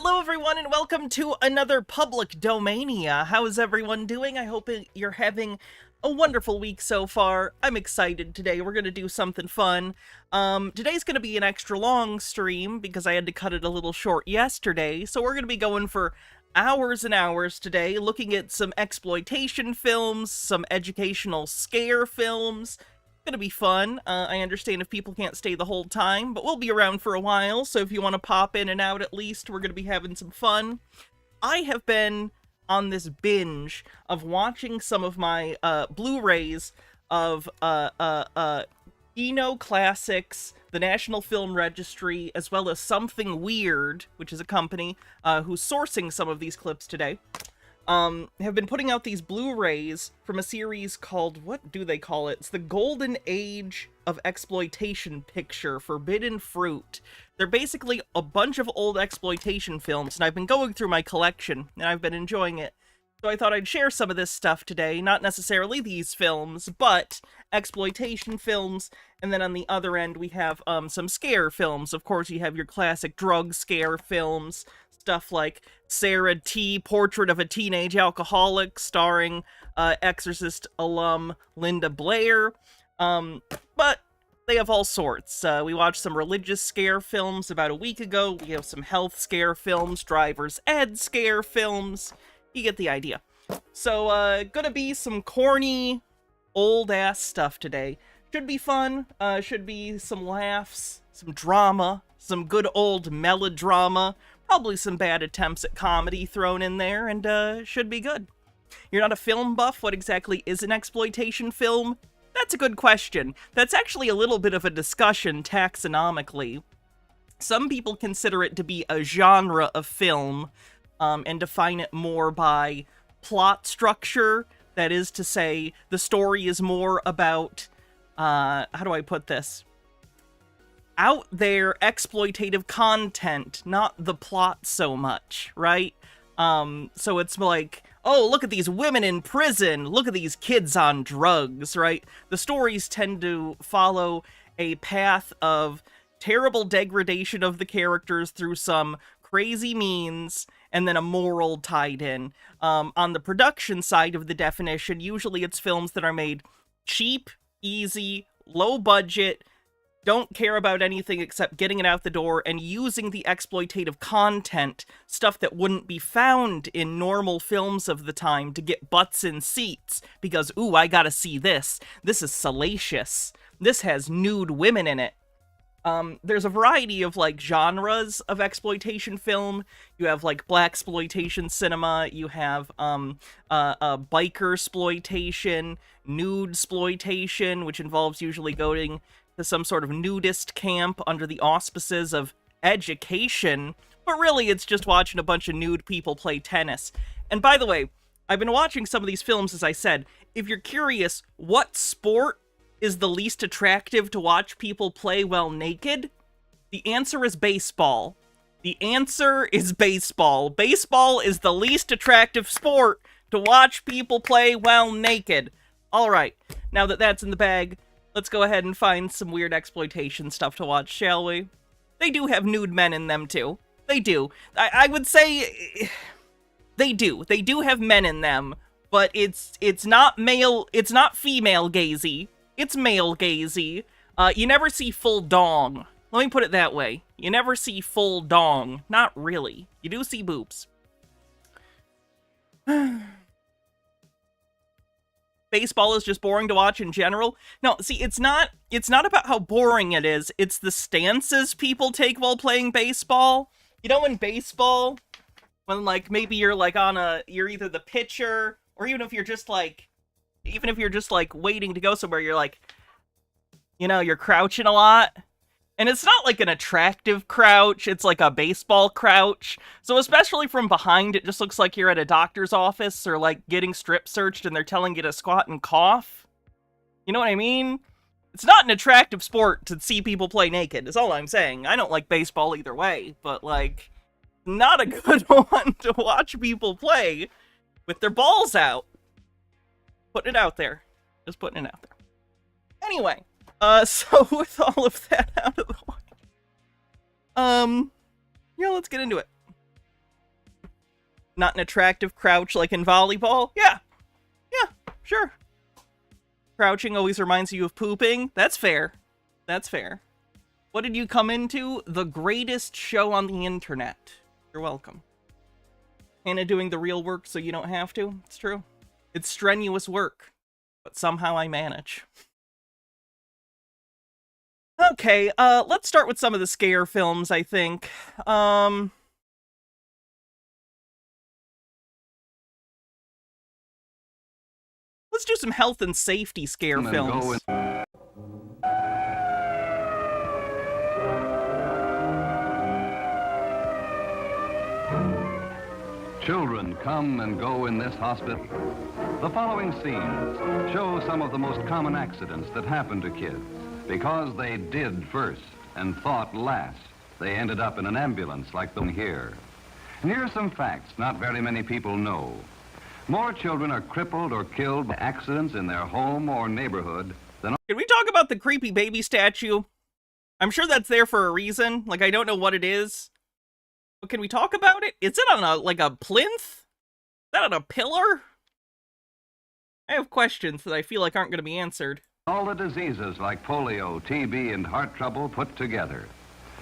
Hello everyone and welcome to another public Do-Mania. How is everyone doing? I hope you're having a wonderful week so far. I'm excited today. We're going to do something fun. Today's going to be an extra long stream because I had to cut it a little short yesterday. So we're going to be going for hours and hours today, looking at some exploitation films, some educational scare films. Gonna be fun. I understand if people can't stay the whole time, but we'll be around for a while, so if you want to pop in and out at least, we're gonna be having some fun. I have been on this binge of watching some of my Blu-rays of Kino Classics, the National Film Registry, as well as Something Weird, which is a company who's sourcing some of these clips today. Have been putting out these Blu-rays from a series called, what do they call it? It's the Golden Age of Exploitation Picture, Forbidden Fruit. They're basically a bunch of old exploitation films, and I've been going through my collection, and I've been enjoying it. So I thought I'd share some of this stuff today, not necessarily these films, but exploitation films, and then on the other end we have some scare films. Of course, you have your classic drug scare films, stuff like Sarah T. Portrait of a Teenage Alcoholic, starring Exorcist alum Linda Blair. But they have all sorts. We watched some religious scare films about a week ago. We have some health scare films, driver's ed scare films. You get the idea. So, gonna be some corny, old-ass stuff today. Should be fun. Should be some laughs, some drama, some good old melodrama. Probably some bad attempts at comedy thrown in there, and should be good. You're not a film buff? What exactly is an exploitation film? That's a good question. That's actually a little bit of a discussion taxonomically. Some people consider it to be a genre of film, and define it more by plot structure. That is to say, the story is more about, how do I put this? Out there exploitative content, not the plot so much, right? So it's like, oh, look at these women in prison, look at these kids on drugs, right? The stories tend to follow a path of terrible degradation of the characters through some crazy means, and then a moral tied in. On the production side of the definition, usually it's films that are made cheap, easy, low budget, don't care about anything except getting it out the door and using the exploitative content, stuff that wouldn't be found in normal films of the time, to get butts in seats, because, ooh, I gotta see this. This is salacious. This has nude women in it. There's a variety of, like, genres of exploitation film. You have, like, blaxploitation cinema, you have, biker exploitation, nude exploitation, which involves usually going to some sort of nudist camp under the auspices of education, but really it's just watching a bunch of nude people play tennis. And by the way, I've been watching some of these films, as I said. If you're curious, what sport is the least attractive to watch people play while naked? The answer is baseball. The answer is baseball. Baseball is the least attractive sport to watch people play while naked. Alright, now that that's in the bag, let's go ahead and find some weird exploitation stuff to watch, shall we? They do have nude men in them, too. They do. I would say they do. They do have men in them, but it's not male, it's not female gazy. It's male gazy. You never see full dong. Let me put it that way. You never see full dong. Not really. You do see boobs. Baseball is just boring to watch in general. No, see, it's not about how boring it is. It's the stances people take while playing baseball. You know, in baseball, when, like, maybe you're, like, you're either the pitcher, or even if you're just, like, waiting to go somewhere, you're, like, you know, you're crouching a lot. And it's not like an attractive crouch, it's like a baseball crouch. So especially from behind, it just looks like you're at a doctor's office or like getting strip searched and they're telling you to squat and cough. You know what I mean? It's not an attractive sport to see people play naked, is all I'm saying. I don't like baseball either way, but like, not a good one to watch people play with their balls out. Putting it out there. Just putting it out there. Anyway. So with all of that out of the way, yeah, let's get into it. Not an attractive crouch like in volleyball? Yeah. Yeah, sure. Crouching always reminds you of pooping? That's fair. That's fair. What did you come into? The greatest show on the internet. You're welcome. Hannah doing the real work so you don't have to? It's true. It's strenuous work, but somehow I manage. Okay, let's start with some of the scare films, I think. Let's do some health and safety scare films. Children come and go in this hospital. The following scenes show some of the most common accidents that happen to kids. Because they did first and thought last, they ended up in an ambulance like the one here. And here are some facts not very many people know. More children are crippled or killed by accidents in their home or neighborhood than... Can we talk about the creepy baby statue? I'm sure that's there for a reason. Like, I don't know what it is. But can we talk about it? Is it on a plinth? Is that on a pillar? I have questions that I feel like aren't going to be answered. All the diseases like polio, TB, and heart trouble put together.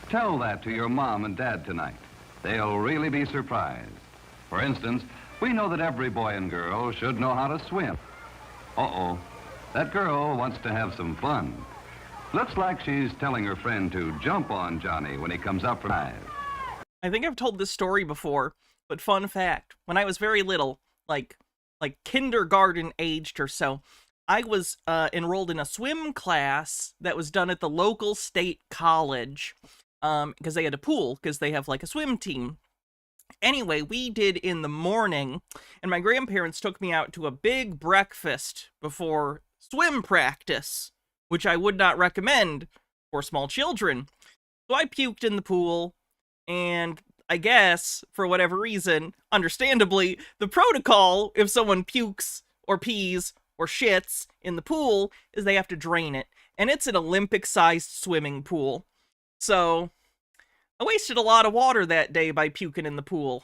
Tell that to your mom and dad tonight. They'll really be surprised. For instance, we know that every boy and girl should know how to swim. Uh-oh, that girl wants to have some fun. Looks like she's telling her friend to jump on Johnny when he comes up from dive. I think I've told this story before, but fun fact, when I was very little, like kindergarten aged or so, I was enrolled in a swim class that was done at the local state college because they had a pool, because they have like a swim team. Anyway, we did in the morning, and my grandparents took me out to a big breakfast before swim practice, which I would not recommend for small children. So I puked in the pool, and I guess, for whatever reason, understandably, the protocol, if someone pukes or pees or shits in the pool, is they have to drain it. And it's an Olympic-sized swimming pool. So, I wasted a lot of water that day by puking in the pool.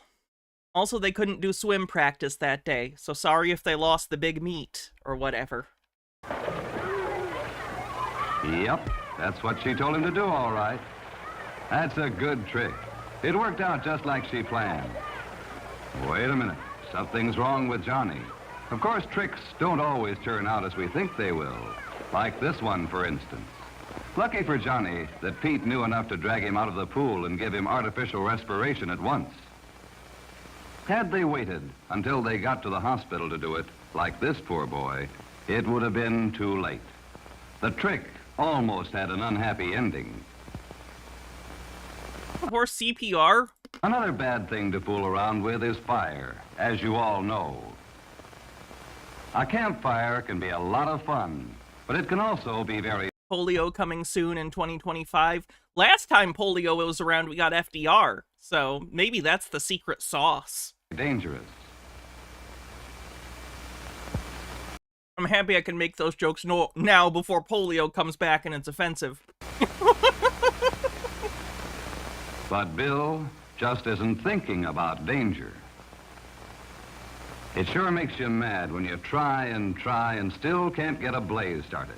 Also, they couldn't do swim practice that day, so sorry if they lost the big meet, or whatever. Yep, that's what she told him to do, all right. That's a good trick. It worked out just like she planned. Wait a minute, something's wrong with Johnny. Of course, tricks don't always turn out as we think they will. Like this one, for instance. Lucky for Johnny that Pete knew enough to drag him out of the pool and give him artificial respiration at once. Had they waited until they got to the hospital to do it, like this poor boy, it would have been too late. The trick almost had an unhappy ending. Or CPR? Another bad thing to fool around with is fire, as you all know. A campfire can be a lot of fun, but it can also be very... Polio coming soon in 2025. Last time polio was around, we got FDR, so maybe that's the secret sauce. Dangerous. I'm happy I can make those jokes now before polio comes back and it's offensive. But Bill just isn't thinking about danger. It sure makes you mad when you try and still can't get a blaze started.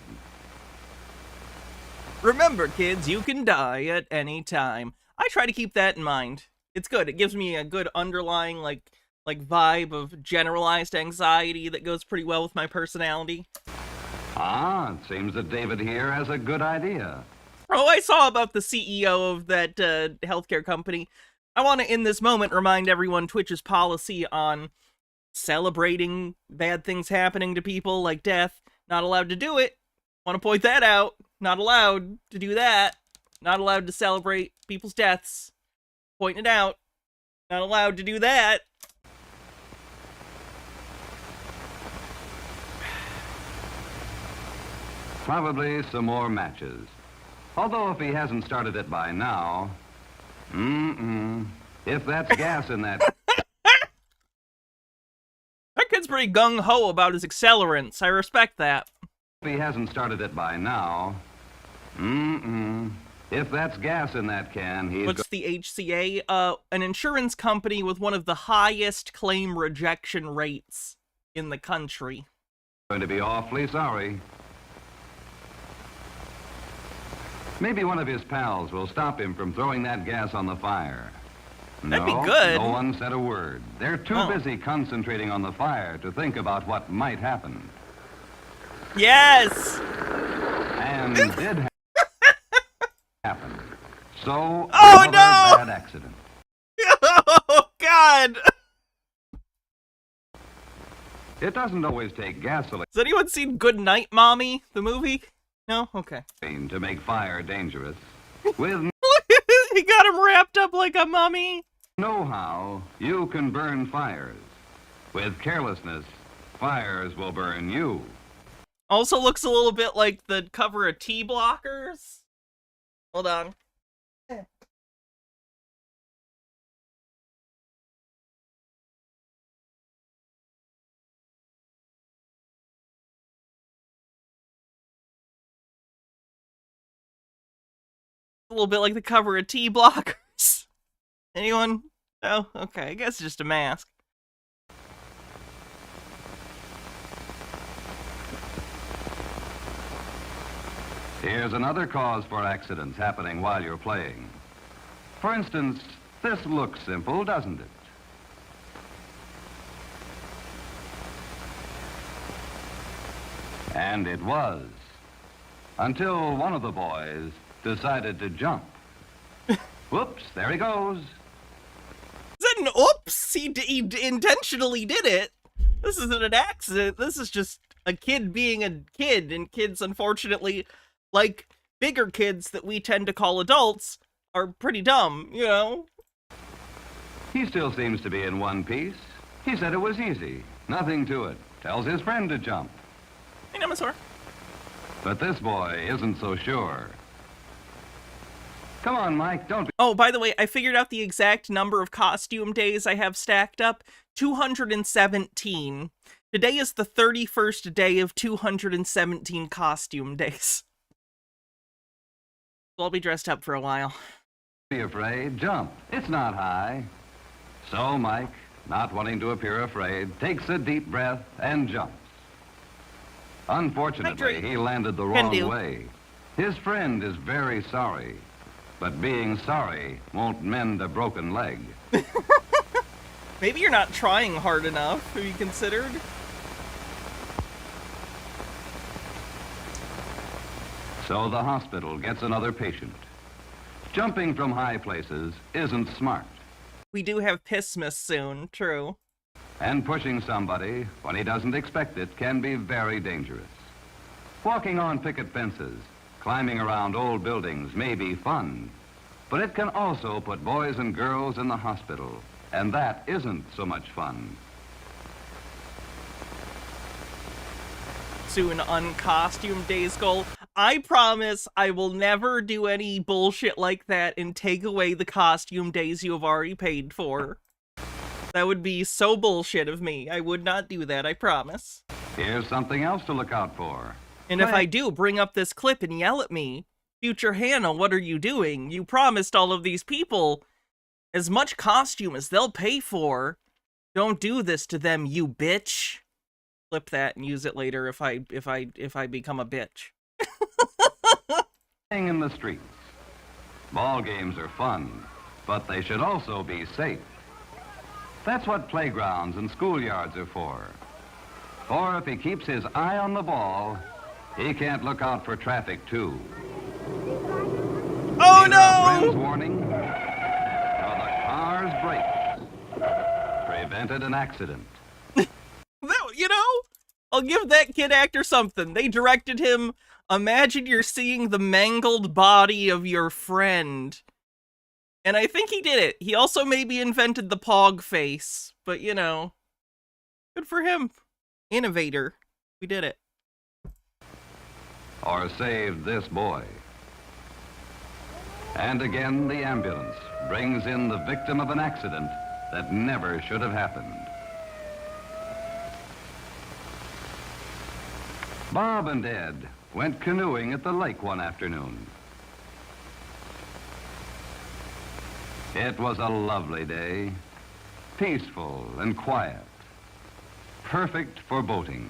Remember, kids, you can die at any time. I try to keep that in mind. It's good. It gives me a good underlying, like vibe of generalized anxiety that goes pretty well with my personality. Ah, it seems that David here has a good idea. Oh, I saw about the CEO of that healthcare company. I want to, in this moment, remind everyone Twitch's policy on celebrating bad things happening to people, like death. Not allowed to do it. Want to point that out. Not allowed to do that. Not allowed to celebrate people's deaths. Pointing it out. Not allowed to do that. Probably some more matches. Although if he hasn't started it by now... If that's gas in that... That kid's pretty gung-ho about his accelerants. I respect that. If he hasn't started it by now... If that's gas in that can, he's What's the HCA? An insurance company with one of the highest claim rejection rates in the country. going to be awfully sorry. Maybe one of his pals will stop him from throwing that gas on the fire. That'd be good. No one said a word. They're too busy concentrating on the fire to think about what might happen. Yes! And did happen. So, oh, another no! bad accident. Oh, God! It doesn't always take gasoline Has anyone seen Good Night, Mommy, the movie? No? Okay. to make fire dangerous. With He got him wrapped up like a mummy. know-how, you can burn fires. With carelessness, fires will burn you. Also looks a little bit like the cover of T-Blockers. Hold on. A little bit like the cover of T-Blockers. Anyone? Oh, okay. I guess it's just a mask. Here's another cause for accidents happening while you're playing. For instance, this looks simple, doesn't it? And it was. Until one of the boys decided to jump. Whoops, there he goes. Is that an oops? He intentionally did it. This isn't an accident. This is just a kid being a kid, and kids, unfortunately, like bigger kids that we tend to call adults, are pretty dumb, you know? He still seems to be in one piece. He said it was easy. Nothing to it. Tells his friend to jump. Hey, Namasaur. But this boy isn't so sure. Come on, Mike, don't be... Oh, by the way, I figured out the exact number of costume days I have stacked up. 217. Today is the 31st day of 217 costume days. I'll be dressed up for a while. Be afraid. Jump. It's not high. So Mike, not wanting to appear afraid, takes a deep breath and jumps. Unfortunately, he landed the wrong way. His friend is very sorry, but being sorry won't mend a broken leg. Maybe you're not trying hard enough. Have you considered? So the hospital gets another patient. Jumping from high places isn't smart. We do have Pissmas soon, true. And pushing somebody when he doesn't expect it can be very dangerous. Walking on picket fences, climbing around old buildings may be fun, but it can also put boys and girls in the hospital, and that isn't so much fun. Soon uncostume days goal. I promise I will never do any bullshit like that and take away the costume days you have already paid for. That would be so bullshit of me. I would not do that, I promise. Here's something else to look out for. And if I do, bring up this clip and yell at me. Future Hannah, what are you doing? You promised all of these people as much costume as they'll pay for. Don't do this to them, you bitch. Flip that and use it later if I become a bitch. Playing in the streets. Ball games are fun, but they should also be safe. That's what playgrounds and schoolyards are for. Or if he keeps his eye on the ball, he can't look out for traffic too. Oh Neither a friend's no! warning or the car's brakes prevented an accident. You know, I'll give that kid actor something. They directed him, imagine you're seeing the mangled body of your friend. And I think he did it. He also maybe invented the Pog face, but you know, good for him. Innovator. We did it. Or saved this boy. And again, the ambulance brings in the victim of an accident that never should have happened. Bob and Ed went canoeing at the lake one afternoon. It was a lovely day, peaceful and quiet, perfect for boating.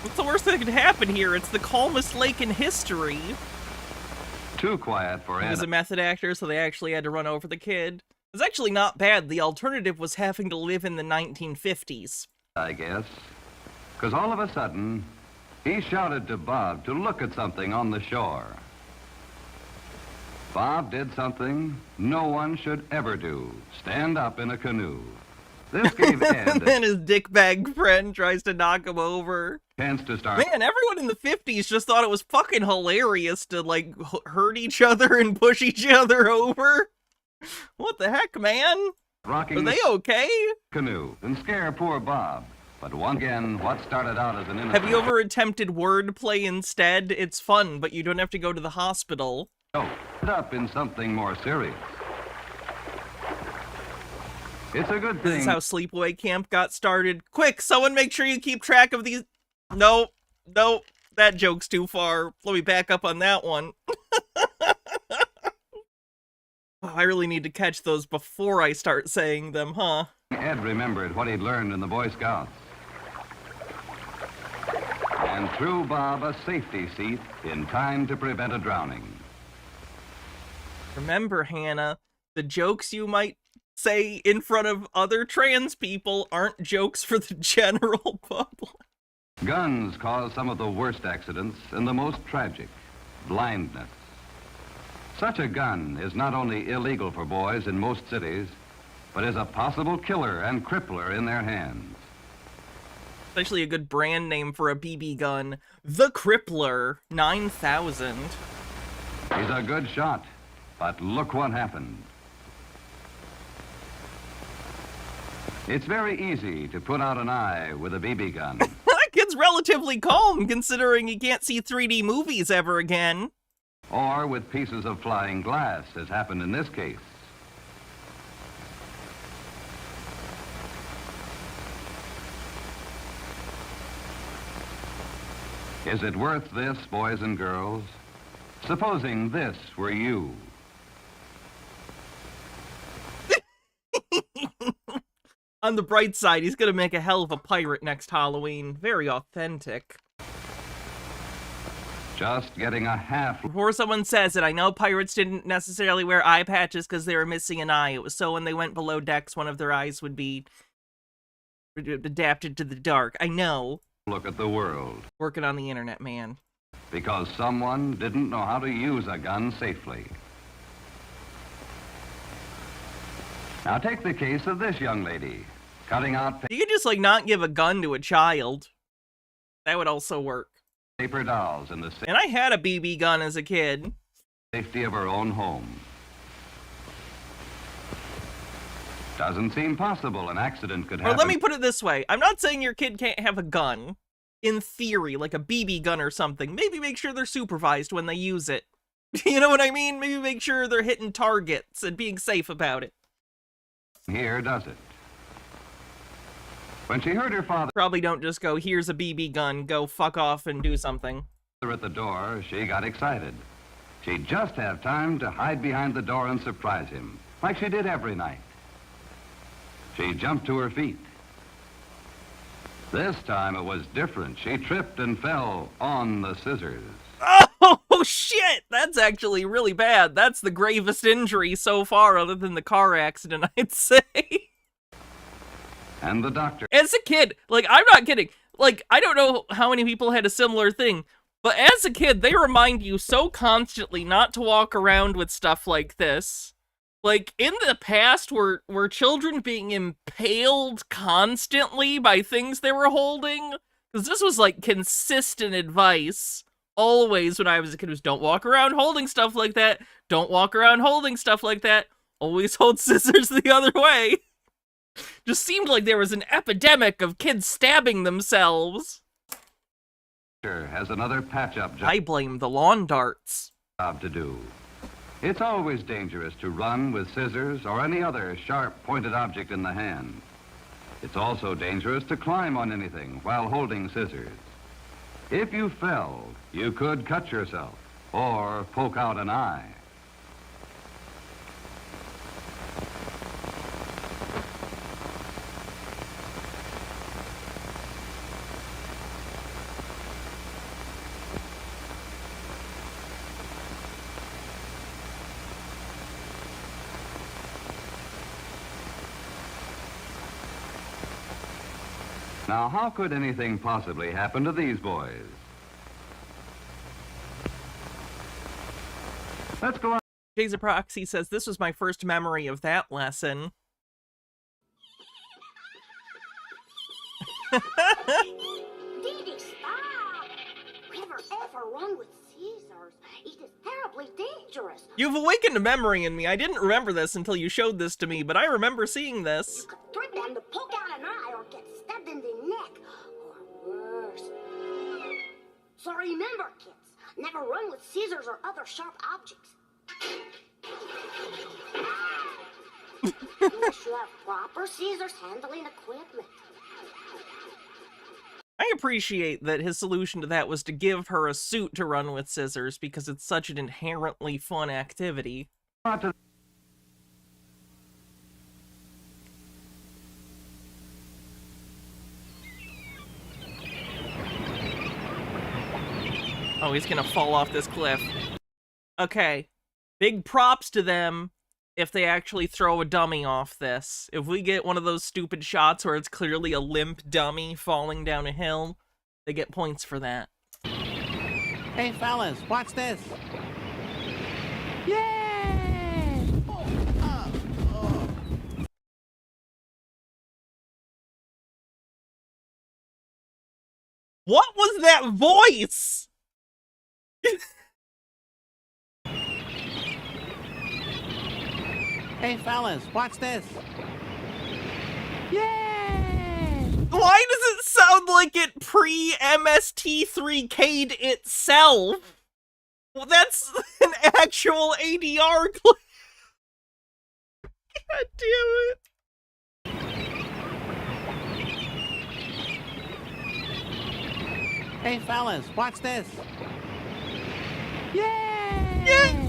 What's the worst that could happen here? It's the calmest lake in history. Too quiet for He was a method actor, so they actually had to run over the kid. It's actually not bad. The alternative was having to live in the 1950s. I guess. Because all of a sudden, he shouted to Bob to look at something on the shore. Bob did something no one should ever do. Stand up in a canoe. This gave Ed And then his dickbag friend tries to knock him over. chance to start. Man, everyone in the 50s just thought it was fucking hilarious to, like, hurt each other and push each other over. What the heck, man? Rocking Are they okay? canoe and scare poor Bob. But once again, what started out as an innocent... Have you ever attempted wordplay instead? It's fun, but you don't have to go to the hospital. Oh, put up in something more serious. It's a good This thing. is how Sleepaway Camp got started. Quick, someone make sure you keep track of these... No, that joke's too far. Let me back up on that one. Oh, I really need to catch those before I start saying them, huh? Ed remembered what he'd learned in the Boy Scouts. And threw Bob a safety seat in time to prevent a drowning. Remember, Hannah, the jokes you might say in front of other trans people aren't jokes for the general public. Guns cause some of the worst accidents and the most tragic, blindness. Such a gun is not only illegal for boys in most cities, but is a possible killer and crippler in their hands. It's actually a good brand name for a BB gun. The Crippler 9000. He's a good shot, but look what happened. It's very easy to put out an eye with a BB gun. That kid's relatively calm, considering he can't see 3D movies ever again. Or with pieces of flying glass, as happened in this case. Is it worth this, boys and girls? Supposing this were you. On the bright side, he's gonna make a hell of a pirate next Halloween. Very authentic. Just getting a half... Before someone says it, I know pirates didn't necessarily wear eye patches because they were missing an eye. It was so when they went below decks, one of their eyes would be adapted to the dark. I know. look at the world. Working on the internet, man. Because someone didn't know how to use a gun safely. Now take the case of this young lady, cutting out You could just, like, not give a gun to a child. That would also work. paper dolls in the And I had a BB gun as a kid. safety of her own home. Doesn't seem possible an accident could Or happen. let me put it this way. I'm not saying your kid can't have a gun. In theory, like a BB gun or something. Maybe make sure they're supervised when they use it. You know what I mean? Maybe make sure they're hitting targets and being safe about it. Here does it. When she heard her father Probably don't just go, here's a BB gun, go fuck off and do something. at the door, she got excited. She'd just have time to hide behind the door and surprise him, like she did every night. She jumped to her feet. This time it was different. She tripped and fell on the scissors. Oh, shit! That's actually really bad. That's the gravest injury so far, other than the car accident, I'd say. And the doctor... As a kid, like, I'm not kidding. Like, I don't know how many people had a similar thing, but as a kid, they remind you so constantly not to walk around with stuff like this. Like, in the past, were children being impaled constantly by things they were holding? Because this was, like, consistent advice. Always, when I was a kid, was don't walk around holding stuff like that. Don't walk around holding stuff like that. Always hold scissors the other way. Just seemed like there was an epidemic of kids stabbing themselves. has another patch-up I blame the lawn darts. job to do. It's always dangerous to run with scissors or any other sharp-pointed object in the hand. It's also dangerous to climb on anything while holding scissors. If you fell, you could cut yourself or poke out an eye. Now, how could anything possibly happen to these boys? Let's go on. Jason Proxy says, this was my first memory of that lesson. Didi, stop! Never ever run with scissors. It is terribly dangerous. You've awakened a memory in me. I didn't remember this until you showed this to me, but I remember seeing this. You could trip them to poke out an eye or get stabbed in the neck, or worse. So remember, kids, never run with scissors or other sharp objects. Unless you have proper scissors handling equipment. I appreciate that his solution to that was to give her a suit to run with scissors, because it's such an inherently fun activity. Oh, he's gonna fall off this cliff. Okay. Big props to them if they actually throw a dummy off this. If we get one of those stupid shots where it's clearly a limp dummy falling down a hill, they get points for that. Hey, fellas, watch this. Yay! What was that voice? Hey, fellas, watch this. Yay! Why does it sound like it pre-MST3K'd itself? Well, that's an actual ADR clip. God damn it. Hey, fellas, watch this. Yay! Yeah.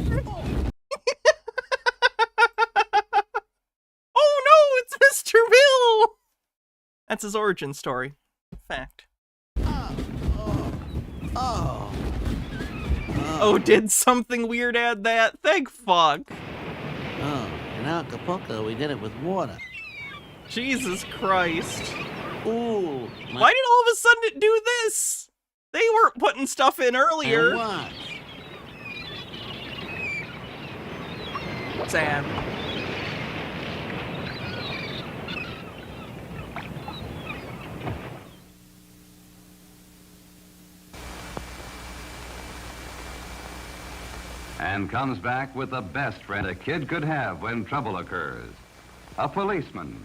Oh no, it's Mr. Bill! That's his origin story. Fact. Oh, did something weird add that? Thank fuck. Oh, in Acapulco, we did it with water. Jesus Christ. Ooh. Why did all of a sudden it do this? They weren't putting stuff in earlier. What? Sad. And comes back with the best friend a kid could have when trouble occurs. A policeman.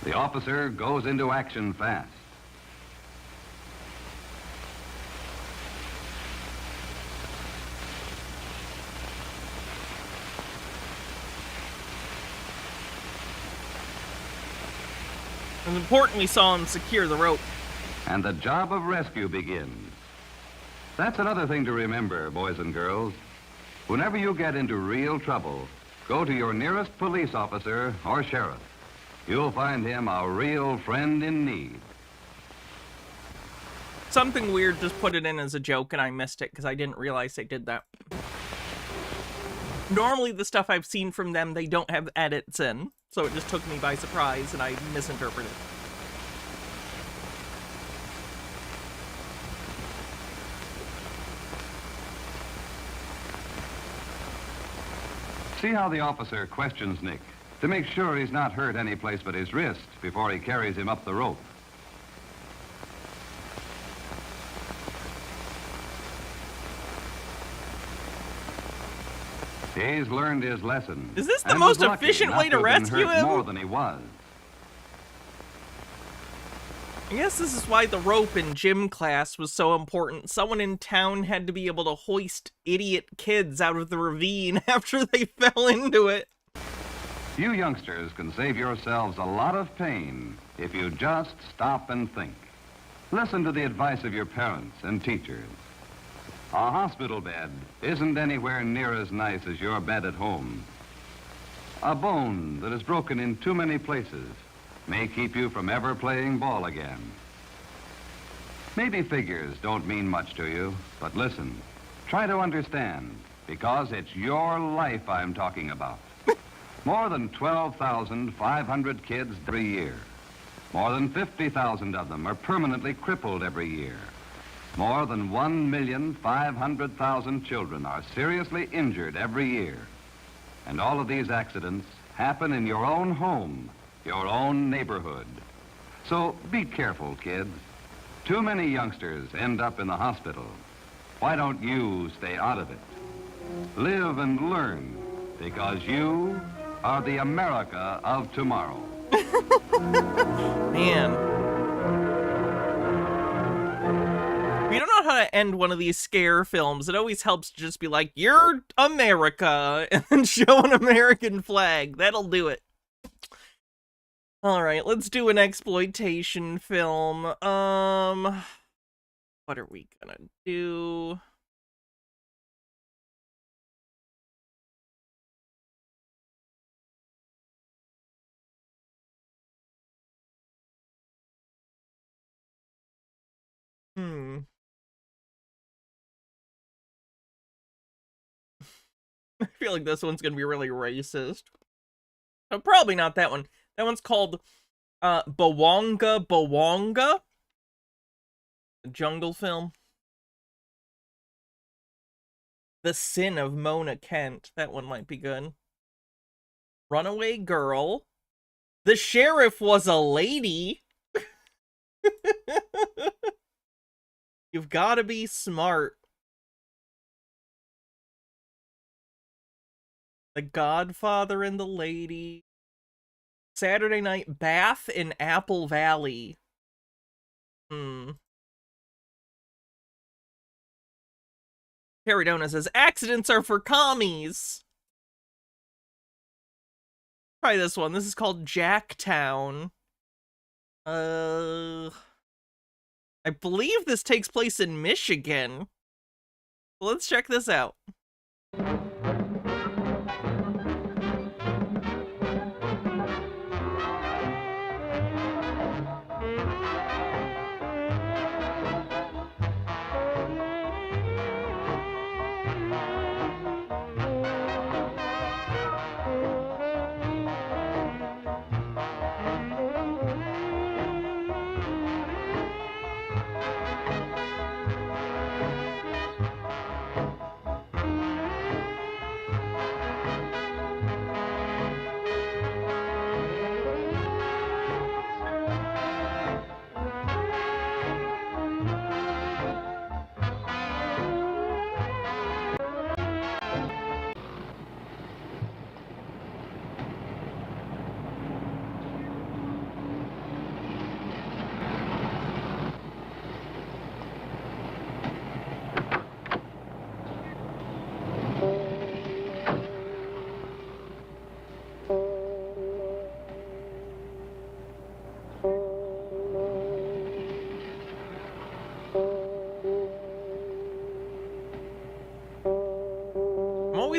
The officer goes into action fast. It was important we saw him secure the rope. And the job of rescue begins. That's another thing to remember, boys and girls. Whenever you get into real trouble, go to your nearest police officer or sheriff. You'll find him a real friend in need. Something weird just put it in as a joke and I missed it because I didn't realize they did that. Normally the stuff I've seen from them, they don't have edits in, so it just took me by surprise and I misinterpreted. See how the officer questions Nick to make sure he's not hurt any place but his wrist before he carries him up the rope. He's learned his lesson. Is this the and most was lucky efficient not way to have been rescue hurt him? more than he was. I guess this is why the rope in gym class was so important. Someone in town had to be able to hoist idiot kids out of the ravine after they fell into it. You youngsters can save yourselves a lot of pain if you just stop and think. Listen to the advice of your parents and teachers. A hospital bed isn't anywhere near as nice as your bed at home. A bone that is broken in too many places may keep you from ever playing ball again. Maybe figures don't mean much to you, but listen, try to understand, because it's your life I'm talking about. More than 12,500 kids every year. More than 50,000 of them are permanently crippled every year. More than 1,500,000 children are seriously injured every year. And all of these accidents happen in your own home, your own neighborhood. So be careful, kids. Too many youngsters end up in the hospital. Why don't you stay out of it? Live and learn, because you are the America of tomorrow. Man. We don't know how to end one of these scare films. It always helps to just be like, "You're America," and then show an American flag. That'll do it. Alright, let's do an exploitation film. What are we gonna do? I feel like this one's gonna be really racist. Oh, probably not that one. That one's called Bawonga Bawonga. A jungle film. The Sin of Mona Kent. That one might be good. Runaway Girl. The Sheriff Was a Lady. You've gotta be smart. The Godfather and the Lady. Saturday Night Bath in Apple Valley. Peridona says, accidents are for commies. Try this one. This is called Jacktown. I believe this takes place in Michigan. Let's check this out.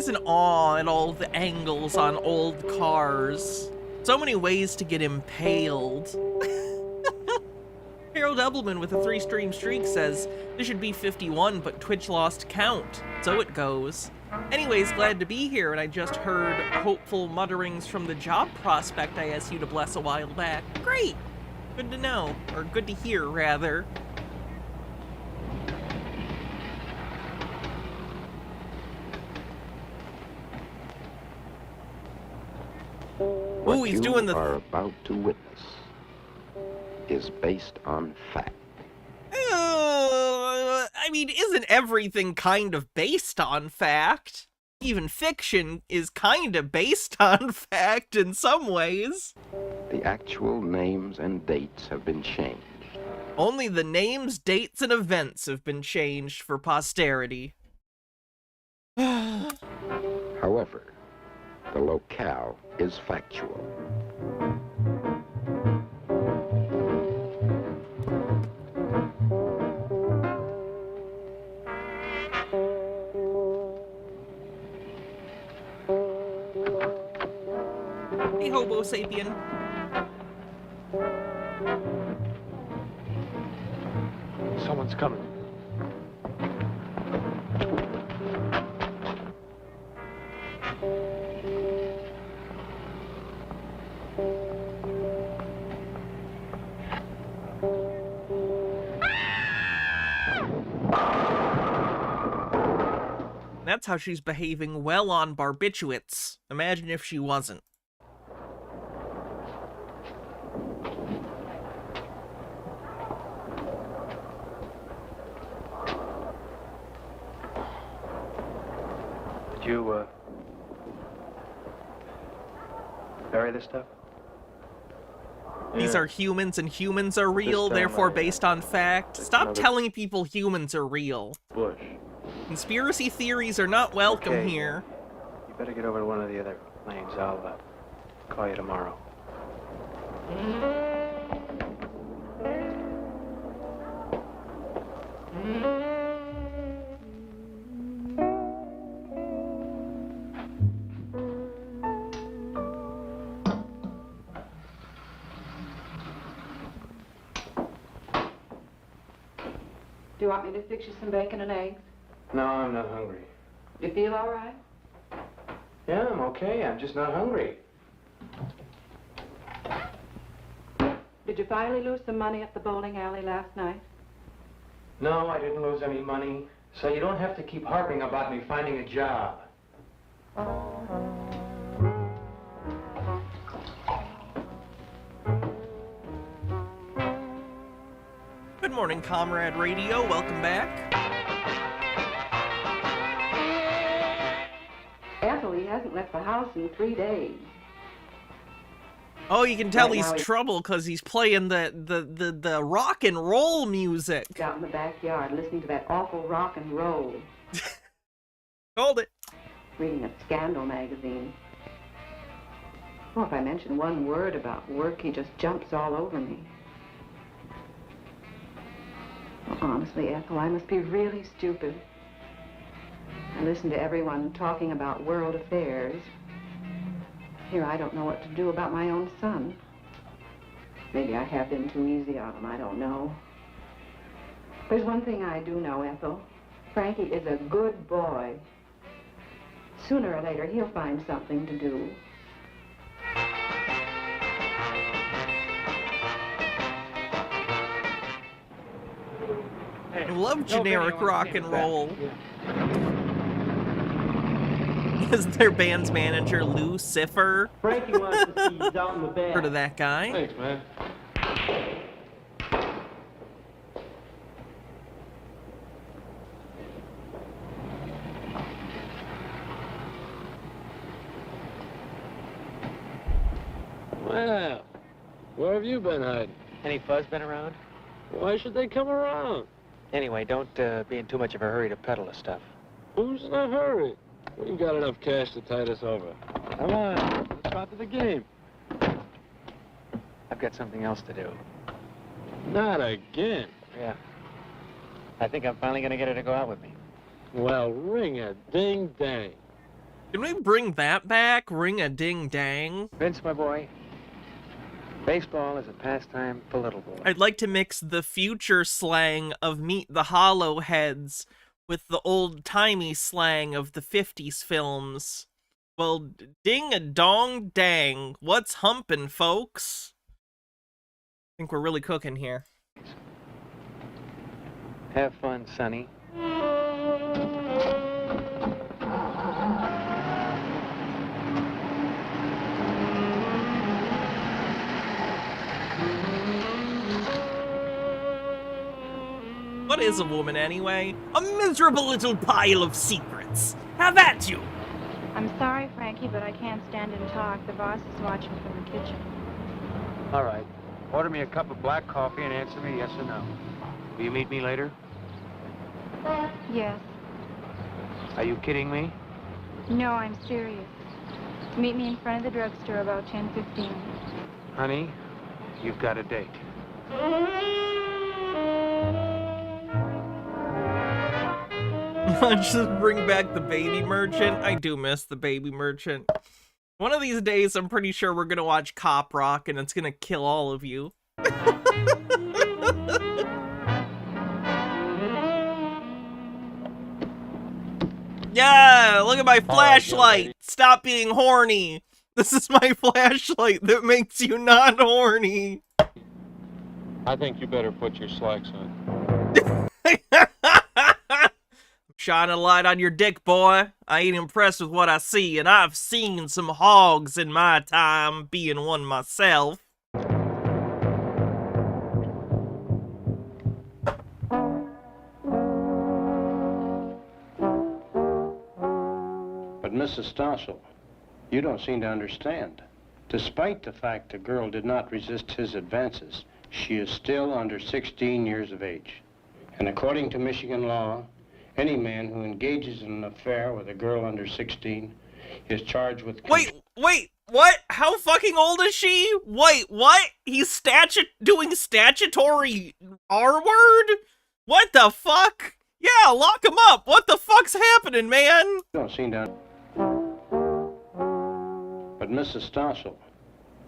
In awe at all the angles on old cars. So many ways to get impaled. Harold Ebbleman with a 3-stream streak says, this should be 51, but Twitch lost count. So it goes. Anyways, glad to be here, and I just heard hopeful mutterings from the job prospect I asked you to bless a while back. Great! Good to know. Or good to hear, rather. Ooh, he's doing the... What you are about to witness is based on fact. I mean, isn't everything kind of based on fact? Even fiction is kind of based on fact in some ways. The actual names and dates have been changed. Only the names, dates, and events have been changed for posterity. However, the locale is factual. Hey, Hobo Sapien. Someone's coming. That's how she's behaving well on barbiturates. Imagine if she wasn't. Did you, bury this stuff? These are humans and humans are real, This time therefore I, based on fact. Stop another- telling people humans are real. Bush. Conspiracy theories are not welcome Okay. here. You better get over to one of the other planes. I'll, call you tomorrow. Do you want me to fix you some bacon and eggs? No, I'm not hungry. You feel all right? Yeah, I'm okay. I'm just not hungry. Did you finally lose some money at the bowling alley last night? No, I didn't lose any money. So you don't have to keep harping about me finding a job. Good morning, Comrade Radio. Welcome back. Ethel, he hasn't left the house in 3 days. Oh, you can tell Right he's now he- trouble because he's playing the rock and roll music. Out in the backyard listening to that awful rock and roll, Hold it. reading a scandal magazine. Oh, if I mention one word about work, he just jumps all over me. Well, honestly, Ethel, I must be really stupid. I listen to everyone talking about world affairs. Here, I don't know what to do about my own son. Maybe I have been too easy on him, I don't know. There's one thing I do know, Ethel. Frankie is a good boy. Sooner or later, he'll find something to do. I love generic rock and roll. Isn't their band's manager Lou Ciffer? Frankie wants to see you out in the back. Heard of that guy? Thanks, man. Well, where have you been hiding? Any fuzz been around? Why should they come around? Anyway, don't be in too much of a hurry to peddle the stuff. Who's in a hurry? We've got enough cash to tide us over. Come on, let's go to the game. I've got something else to do. Not again. Yeah. I think I'm finally going to get her to go out with me. Well, ring a ding-dang. Can we bring that back? Ring a ding dang. Vince, my boy, baseball is a pastime for little boys. I'd like to mix the future slang of Meet the Hollowheads with the old-timey slang of the 50s films. Well, ding-a-dong-dang. What's humpin', folks? I think we're really cooking here. Have fun, Sonny. What is a woman, anyway? A miserable little pile of secrets. Have at you! I'm sorry, Frankie, but I can't stand and talk. The boss is watching from the kitchen. All right. Order me a cup of black coffee and answer me yes or no. Will you meet me later? Yes. Are you kidding me? No, I'm serious. Meet me in front of the drugstore about 10:15. Honey, you've got a date. Just bring back the baby merchant. I do miss the baby merchant. One of these days, I'm pretty sure we're gonna watch Cop Rock, and it's gonna kill all of you. Yeah, look at my flashlight. Stop being horny. This is my flashlight that makes you not horny. I think you better put your slacks on. Shine a light on your dick, boy. I ain't impressed with what I see, and I've seen some hogs in my time, being one myself. But Mrs. Stossel, you don't seem to understand. Despite the fact the girl did not resist his advances, she is still under 16 years of age. And according to Michigan law, any man who engages in an affair with a girl under 16 is charged with... Wait, what? How fucking old is she? Wait, what? He's doing statutory R-word? What the fuck? Yeah, lock him up. What the fuck's happening, man? You don't seem to... But Mrs. Stossel,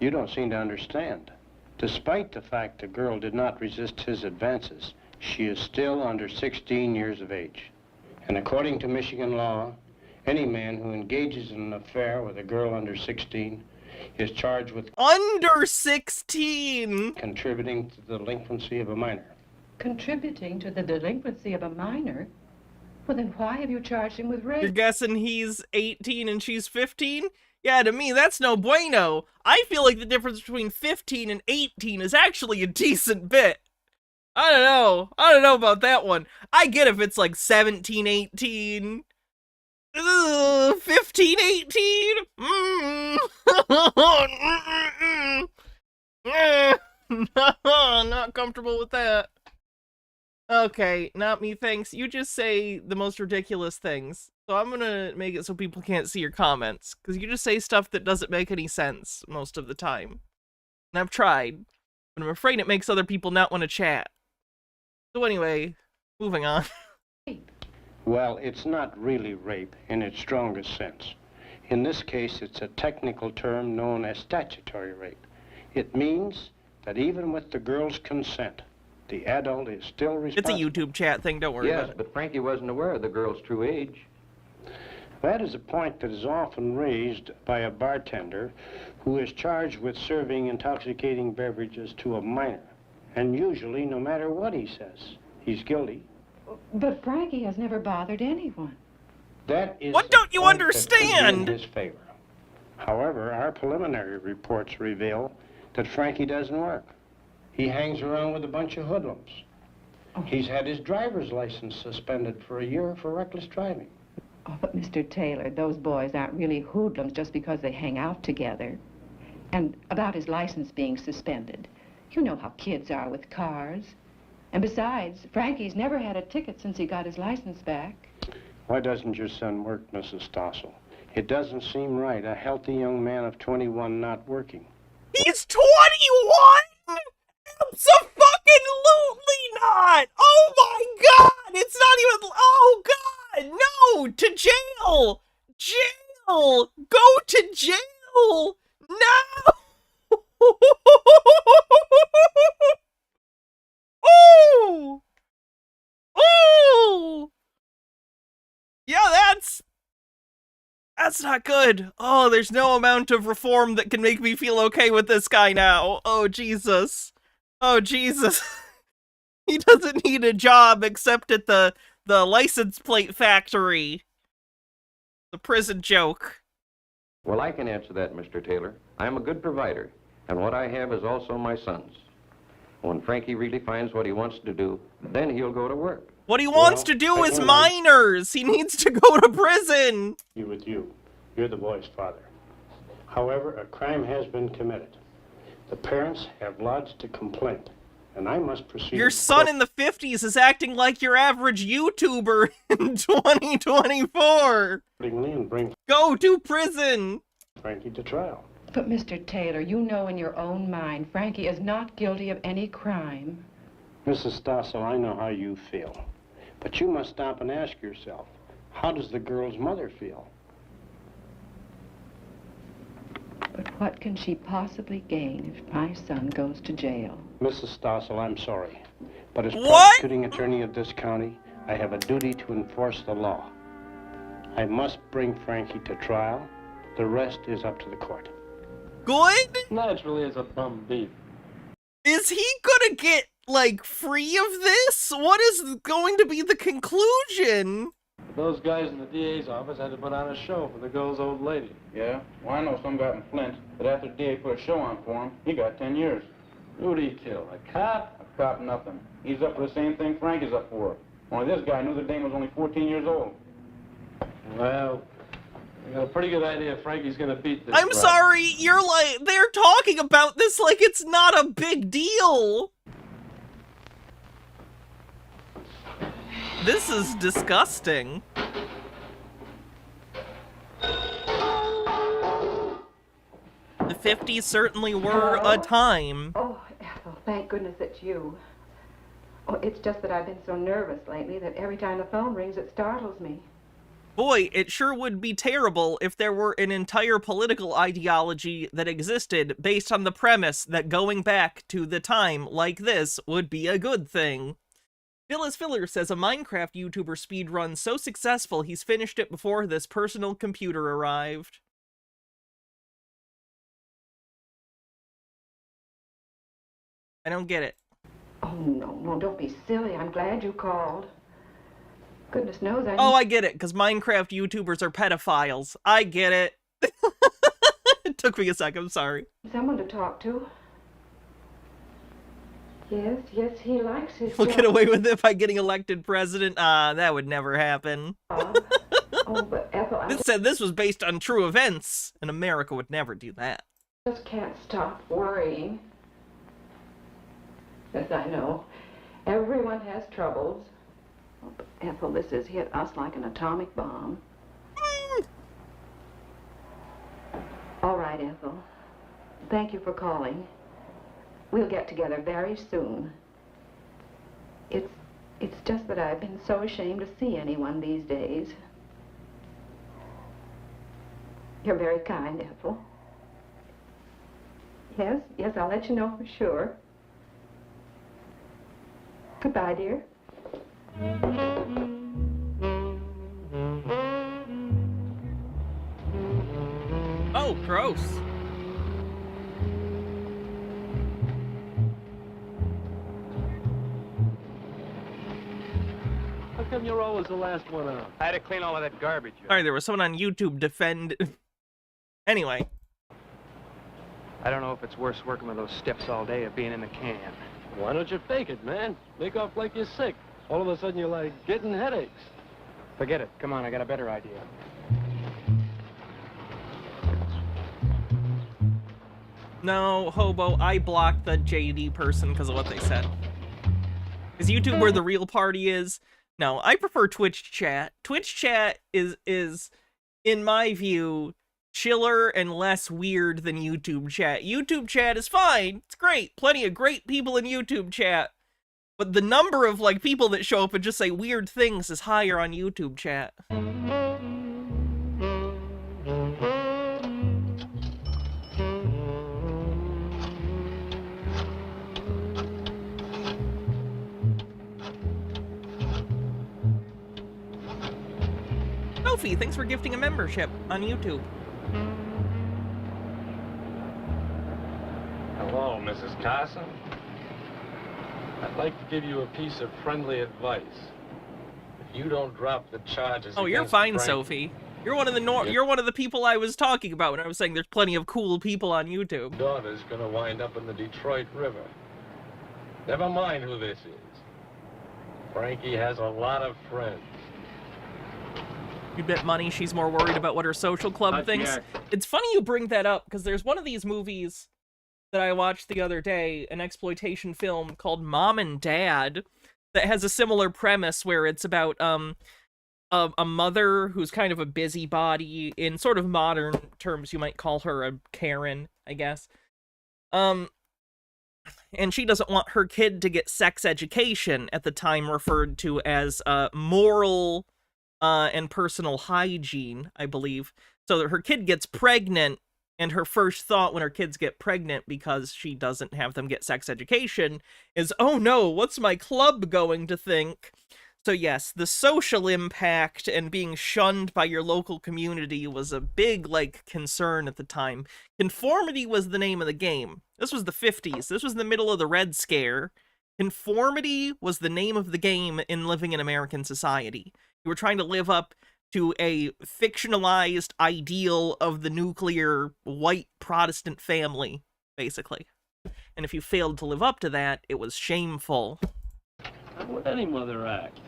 you don't seem to understand. Despite the fact the girl did not resist his advances, she is still under 16 years of age. And according to Michigan law, any man who engages in an affair with a girl under 16 is charged with... Under 16! Contributing to the delinquency of a minor. Contributing to the delinquency of a minor? Well, then why have you charged him with rape? You're guessing he's 18 and she's 15? Yeah, to me, that's no bueno. I feel like the difference between 15 and 18 is actually a decent bit. I don't know about that one. I get if it's like 17, 18. Ugh, 15, 18? No, not comfortable with that. Okay, not me, thanks. You just say the most ridiculous things. So I'm gonna make it so people can't see your comments. Because you just say stuff that doesn't make any sense most of the time. And I've tried. But I'm afraid it makes other people not want to chat. So anyway, moving on. Well, it's not really rape in its strongest sense. In this case, it's a technical term known as statutory rape. It means that even with the girl's consent, the adult is still responsible. It's a YouTube chat thing, don't worry about it. Yes, but Frankie wasn't aware of the girl's true age. That is a point that is often raised by a bartender who is charged with serving intoxicating beverages to a minor. And usually, no matter what he says, he's guilty. But Frankie has never bothered anyone. That is... What don't you understand? In his favor. However, our preliminary reports reveal that Frankie doesn't work. He hangs around with a bunch of hoodlums. Oh. He's had his driver's license suspended for a year for reckless driving. Oh, but Mr. Taylor, those boys aren't really hoodlums just because they hang out together. And about his license being suspended, you know how kids are with cars. And besides, Frankie's never had a ticket since he got his license back. Why doesn't your son work, Mrs. Stossel? It doesn't seem right, a healthy young man of 21 not working. He's 21?! Abso-fucking-lutely not! Oh my god! It's not even... Oh god! No! To jail! Jail! Go to jail! No! Oh! Oh! Yeah, that's not good. Oh, there's no amount of reform that can make me feel okay with this guy now. Oh, Jesus. Oh, Jesus. He doesn't need a job except at the license plate factory. The prison joke. Well, I can answer that, Mr. Taylor. I'm a good provider, and what I have is also my son's. When Frankie really finds what he wants to do, then he'll go to work. What he wants to do is minors. He needs to go to prison. With you. You're the boy's father. However, a crime has been committed. The parents have lodged a complaint, and I must proceed... Your son in the 50s is acting like your average YouTuber in 2024. And bring Go to prison. Frankie to trial. But, Mr. Taylor, you know in your own mind Frankie is not guilty of any crime. Mrs. Stossel, I know how you feel. But you must stop and ask yourself, how does the girl's mother feel? What can she possibly gain if my son goes to jail? Mrs. Stossel, I'm sorry, but as What? prosecuting attorney of this county, I have a duty to enforce the law. I must bring Frankie to trial. The rest is up to the court. Good? Naturally, it's a bum beat. Is he gonna get, like, free of this? What is going to be the conclusion? Those guys in the DA's office had to put on a show for the girl's old lady. Yeah? Well, I know some guy in Flint that after the DA put a show on for him, he got 10 years. Who'd he kill? A cop? A cop, nothing. He's up for the same thing Frank is up for. Only this guy knew the dame was only 14 years old. Well, I got a pretty good idea Frankie's gonna beat this. I'm crowd. sorry, you're like, they're talking about this like it's not a big deal. This is disgusting. The 50s certainly were a time. Oh, Ethel, thank goodness it's you. Oh, it's just that I've been so nervous lately that every time the phone rings, it startles me. Boy, it sure would be terrible if there were an entire political ideology that existed based on the premise that going back to the time like this would be a good thing. Phyllis Filler says a Minecraft YouTuber speedrun so successful he's finished it before this personal computer arrived. I don't get it. Oh, no, don't be silly. I'm glad you called. Goodness knows I... Oh, I get it, because Minecraft YouTubers are pedophiles. I get it. It took me a sec, I'm sorry. Someone to talk to. Yes, he likes his... We'll get away with it by getting elected president. That would never happen. Oh, but Ethel, I This said this was based on true events, and America would never do that. just can't stop worrying. Yes, I know. Everyone has troubles. Oh, but Ethel, this has hit us like an atomic bomb. All right, Ethel. Thank you for calling. We'll get together very soon. It's just that I've been so ashamed to see anyone these days. You're very kind, Ethel. Yes, I'll let you know for sure. Goodbye, dear. Oh, gross. How come you're always the last one out? I had to clean all of that garbage. Sorry, there was someone on YouTube defend... Anyway. I don't know if it's worse working with those stiffs all day or being in the can. Why don't you fake it, man? Make off like you're sick. All of a sudden you're like getting headaches. Forget it. Come on, I got a better idea. No, Hobo, I blocked the JD person because of what they said. Is YouTube where the real party is? No, I prefer Twitch chat. Twitch chat is, in my view, chiller and less weird than YouTube chat. YouTube chat is fine. It's great. Plenty of great people in YouTube chat. But the number of, like, people that show up and just say weird things is higher on YouTube chat. Sophie, thanks for gifting a membership on YouTube. Hello, Mrs. Carson. I'd like to give you a piece of friendly advice. If you don't drop the charges Oh, you're against fine, Frank, Sophie. You're one of the you're one of the people I was talking about when I was saying there's plenty of cool people on YouTube. daughter's gonna wind up in the Detroit River. Never mind who this is. Frankie has a lot of friends. You bet money she's more worried about what her social club thinks. It's funny you bring that up, because there's one of these movies that I watched the other day, an exploitation film called Mom and Dad, that has a similar premise where it's about a mother who's kind of a busybody. In sort of modern terms, you might call her a Karen, I guess. And she doesn't want her kid to get sex education, at the time referred to as moral and personal hygiene, I believe. So that her kid gets pregnant And her first thought when her kids get pregnant, because she doesn't have them get sex education, is, oh no, what's my club going to think? So yes, the social impact and being shunned by your local community was a big, like, concern at the time. Conformity was the name of the game. This was the 50s. This was the middle of the Red Scare. Conformity was the name of the game in living in American society. You were trying to live up to a fictionalized ideal of the nuclear white Protestant family, basically. And if you failed to live up to that, it was shameful. How would any mother act?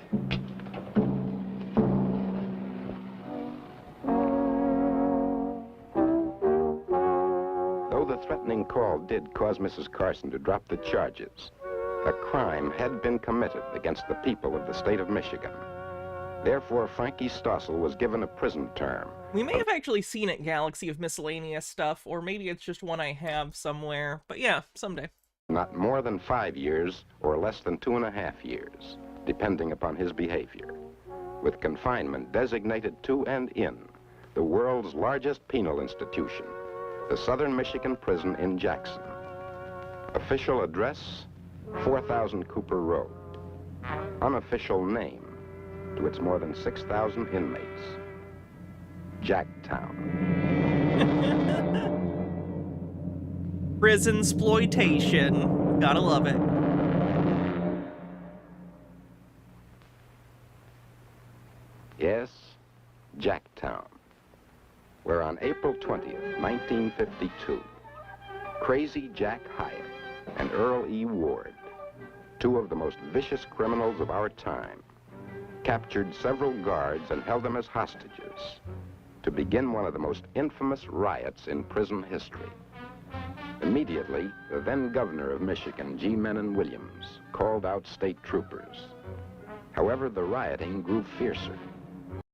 Though the threatening call did cause Mrs. Carson to drop the charges, a crime had been committed against the people of the state of Michigan. Therefore, Frankie Stossel was given a prison term. We may have actually seen it, Galaxy of Miscellaneous Stuff, or maybe it's just one I have somewhere. But yeah, someday. Not more than 5 years or less than 2.5 years, depending upon his behavior, with confinement designated to and in the world's largest penal institution, the Southern Michigan Prison in Jackson. Official address, 4000 Cooper Road. Unofficial name to its more than 6,000 inmates, Jacktown. Prison exploitation. Gotta love it. Yes, Jacktown, where on April 20th, 1952, Crazy Jack Hyatt and Earl E. Ward, two of the most vicious criminals of our time, captured several guards and held them as hostages to begin one of the most infamous riots in prison history. Immediately, the then governor of Michigan, G. Menon Williams, called out state troopers. However, the rioting grew fiercer.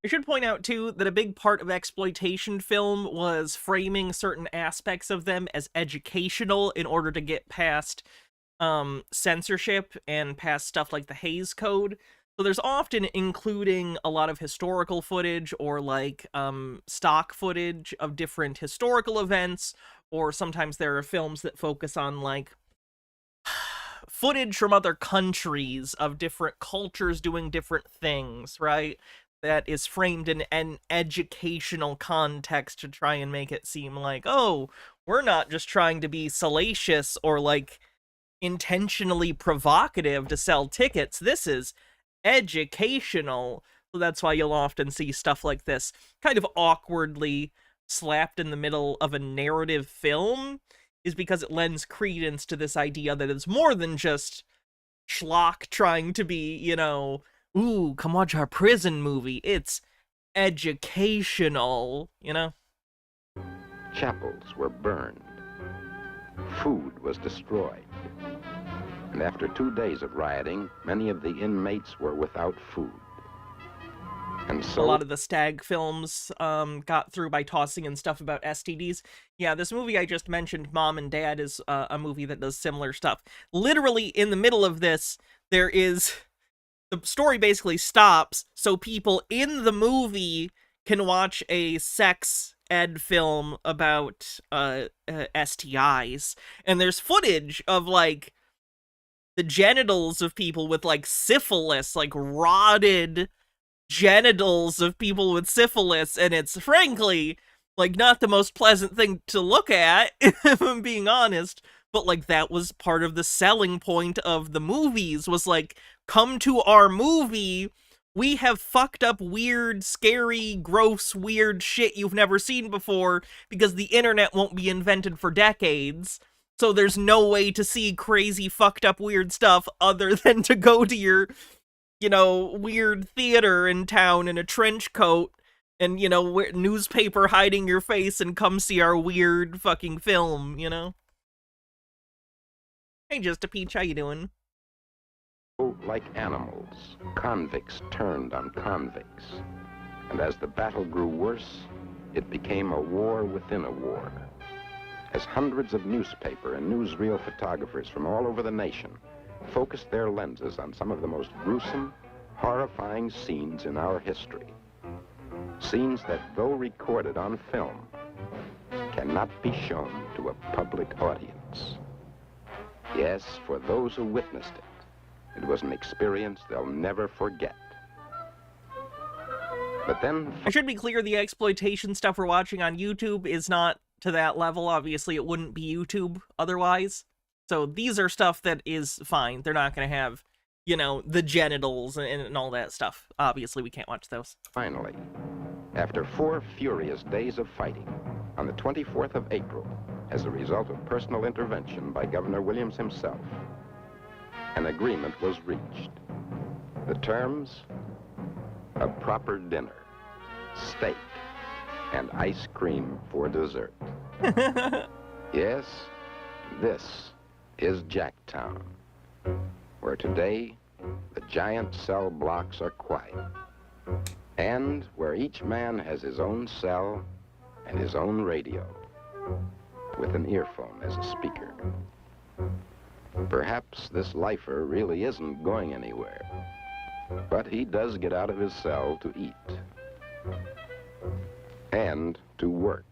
I should point out, too, that a big part of exploitation film was framing certain aspects of them as educational in order to get past censorship and past stuff like the Hays Code. So there's often including a lot of historical footage or like stock footage of different historical events, or sometimes there are films that focus on like footage from other countries of different cultures doing different things, right? That is framed in an educational context to try and make it seem like, oh, we're not just trying to be salacious or like intentionally provocative to sell tickets. This is educational. So that's why you'll often see stuff like this kind of awkwardly slapped in the middle of a narrative film, is because it lends credence to this idea that it's more than just schlock trying to be, you know, ooh, come watch our prison movie. It's educational, you know? Chapels were burned. Food was destroyed. And after 2 days of rioting, many of the inmates were without food. And so a lot of the stag films got through by tossing in stuff about STDs. Yeah, this movie I just mentioned, Mom and Dad, is a movie that does similar stuff. Literally, in the middle of this, there is... the story basically stops, so people in the movie can watch a sex ed film about STIs. And there's footage of, like, the genitals of people with, like, syphilis, like, rotted genitals of people with syphilis, and it's, frankly, like, not the most pleasant thing to look at, if I'm being honest, but, like, that was part of the selling point of the movies, was, like, come to our movie, we have fucked up, weird, scary, gross, weird shit you've never seen before, because the internet won't be invented for decades. So there's no way to see crazy, fucked up, weird stuff other than to go to your, you know, weird theater in town in a trench coat and, you know, newspaper hiding your face and come see our weird fucking film, you know? Hey, Just a Peach, how you doing? Like animals, convicts turned on convicts. And as the battle grew worse, it became a war within a war. As hundreds of newspaper and newsreel photographers from all over the nation focused their lenses on some of the most gruesome, horrifying scenes in our history. Scenes that, though recorded on film, cannot be shown to a public audience. Yes, for those who witnessed it, it was an experience they'll never forget. But then... I should be clear, the exploitation stuff we're watching on YouTube is not to that level. Obviously, it wouldn't be YouTube otherwise. So these are stuff that is fine. They're not going to have, you know, the genitals and all that stuff. Obviously, we can't watch those. Finally, after 4 furious days of fighting, on the 24th of April, as a result of personal intervention by Governor Williams himself, an agreement was reached. The terms? A proper dinner, steak, and ice cream for dessert. Yes, this is Jacktown, where today the giant cell blocks are quiet, and where each man has his own cell and his own radio, with an earphone as a speaker. Perhaps this lifer really isn't going anywhere, but he does get out of his cell to eat and to work.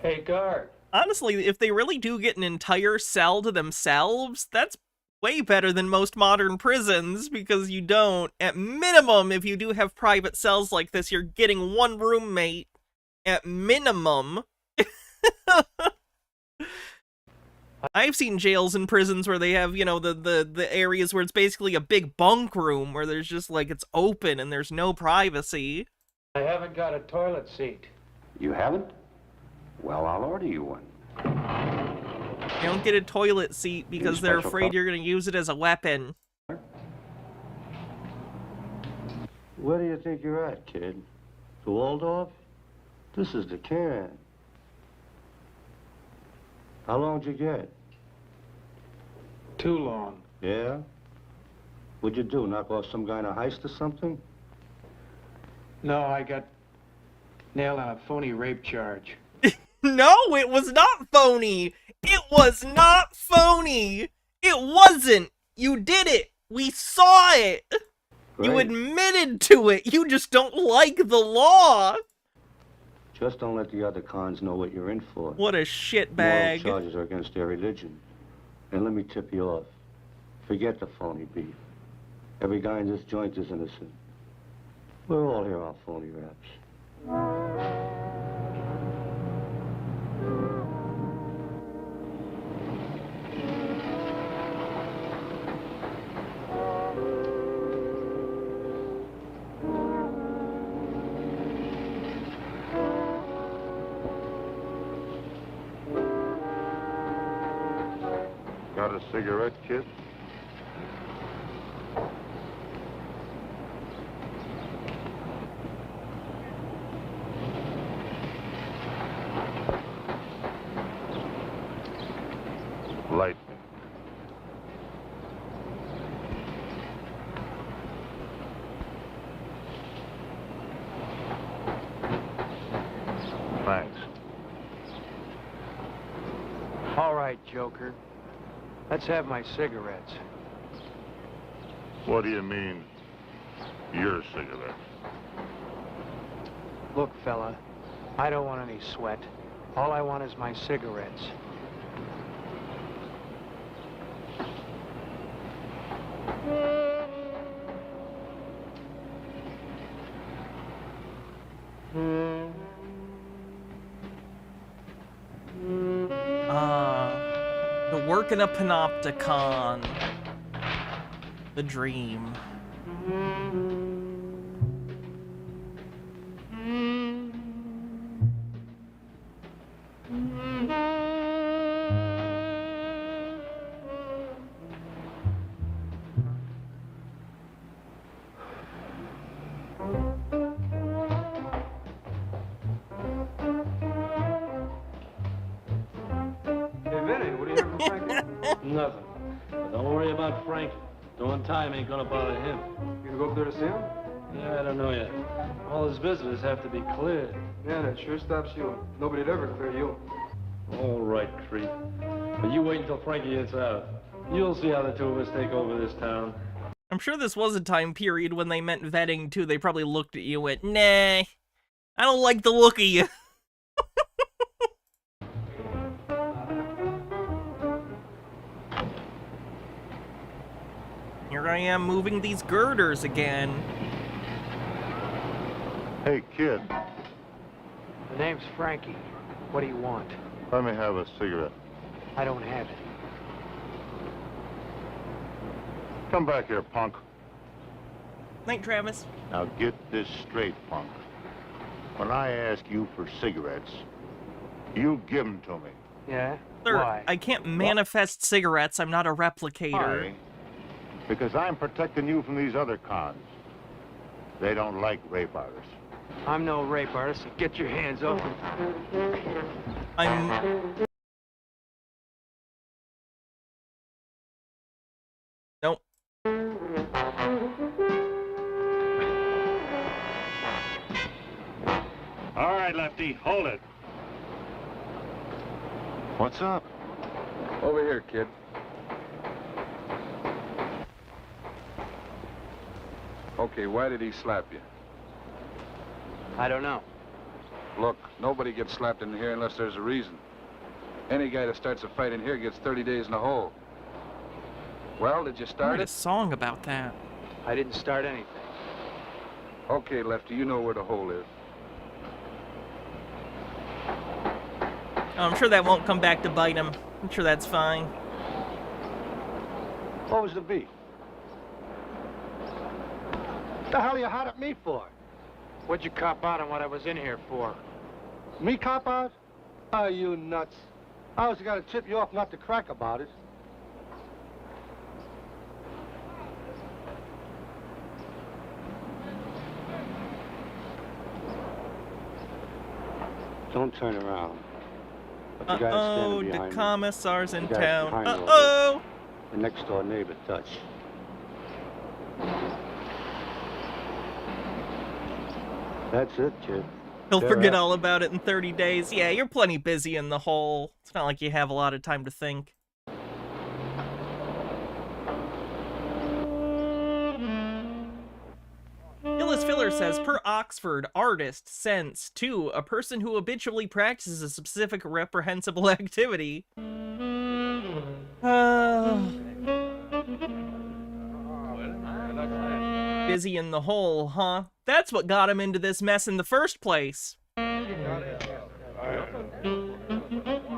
Hey, guard. Honestly, if they really do get an entire cell to themselves, that's way better than most modern prisons, because you don't. At minimum, if you do have private cells like this, you're getting one roommate. At minimum. I've seen jails and prisons where they have, you know, the areas where it's basically a big bunk room, where there's just, like, it's open and there's no privacy. I haven't got a toilet seat. You haven't? Well, I'll order you one. You don't get a toilet seat because they're afraid you're going to use it as a weapon. Where do you think you're at, kid? To Waldorf? This is the can. How long'd you get? Too long. Yeah? What'd you do, knock off some guy in a heist or something? No, I got nailed on a phony rape charge. No, it was not phony. It was not phony. It wasn't. You did it. We saw it. Great. You admitted to it. You just don't like the law. Just don't let the other cons know what you're in for. What a shitbag. Moral charges are against their religion. And let me tip you off. Forget the phony beef. Every guy in this joint is innocent. We're all here on phony raps. Got a cigarette, kid? Light me. Thanks. All right, Joker. Let's have my cigarettes. What do you mean, your cigarette? Look, fella, I don't want any sweat. All I want is my cigarettes. The work in a panopticon. The dream. Nothing. But don't worry about Frank. Doing time ain't gonna bother him. You gonna go up there to see him? Yeah, I don't know yet. All his visitors have to be cleared. Yeah, that sure stops you. Nobody'd ever clear you. All right, creep. But you wait until Frankie gets out. You'll see how the two of us take over this town. I'm sure this was a time period when they meant vetting, too. They probably looked at you and went, nah, I don't like the look of you. Here I am moving these girders again. Hey, kid, The name's Frankie. What do you want? let me have a cigarette. I don't have it. Come back here, punk. Night, Travis. Now get this straight, punk. When I ask you for cigarettes, you give them to me. Yeah? Sir, Why? I can't manifest cigarettes. I'm not a replicator. Why? Because I'm protecting you from these other cons. They don't like rape artists. I'm no rape artist, so get your hands off him. Nope. All right, Lefty, hold it. What's up? Over here, kid. Okay, why did he slap you? I don't know. Look, nobody gets slapped in here unless there's a reason. Any guy that starts a fight in here gets 30 days in the hole. Well, did you I start made a it? song about that. I didn't start anything. Okay, Lefty, you know where the hole is. Oh, I'm sure that won't come back to bite him. I'm sure that's fine. What was the beef? What the hell are you hot at me for? What'd you cop out on what I was in here for? Me cop out? Are you nuts? I was gonna tip you off not to crack about it. Don't turn around. But the guy Uh-oh, standing the behind me, commissar's in the guy town. behind all Uh-oh! this, the next door neighbor, Dutch. That's it, kid. He'll They're forget out. all about it in 30 days. Yeah, you're plenty busy in the hole. It's not like you have a lot of time to think. Gillis Filler says, per Oxford, artist, sense, 2, a person who habitually practices a specific reprehensible activity. Busy in the hole, huh? That's what got him into this mess in the first place.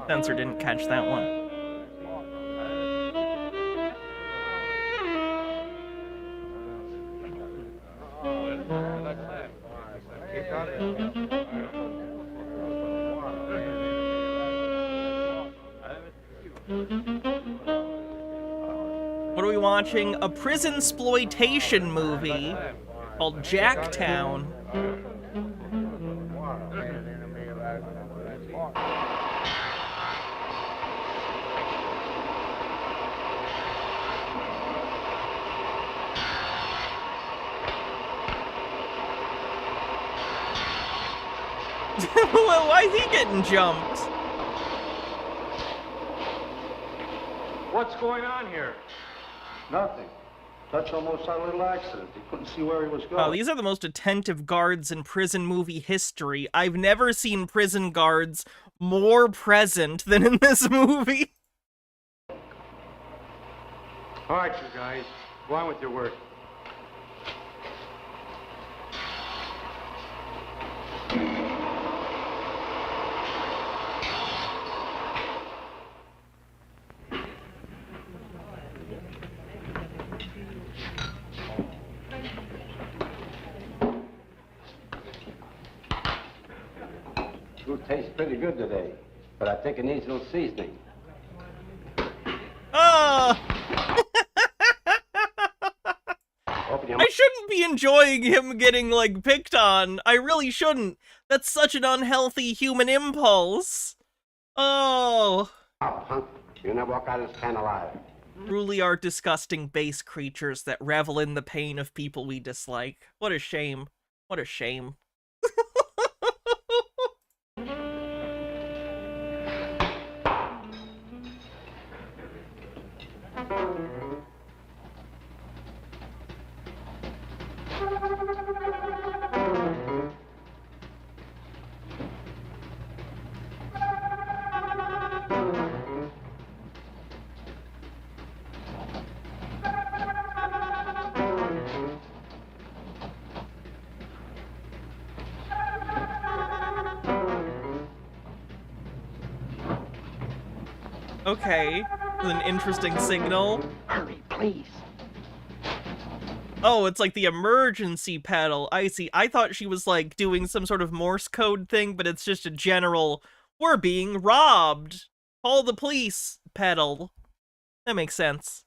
Spencer didn't catch that one. What are we watching? A prison exploitation movie called Jacktown. Well, why is he getting jumped? What's going on here? Nothing. Dutch almost had a little accident. He couldn't see where he was going. Oh, these are the most attentive guards in prison movie history. I've never seen prison guards more present than in this movie. All right, you guys. Go on with your work. Food tastes pretty good today, but I think it needs a little seasoning. Oh! I shouldn't be enjoying him getting, like, picked on. I really shouldn't. That's such an unhealthy human impulse. Oh. Oh, punk. You'll never walk out of this pen alive. Truly are disgusting base creatures that revel in the pain of people we dislike. What a shame. What a shame. Okay, an interesting signal. Hurry, please. Oh, it's like the emergency pedal. I see. I thought she was like doing some sort of Morse code thing, but it's just a general, we're being robbed. Call the police pedal. That makes sense.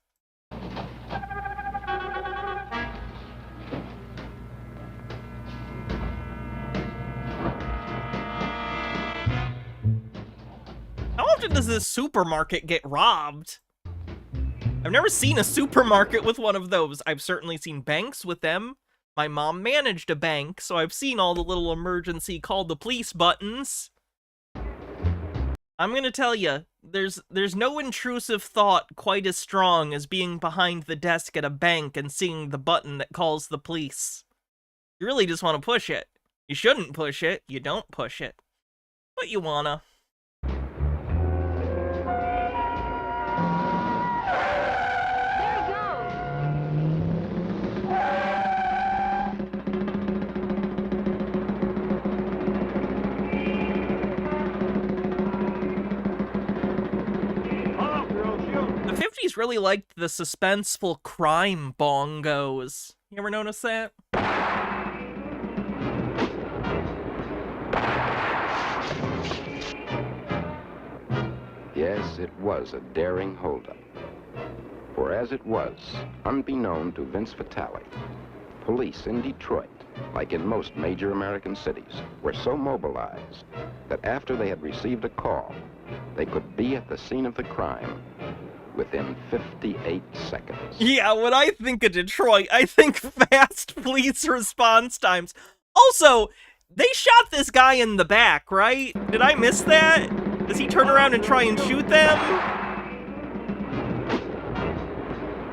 How often does this supermarket get robbed? I've never seen a supermarket with one of those. I've certainly seen banks with them. My mom managed a bank, so I've seen all the little emergency call the police buttons. I'm gonna tell you, there's no intrusive thought quite as strong as being behind the desk at a bank and seeing the button that calls the police. You really just want to push it. You shouldn't push it. You don't push it. But you wanna. The 50s really liked the suspenseful crime bongos. You ever notice that? Yes, it was a daring holdup. For as it was, unbeknown to Vince Vitale, police in Detroit, like in most major American cities, were so mobilized that after they had received a call, they could be at the scene of the crime within 58 seconds. Yeah, when I think of Detroit, I think fast police response times. Also, they shot this guy in the back, right? Did I miss that? Does he turn around and try and shoot them?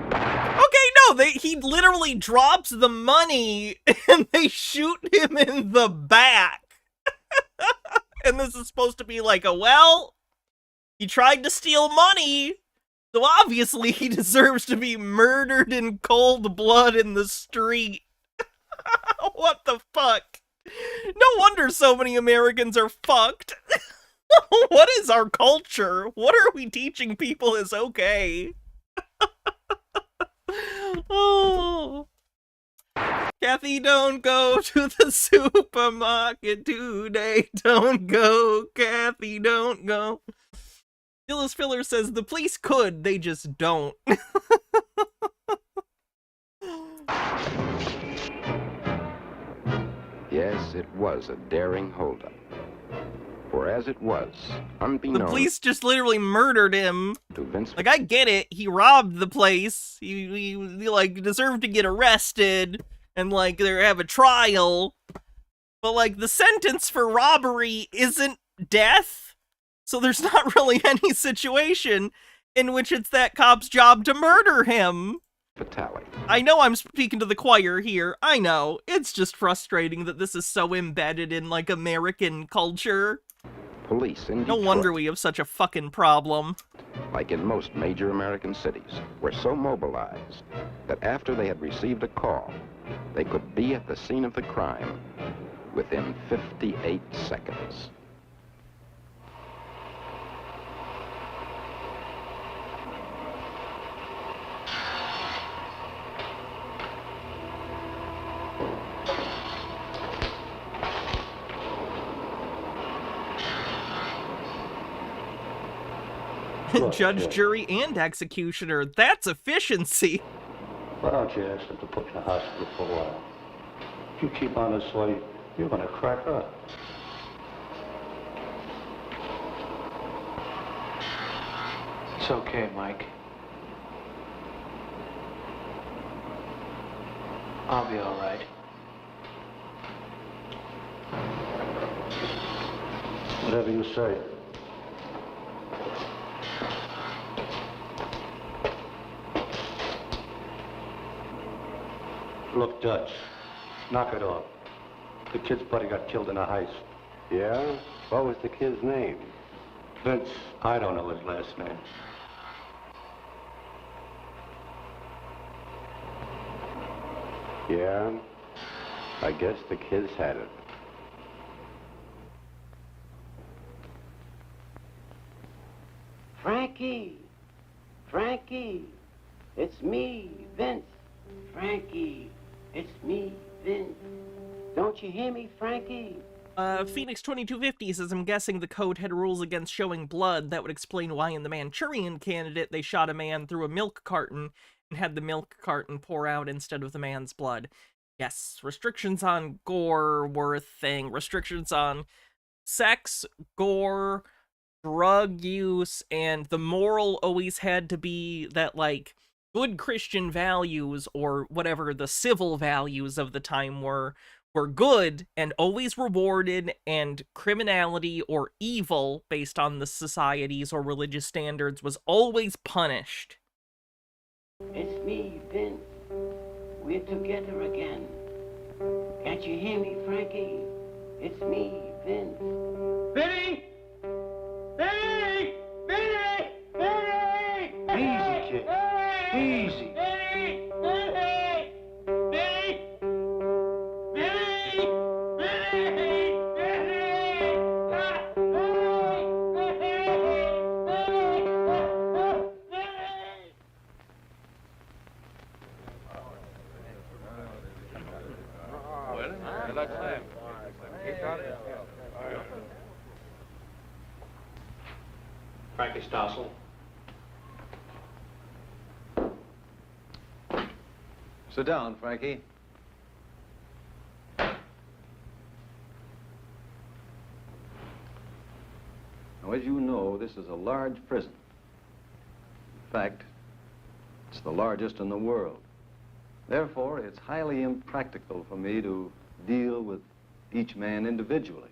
Okay, no, he literally drops the money and they shoot him in the back. And this is supposed to be like well, he tried to steal money, so obviously he deserves to be murdered in cold blood in the street. What the fuck? No wonder so many Americans are fucked. What is our culture? What are we teaching people is okay? Oh. Kathy, don't go to the supermarket today. Don't go, Kathy, don't go. Gillis Filler says the police could, they just don't. Yes, it was a daring holdup. For as it was, unbeknown... The police just literally murdered him. To Vince... Like, I get it. He robbed the place. He like, deserved to get arrested. And, like, they have a trial. But, like, the sentence for robbery isn't death. So there's not really any situation in which it's that cop's job to murder him. Vitale. I know I'm speaking to the choir here. I know. It's just frustrating that this is so embedded in, like, American culture. Police in Detroit, no wonder we have such a fucking problem. Like in most major American cities, were so mobilized that after they had received a call, they could be at the scene of the crime within 58 seconds. Judge, jury, and executioner. That's efficiency. Why don't you ask them to put you in the hospital for a while? If you keep on this way, you're going to crack up. It's okay, Mike. I'll be all right. Whatever you say. Look, Dutch, knock it off. The kid's buddy got killed in a heist. Yeah? What was the kid's name? Vince, I don't know his last name. Yeah? I guess the kid's had it. Frankie! Frankie! It's me, Vince. Frankie! It's me, Vince. Don't you hear me, Frankie? Phoenix 2250 says, I'm guessing the code had rules against showing blood. That would explain why in the Manchurian Candidate they shot a man through a milk carton and had the milk carton pour out instead of the man's blood. Yes, restrictions on gore were a thing. Restrictions on sex, gore, drug use, and the moral always had to be that, like, good Christian values, or whatever the civil values of the time were good and always rewarded, and criminality or evil based on the society's or religious standards was always punished. It's me, Vince. We're together again. Can't you hear me, Frankie? It's me, Vince. Vinny! Vinny! Vinny! Vinny! Easy, kid. Easy. Vinny! Vinny! Vinny! Vinny! Vinny! Frankie Stossel. Sit down, Frankie. Now, as you know, this is a large prison. In fact, it's the largest in the world. Therefore, it's highly impractical for me to deal with each man individually.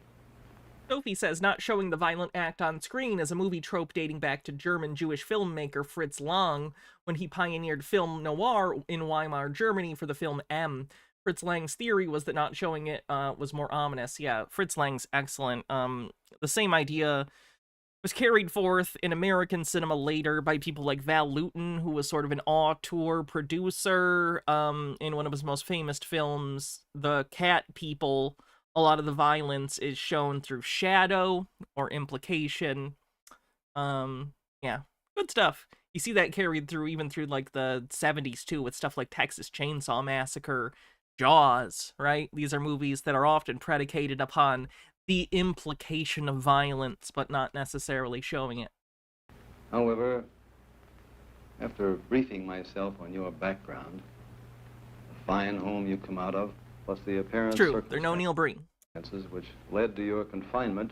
Sophie says not showing the violent act on screen is a movie trope dating back to German Jewish filmmaker Fritz Lang when he pioneered film noir in Weimar, Germany for the film M. Fritz Lang's theory was that not showing it was more ominous. Yeah, Fritz Lang's excellent. The same idea was carried forth in American cinema later by people like Val Lewton, who was sort of an auteur producer in one of his most famous films, The Cat People. A lot of the violence is shown through shadow or implication. Yeah, good stuff. You see that carried through even through like the 70s too, with stuff like Texas Chainsaw Massacre, Jaws, right? These are movies that are often predicated upon the implication of violence, but not necessarily showing it. However, after briefing myself on your background, the fine home you come out of, plus the apparent True, they're no Neil Breen. Which led to your confinement,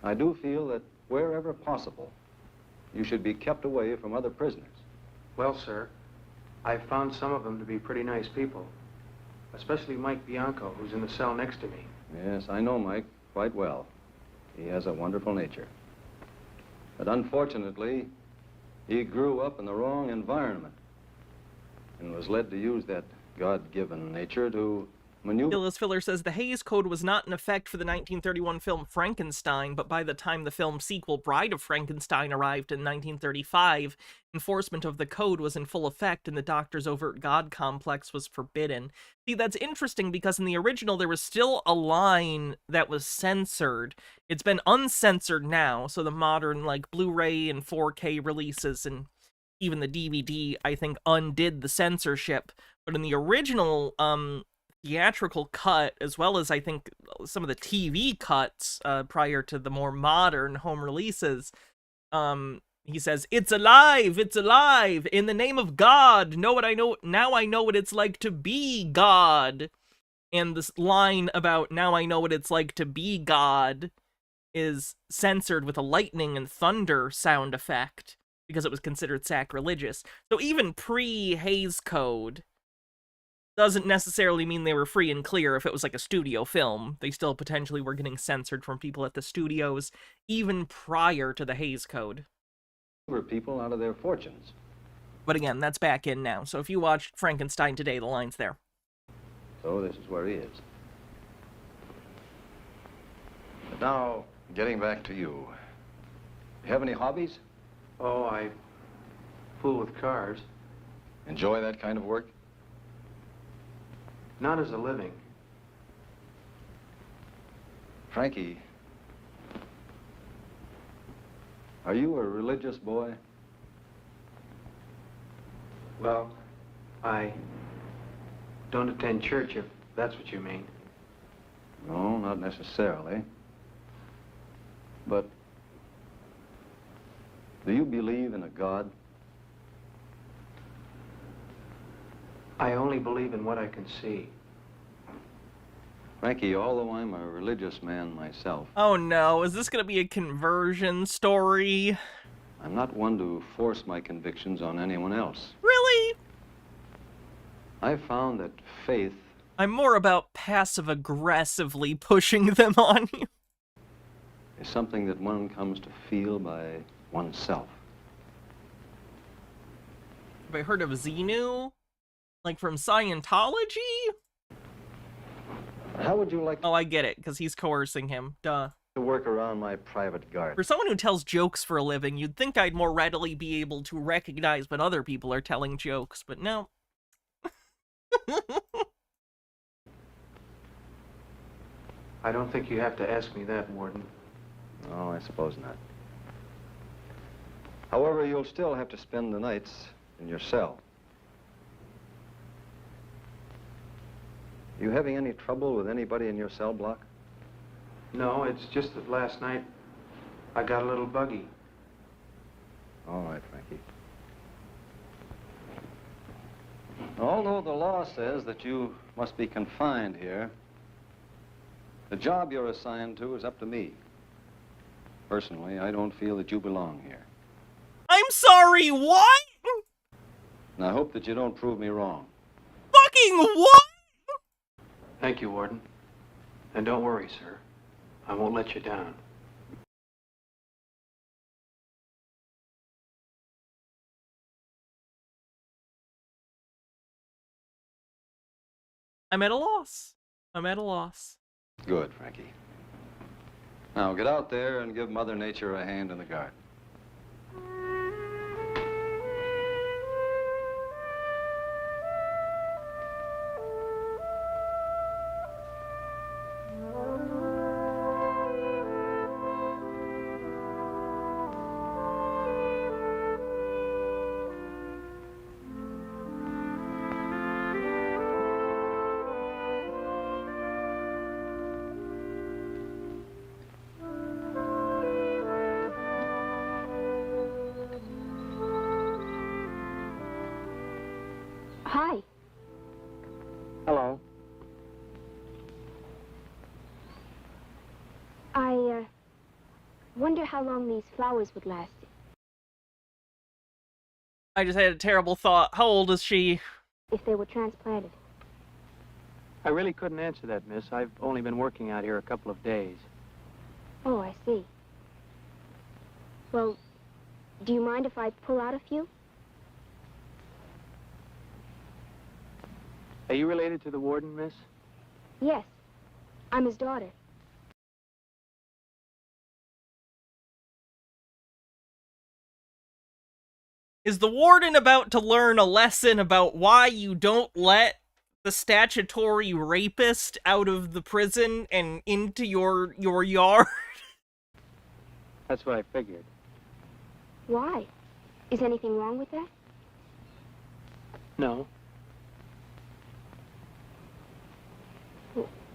I do feel that wherever possible, you should be kept away from other prisoners. Well, sir, I've found some of them to be pretty nice people, especially Mike Bianco, who's in the cell next to me. Yes, I know Mike quite well. He has a wonderful nature. But unfortunately, he grew up in the wrong environment and was led to use that God-given nature to maneuver. Gillis Filler says the Hays Code was not in effect for the 1931 film Frankenstein, but by the time the film sequel Bride of Frankenstein arrived in 1935, enforcement of the code was in full effect and the Doctor's overt God complex was forbidden. See, that's interesting because in the original there was still a line that was censored. It's been uncensored now, so the modern like Blu-ray and 4K releases and even the DVD, I think, undid the censorship. But in the original theatrical cut, as well as I think some of the TV cuts prior to the more modern home releases, he says, "It's alive! It's alive! In the name of God! Know what I know? Now I know what it's like to be God!" And this line about "now I know what it's like to be God" is censored with a lightning and thunder sound effect because it was considered sacrilegious. So even pre-Hays Code doesn't necessarily mean they were free and clear. If it was like a studio film, they still potentially were getting censored from people at the studios even prior to the Hays Code. People out of their fortunes. But again, that's back in now. So if you watched Frankenstein today, the line's there. So this is where he is. But now, getting back to you. You have any hobbies? Oh, I fool with cars. Enjoy that kind of work? Not as a living. Frankie, are you a religious boy? Well, I don't attend church, if that's what you mean. No, not necessarily. But do you believe in a God? I only believe in what I can see. Frankie, although I'm a religious man myself, Oh no, is this gonna be a conversion story? I'm not one to force my convictions on anyone else. Really? I've found that faith I'm more about passive-aggressively pushing them on you. is something that one comes to feel by oneself. Have I heard of Xenu? Like from Scientology? How would you like Oh, I get it, because he's coercing him. Duh. to work around my private garden? For someone who tells jokes for a living, you'd think I'd more readily be able to recognize when other people are telling jokes, but no. I don't think you have to ask me that, Warden. No, I suppose not. However, you'll still have to spend the nights in your cell. You having any trouble with anybody in your cell block? No, it's just that last night I got a little buggy. All right, Frankie. Although the law says that you must be confined here, the job you're assigned to is up to me. Personally, I don't feel that you belong here. I'm sorry, what? And I hope that you don't prove me wrong. Fucking what? Thank you, Warden. And don't worry, sir. I won't let you down. I'm at a loss. I'm at a loss. Good, Frankie. Now get out there and give Mother Nature a hand in the garden. Hi. Hello. I wonder how long these flowers would last. I just had a terrible thought. How old is she? If they were transplanted. I really couldn't answer that, miss. I've only been working out here a couple of days. Oh, I see. Well, do you mind if I pull out a few? Are you related to the warden, miss? Yes. I'm his daughter. Is the warden about to learn a lesson about why you don't let the statutory rapist out of the prison and into your yard? That's what I figured. Why? Is anything wrong with that? No.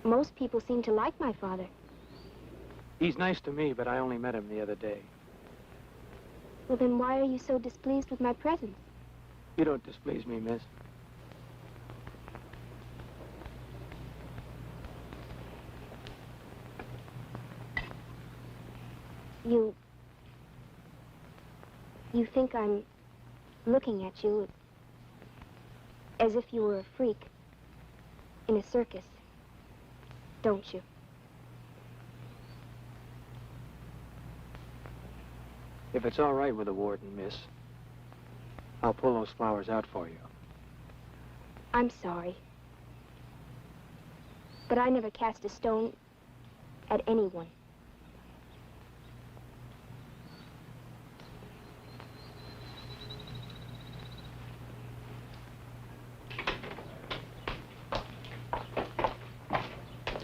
Most people seem to like my father. He's nice to me, but I only met him the other day. Well, then why are you so displeased with my presence? You don't displease me, miss. You think I'm looking at you as if you were a freak in a circus, don't you? If it's all right with the warden, miss, I'll pull those flowers out for you. I'm sorry. But I never cast a stone at anyone.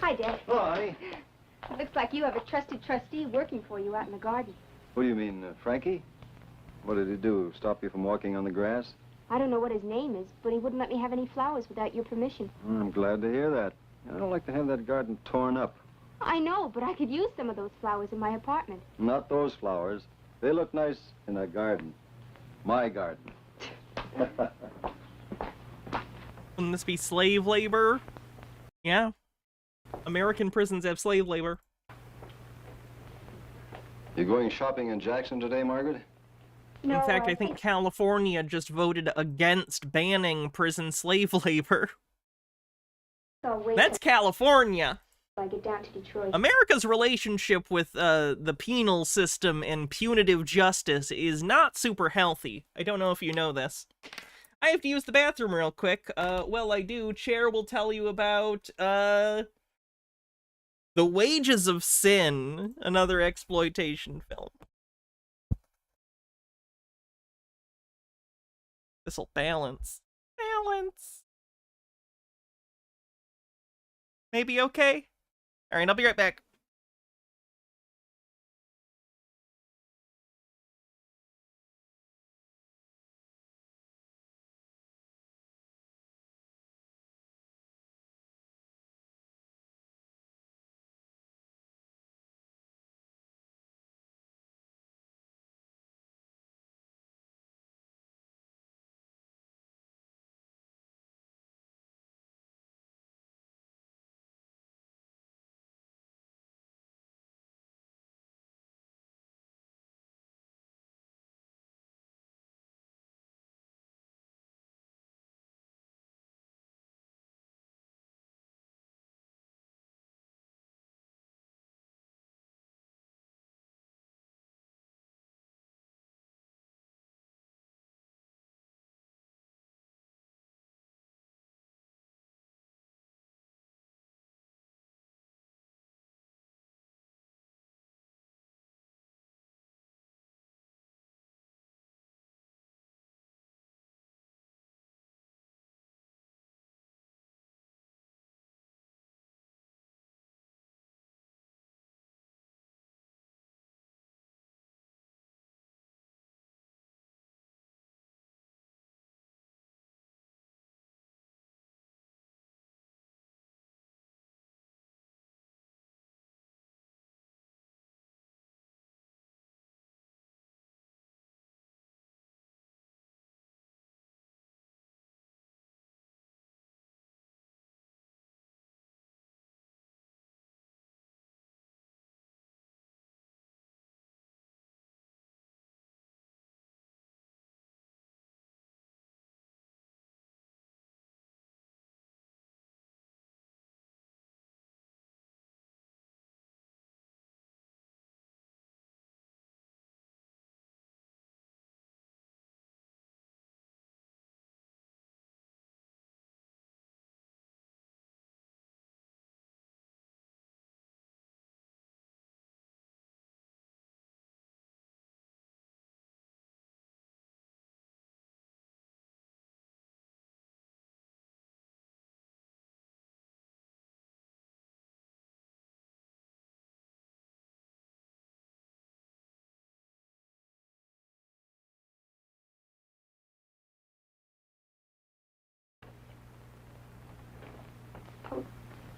Hi, Dad. Hi. It looks like you have a trusted trustee working for you out in the garden. What do you mean, Frankie? What did he do? Stop you from walking on the grass? I don't know what his name is, but he wouldn't let me have any flowers without your permission. I'm glad to hear that. I don't like to have that garden torn up. I know, but I could use some of those flowers in my apartment. Not those flowers. They look nice in a garden. My garden. Wouldn't this be slave labor? Yeah. American prisons have slave labor. You going shopping in Jackson today, Margaret? No, in fact, I think California just voted against banning prison slave labor. I'll wait That's California. till I get down to Detroit. America's relationship with the penal system and punitive justice is not super healthy. I don't know if you know this. I have to use the bathroom real quick. Well, I do. Chair will tell you about, The Wages of Sin, another exploitation film. This'll balance. Balance. Maybe okay? Alright, I'll be right back.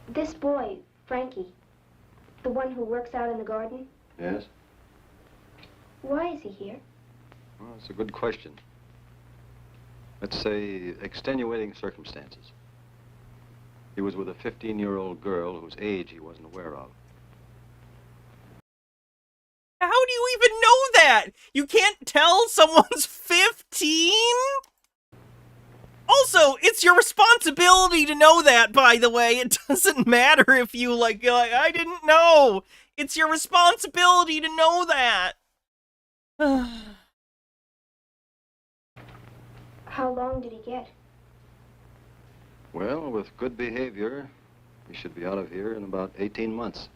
This boy, Frankie, the one who works out in the garden, Yes? why is he here? Well, that's a good question. Let's say extenuating circumstances. He was with a 15-year-old girl whose age he wasn't aware of. How do you even know that? You can't tell someone's 15? Also, it's your responsibility to know that, by the way. It doesn't matter if you, like, I didn't know. It's your responsibility to know that. How long did he get? Well, with good behavior, he should be out of here in about 18 months.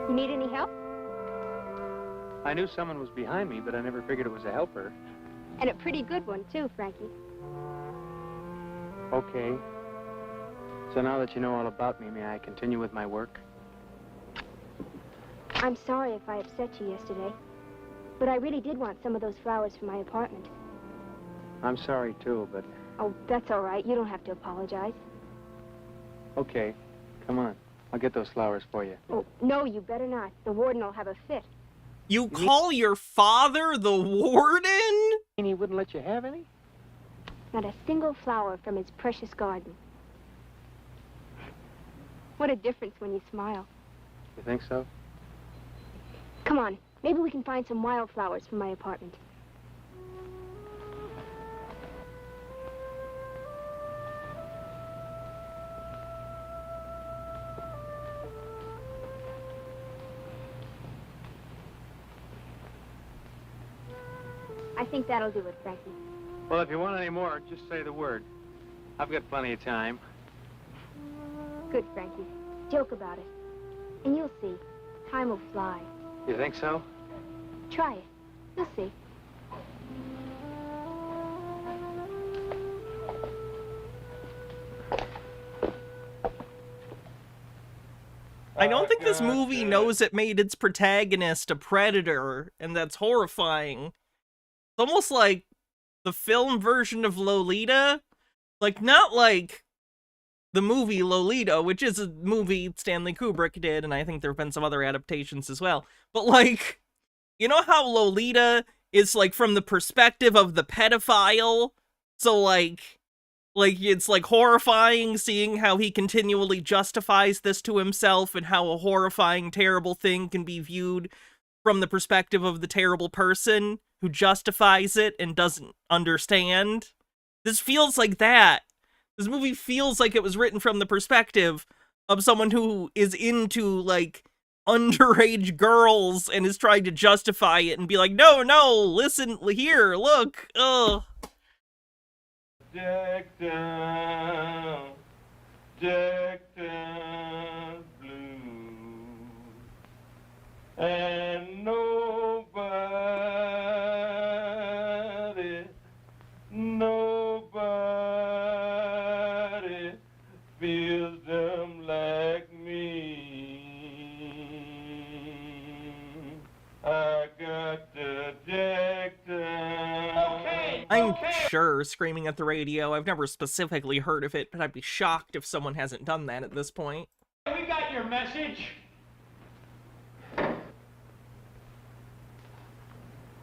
You need any help? I knew someone was behind me, but I never figured it was a helper. And a pretty good one, too, Frankie. Okay. So now that you know all about me, may I continue with my work? I'm sorry if I upset you yesterday, but I really did want some of those flowers for my apartment. I'm sorry, too, but... Oh, that's all right. You don't have to apologize. Okay. Come on. I'll get those flowers for you. Oh, no, you better not. The warden will have a fit. You call your father the warden? And he wouldn't let you have any? Not a single flower from his precious garden. What a difference when you smile. You think so? Come on, maybe we can find some wildflowers for my apartment. I think that'll do it, Frankie. Well, if you want any more, just say the word. I've got plenty of time. Good, Frankie. Joke about it. And you'll see. Time will fly. You think so? Try it. You'll see. I don't think this movie knows it made its protagonist a predator, and that's horrifying. It's almost like the film version of Lolita. Like, not like the movie Lolita, which is a movie Stanley Kubrick did, and I think there have been some other adaptations as well. But, like, you know how Lolita is, like, from the perspective of the pedophile? So, like, it's, like, horrifying seeing how he continually justifies this to himself and how a horrifying, terrible thing can be viewed from the perspective of the terrible person who justifies it and doesn't understand. This feels like that. This movie feels like it was written from the perspective of someone who is into, like, underage girls and is trying to justify it and be like, no, listen, here, look, ugh. Jacktown blue, and nobody feels them like me. I got the Jacktown. I'm sure screaming at the radio. I've never specifically heard of it, but I'd be shocked if someone hasn't done that at this point. We got your message.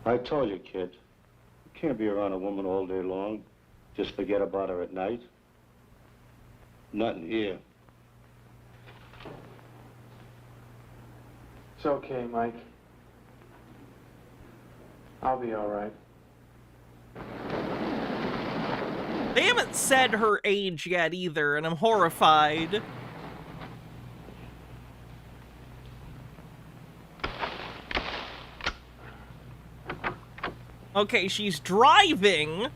I told you, kid. You can't be around a woman all day long. Just forget about her at night. Nothing here. It's okay, Mike. I'll be all right. They haven't said her age yet either, and I'm horrified. Okay, she's driving.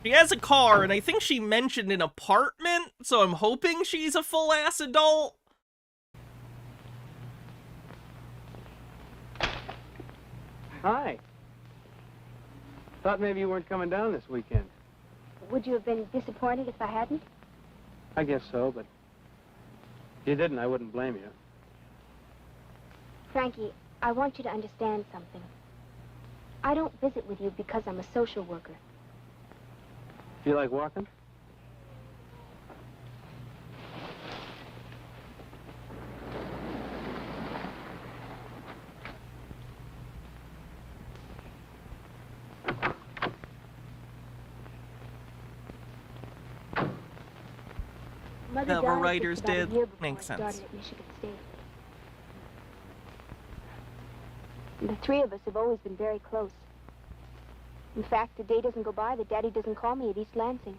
She has a car, and I think she mentioned an apartment, so I'm hoping she's a full-ass adult. Hi. Thought maybe you weren't coming down this weekend. Would you have been disappointed if I hadn't? I guess so, but if you didn't, I wouldn't blame you. Frankie, I want you to understand something. I don't visit with you because I'm a social worker. Feel like walking? Mother The died writers just about a did. year before Makes I sense. started at Michigan State. The three of us have always been very close. In fact, the day doesn't go by that Daddy doesn't call me at East Lansing.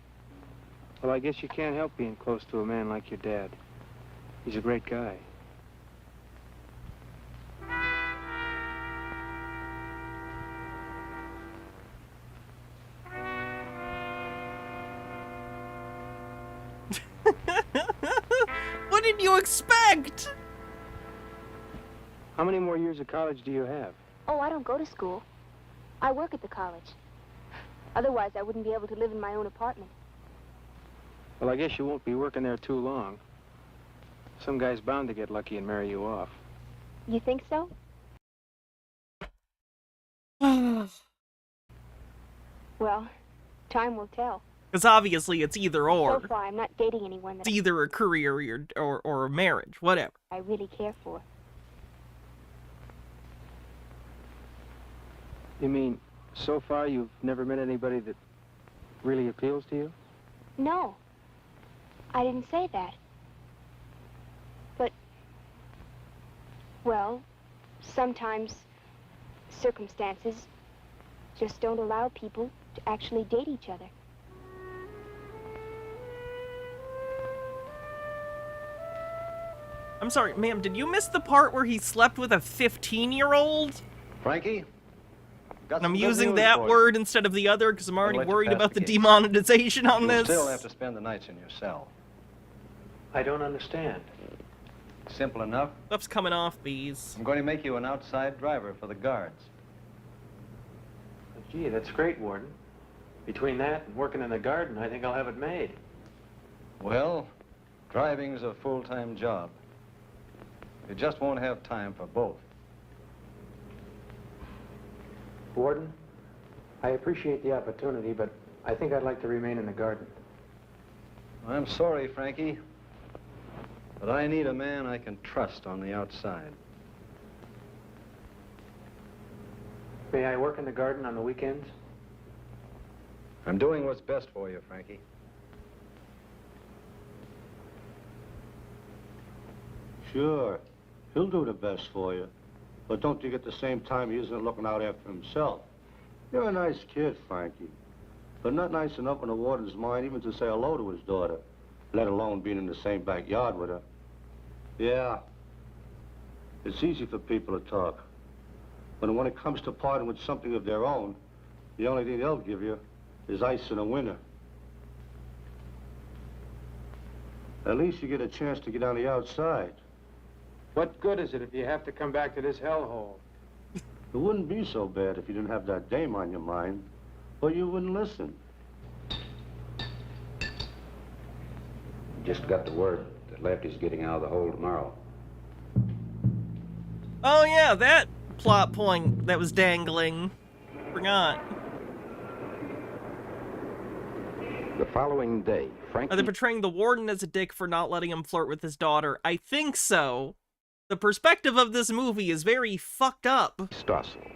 Well, I guess you can't help being close to a man like your dad. He's a great guy. What did you expect? How many more years of college do you have? Oh, I don't go to school. I work at the college. Otherwise, I wouldn't be able to live in my own apartment. Well, I guess you won't be working there too long. Some guy's bound to get lucky and marry you off. You think so? Well, time will tell. Because obviously it's either or. So far, I'm not dating anyone that It's either a career or a marriage, whatever. I really care for. You mean, so far you've never met anybody that really appeals to you? No. I didn't say that. But, well, sometimes circumstances just don't allow people to actually date each other. I'm sorry, ma'am, did you miss the part where he slept with a 15-year-old? Frankie? And I'm using that word instead of the other because I'm already worried about the demonetization on this. You still have to spend the nights in your cell. I don't understand. Simple enough. Stuff's coming off these. I'm going to make you an outside driver for the guards. Gee, that's great, Warden. Between that and working in the garden, I think I'll have it made. Well, driving's a full-time job. You just won't have time for both. Warden, I appreciate the opportunity, but I think I'd like to remain in the garden. I'm sorry, Frankie, but I need a man I can trust on the outside. May I work in the garden on the weekends? I'm doing what's best for you, Frankie. Sure, he'll do the best for you. But don't think at the same time he isn't looking out after himself. You're a nice kid, Frankie. But not nice enough in the warden's mind even to say hello to his daughter, let alone being in the same backyard with her. Yeah, it's easy for people to talk. But when it comes to parting with something of their own, the only thing they'll give you is ice in the winter. At least you get a chance to get on the outside. What good is it if you have to come back to this hellhole? It wouldn't be so bad if you didn't have that dame on your mind, or you wouldn't listen. Just got the word that Lefty's getting out of the hole tomorrow. Oh yeah, that plot point that was dangling. Forgot. The following day, Frankie... Are they portraying the warden as a dick for not letting him flirt with his daughter? I think so. The perspective of this movie is very fucked up. Stossel,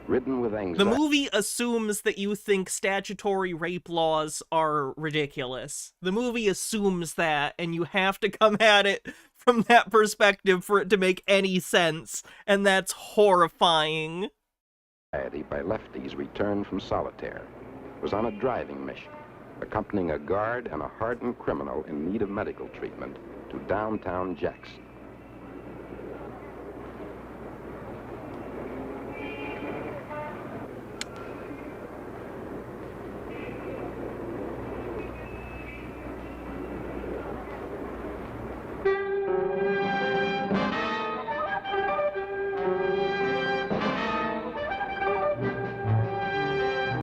ridden with anxiety. The movie assumes that you think statutory rape laws are ridiculous. The movie assumes that, and you have to come at it from that perspective for it to make any sense, and that's horrifying. By Lefty's return from solitaire, was on a driving mission, accompanying a guard and a hardened criminal in need of medical treatment to downtown Jackson.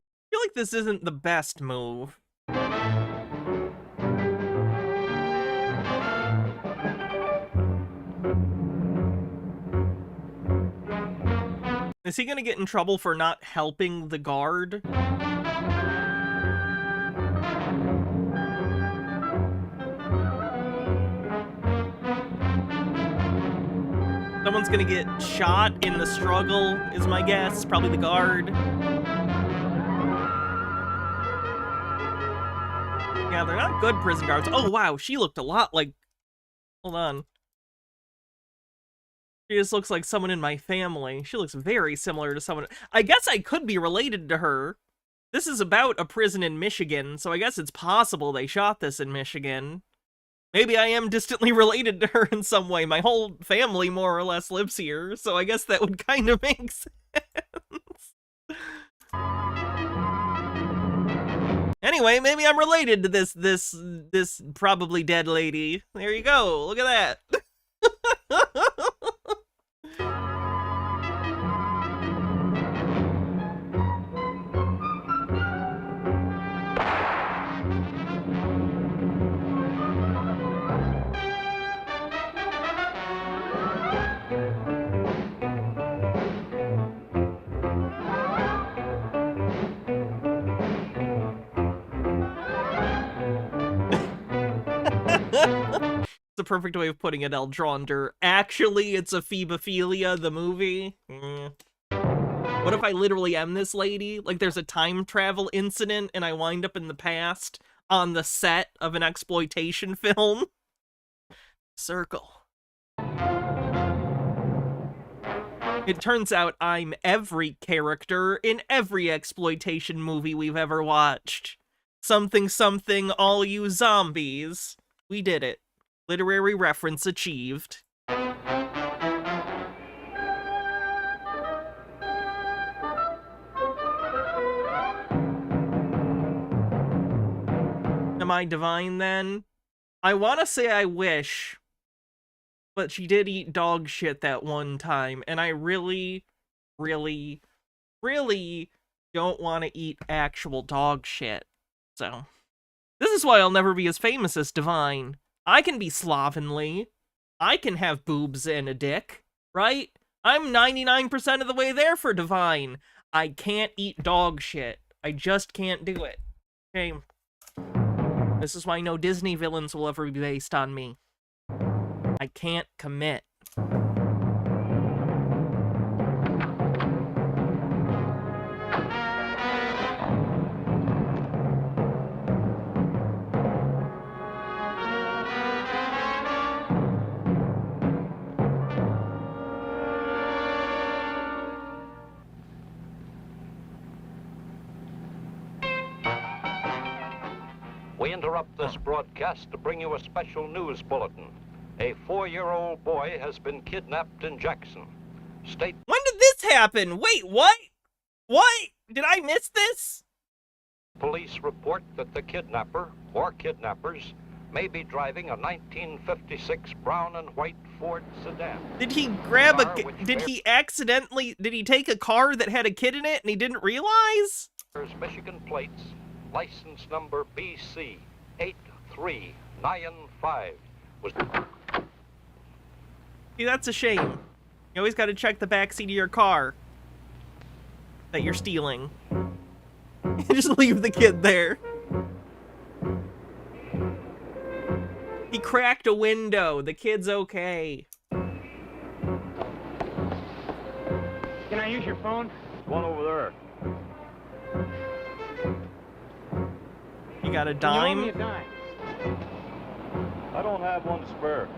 I feel like this isn't the best move. Is he gonna get in trouble for not helping the guard? Someone's gonna get shot in the struggle, is my guess. Probably the guard. Yeah, they're not good prison guards. Oh, wow, she looked a lot like... Hold on. She just looks like someone in my family. She looks very similar to someone... I guess I could be related to her. This is about a prison in Michigan, so I guess it's possible they shot this in Michigan. Maybe I am distantly related to her in some way. My whole family more or less lives here, so I guess that would kind of make sense. Anyway, maybe I'm related to this probably dead lady. There you go. Look at that. It's a perfect way of putting it, Eldronder. Actually, it's a Phoebophilia, the movie. What if I literally am this lady? Like, there's a time travel incident and I wind up in the past on the set of an exploitation film? Circle. It turns out I'm every character in every exploitation movie we've ever watched. Something something, all you zombies. We did it. Literary reference achieved. Am I divine then? I want to say I wish, but she did eat dog shit that one time, and I really, really, really don't want to eat actual dog shit. So, this is why I'll never be as famous as Divine. I can be slovenly. I can have boobs and a dick, right? I'm 99% of the way there for Divine. I can't eat dog shit. I just can't do it. Shame. This is why no Disney villains will ever be based on me. I can't commit. We interrupt this broadcast to bring you a special news bulletin. A 4-year-old boy has been kidnapped in Jackson. State... When did this happen? Wait, what? What? Did I miss this? Police report that the kidnapper, or kidnappers, may be driving a 1956 brown and white Ford sedan. Did he grab did he accidentally, did he take a car that had a kid in it and he didn't realize? There's Michigan plates, license number BC 8395. See, that's a shame. You always gotta check the backseat of your car that you're stealing. Just leave the kid there. He cracked a window. The kid's okay. Can I use your phone? There's one over there. You got a Can dime? you owe me a dime? I don't have one to spare.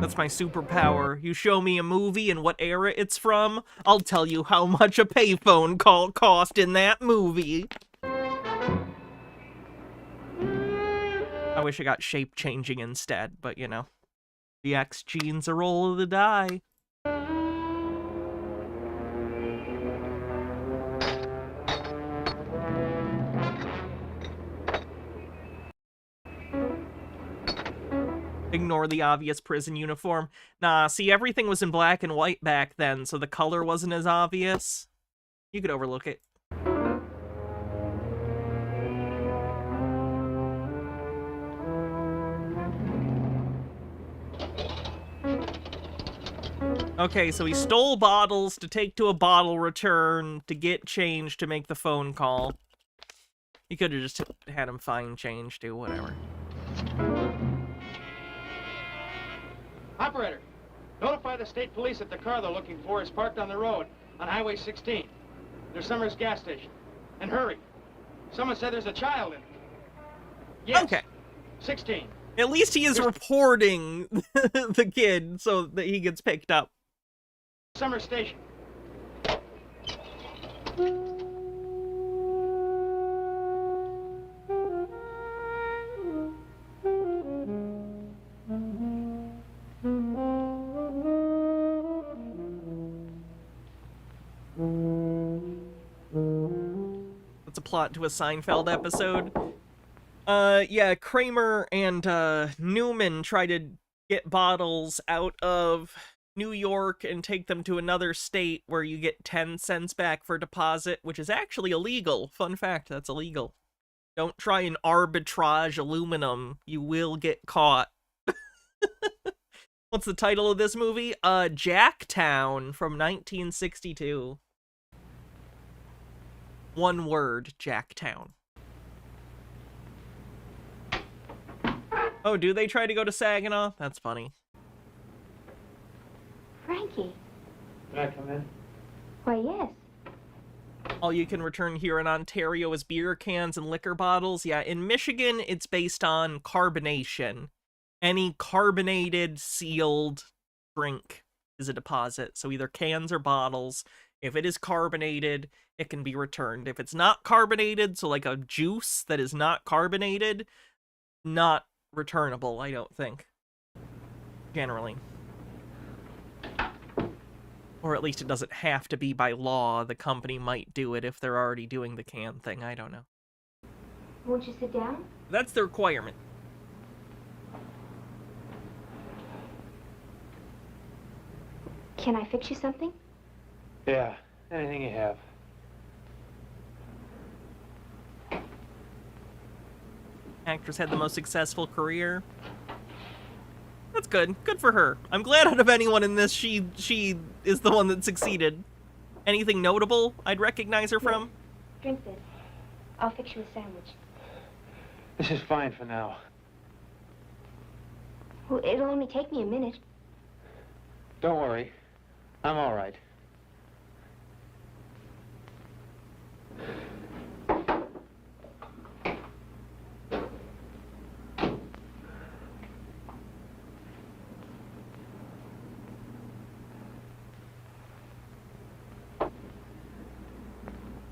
That's my superpower. You show me a movie and what era it's from, I'll tell you how much a payphone call cost in that movie. I wish I got shape changing instead, but you know. The X gene's a roll of the die. Ignore the obvious prison uniform. Nah, see, everything was in black and white back then, so the color wasn't as obvious. You could overlook it. Okay, so he stole bottles to take to a bottle return to get change to make the phone call. He could have just had him find change too, whatever. Operator, notify the state police that the car they're looking for is parked on the road on Highway 16. Near Summers gas station. And hurry. Someone said there's a child in it. Yes. Okay. 16. At least he is reporting the kid so that he gets picked up. Summer Station. That's a plot to a Seinfeld episode. Yeah, Kramer and Newman try to get bottles out of New York and take them to another state where you get 10 cents back for deposit, which is actually illegal. Fun fact, that's illegal. Don't try and arbitrage aluminum. You will get caught. What's the title of this movie? Jacktown from 1962. One word, Jacktown. Oh, do they try to go to Saginaw? That's funny. Frankie. Can I come in? Why, yes. All you can return here in Ontario is beer cans and liquor bottles. Yeah, in Michigan, it's based on carbonation. Any carbonated, sealed drink is a deposit. So either cans or bottles. If it is carbonated, it can be returned. If it's not carbonated, so like a juice that is not carbonated, not returnable, I don't think. Generally. Or at least it doesn't have to be by law. The company might do it if they're already doing the can thing. I don't know. Won't you sit down? That's the requirement. Can I fix you something? Yeah, anything you have. Actress had the most successful career. That's good. Good for her. I'm glad out of anyone in this, she is the one that succeeded. Anything notable I'd recognize her from? Drink this. I'll fix you a sandwich. This is fine for now. Well, it'll only take me a minute. Don't worry. I'm all right.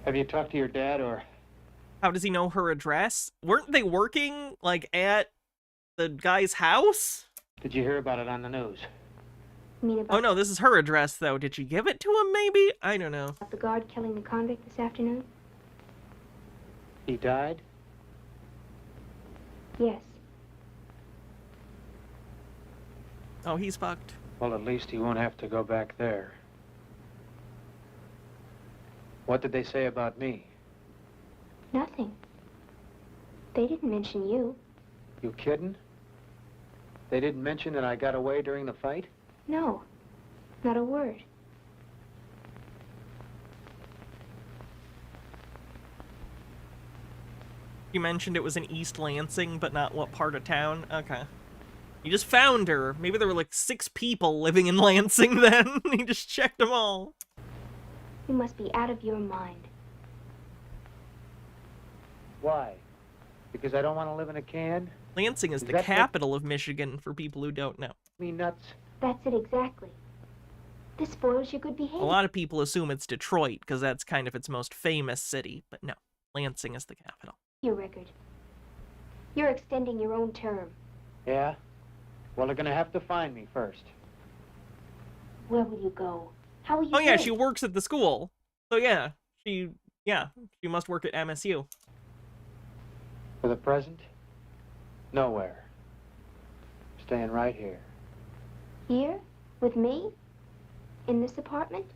Have you talked to your dad, or? How does he know her address? Weren't they working, like, at the guy's house? Did you hear about it on the news? You mean about Oh no, this is her address, though. Did she give it to him, maybe? I don't know. the guard killing the convict this afternoon? He died? Yes. Oh, he's fucked. Well, at least he won't have to go back there. What did they say about me? Nothing. They didn't mention you. You kidding? They didn't mention that I got away during the fight? No. Not a word. You mentioned it was in East Lansing, but not what part of town? Okay. You just found her. Maybe there were like 6 people living in Lansing then. He just checked them all. You must be out of your mind. Why? Because I don't want to live in a can? Lansing is the that capital of Michigan, for people who don't know. Me nuts? That's it exactly. This spoils your good A behavior. lot of people assume it's Detroit, because that's kind of its most famous city, but no. Lansing is the capital. Your record. You're extending your own term. Yeah? Well, they're gonna have to find me first. Where will you go? How will you Oh yeah, live? she works at the school. So yeah, she must work at MSU. For the present, nowhere. Staying right here. Here? With me? In this apartment?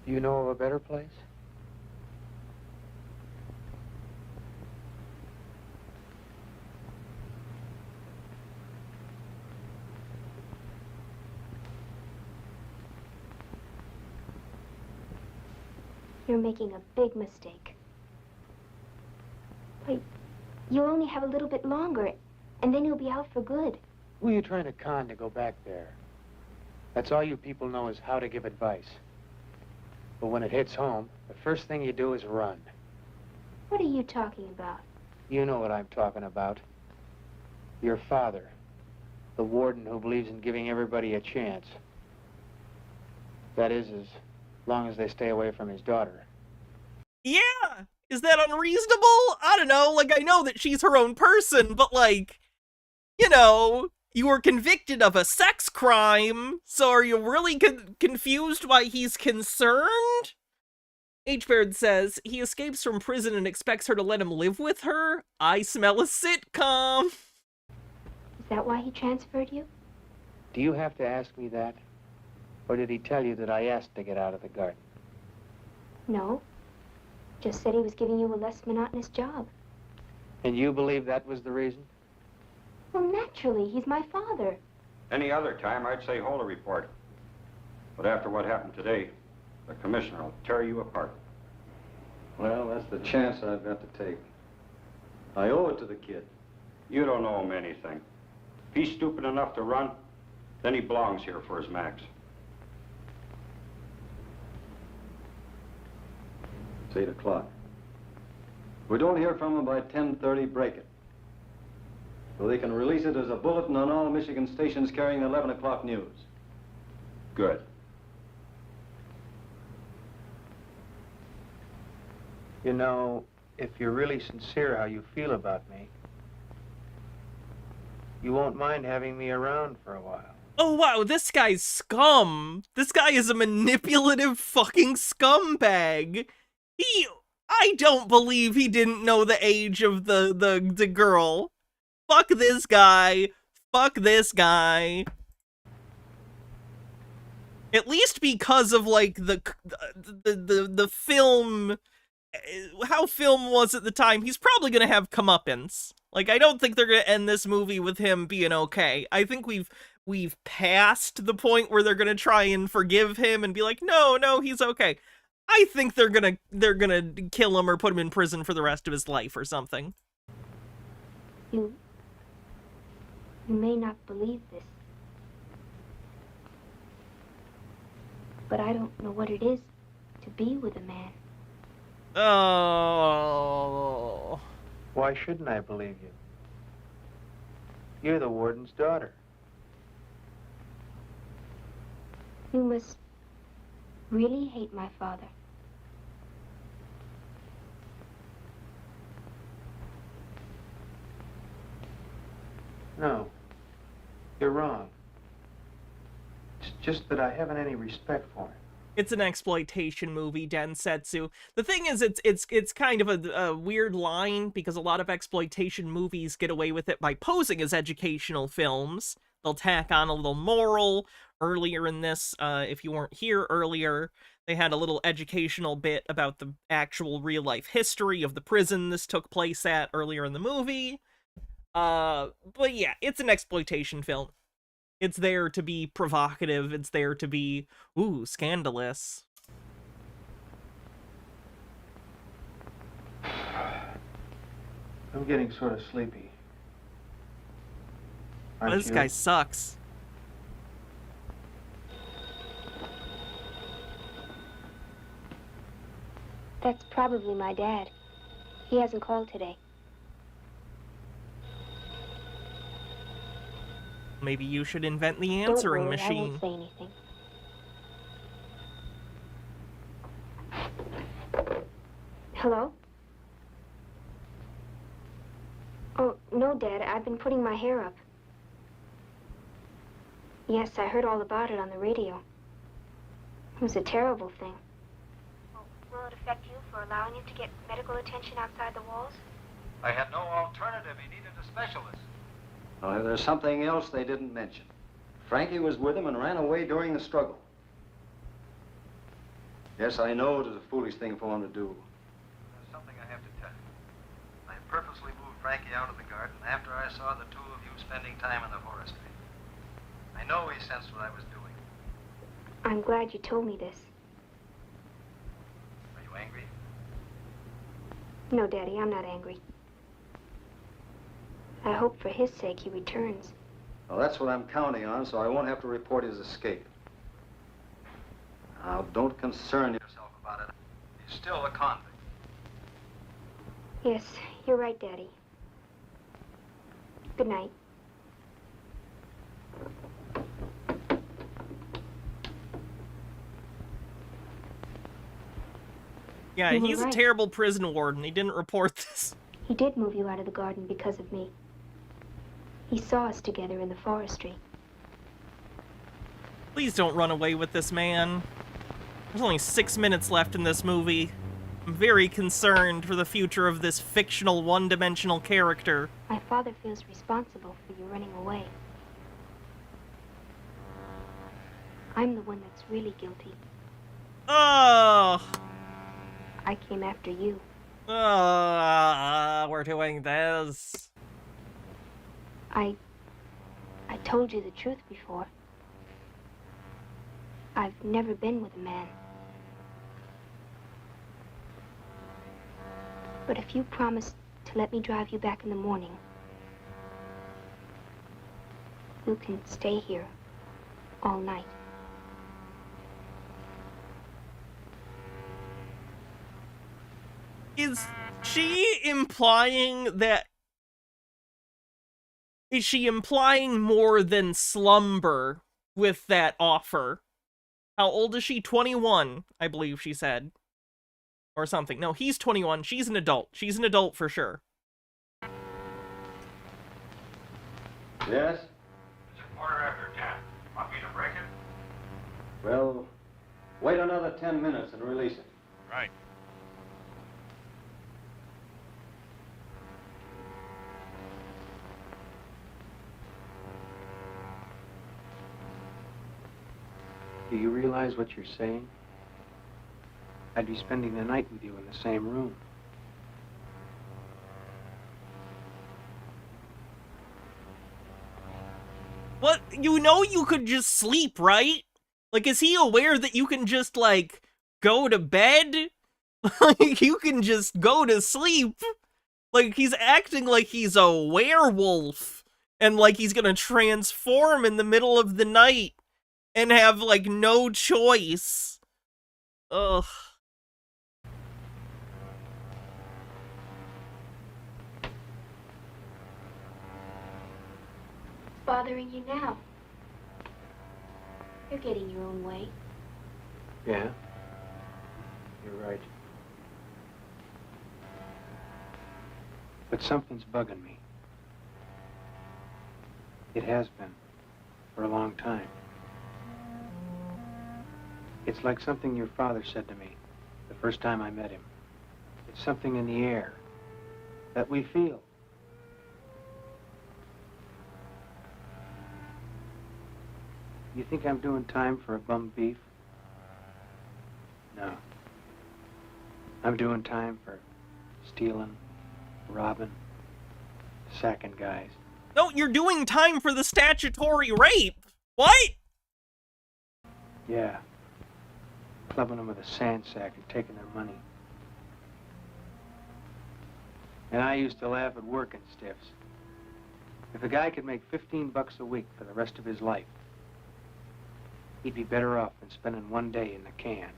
Do you know of a better place? You're making a big mistake. Wait, you'll only have a little bit longer, and then you'll be out for good. Who are you trying to con to go back there? That's all you people know is how to give advice. But when it hits home, the first thing you do is run. What are you talking about? You know what I'm talking about. Your father, the warden who believes in giving everybody a chance. That is, as long as they stay away from his daughter. Yeah! Is that unreasonable? I don't know, like, I know that she's her own person, but, like, you know, you were convicted of a sex crime, so are you really confused why he's concerned? H-Baird says, he escapes from prison and expects her to let him live with her? I smell a sitcom. Is that why he transferred you? Do you have to ask me that? Or did he tell you that I asked to get out of the garden? No. Just said he was giving you a less monotonous job. And you believe that was the reason? Well, naturally, he's my father. Any other time, I'd say hold a report. But after what happened today, the commissioner will tear you apart. Well, that's the chance I've got to take. I owe it to the kid. You don't owe him anything. If he's stupid enough to run, then he belongs here for his max. It's 8 o'clock. If we don't hear from him by 10:30, break it. So they can release it as a bulletin on all Michigan stations carrying the 11 o'clock news. Good. You know, if you're really sincere how you feel about me, you won't mind having me around for a while. Oh wow, this guy's scum. This guy is a manipulative fucking scumbag. I don't believe he didn't know the age of the girl. Fuck this guy. Fuck this guy. At least because of, like, the film, how film was at the time, he's probably gonna have comeuppance. Like, I don't think they're gonna end this movie with him being okay. I think we've passed the point where they're gonna try and forgive him and be like, no, he's okay. I think they're gonna kill him or put him in prison for the rest of his life or something. You may not believe this, but I don't know what it is to be with a man. Oh. Why shouldn't I believe you? You're the warden's daughter. You must really hate my father. No, you're wrong. It's just that I haven't any respect for it. It's an exploitation movie, Densetsu. The thing is, it's kind of a weird line, because a lot of exploitation movies get away with it by posing as educational films. They'll tack on a little moral. Earlier in this, if you weren't here earlier, they had a little educational bit about the actual real-life history of the prison this took place at earlier in the movie. But yeah, it's an exploitation film. It's there to be provocative. It's there to be, ooh, scandalous. I'm getting sort of sleepy. Well, this guy sucks. That's probably my dad. He hasn't called today. Maybe you should invent the answering Don't worry, machine. I won't say anything. Hello? Oh, no, Dad. I've been putting my hair up. Yes, I heard all about it on the radio. It was a terrible thing. Well, will it affect you for allowing him to get medical attention outside the walls? I had no alternative. He needed a specialist. Oh, there's something else they didn't mention. Frankie was with him and ran away during the struggle. Yes, I know it was a foolish thing for him to do. There's something I have to tell you. I purposely moved Frankie out of the garden after I saw the two of you spending time in the forestry. I know he sensed what I was doing. I'm glad you told me this. Are you angry? No, Daddy, I'm not angry. I hope for his sake he returns. Well, that's what I'm counting on, so I won't have to report his escape. Now, don't concern yourself about it. He's still a convict. Yes, you're right, Daddy. Good night. Yeah, You were he's a right. terrible prison warden. He didn't report this. He did move you out of the garden because of me. He saw us together in the forestry. Please don't run away with this man. There's only 6 minutes left in this movie. I'm very concerned for the future of this fictional one-dimensional character. My father feels responsible for you running away. I'm the one that's really guilty. Oh! I came after you. We're doing this. I told you the truth before. I've never been with a man. But if you promise to let me drive you back in the morning, you can stay here all night. Is she implying that... Is she implying more than slumber with that offer? How old is she? 21, I believe she said. Or something. No, he's 21. She's an adult. She's an adult for sure. Yes? It's a quarter after 10. Want me to break it? Well, wait another 10 minutes and release it. Right. Do you realize what you're saying? I'd be spending the night with you in the same room. What? You know you could just sleep, right? Like, is he aware that you can just, like, go to bed? Like, you can just go to sleep? Like, he's acting like he's a werewolf. And, like, he's gonna transform in the middle of the night. And have, like, no choice. Ugh. What's bothering you now? You're getting your own way. Yeah? You're right. But something's bugging me. It has been for a long time. It's like something your father said to me the first time I met him. It's something in the air that we feel. You think I'm doing time for a bum thief? No. I'm doing time for stealing, robbing, sacking guys. No, you're doing time for the statutory rape! What? Yeah. Clubbing them with a sand sack and taking their money. And I used to laugh at working stiffs. If a guy could make $15 a week for the rest of his life, he'd be better off than spending one day in the can.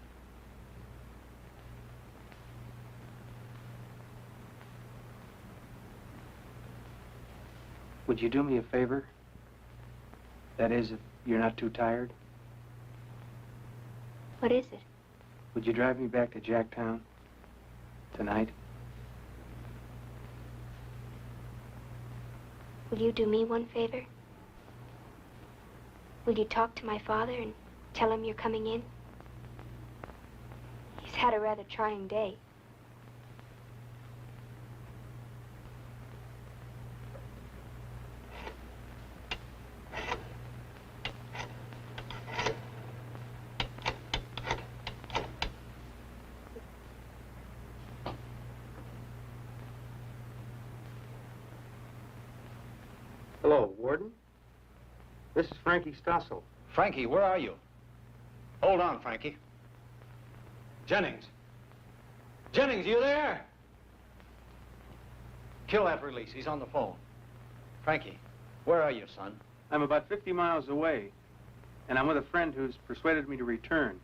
Would you do me a favor? That is, if you're not too tired? What is it? Would you drive me back to Jacktown tonight? Will you do me one favor? Will you talk to my father and tell him you're coming in? He's had a rather trying day. Hello, Warden. This is Frankie Stossel. Frankie, where are you? Hold on, Frankie. Jennings. Jennings, you there? Kill that release. He's on the phone. Frankie, where are you, son? I'm about 50 miles away, and I'm with a friend who's persuaded me to return.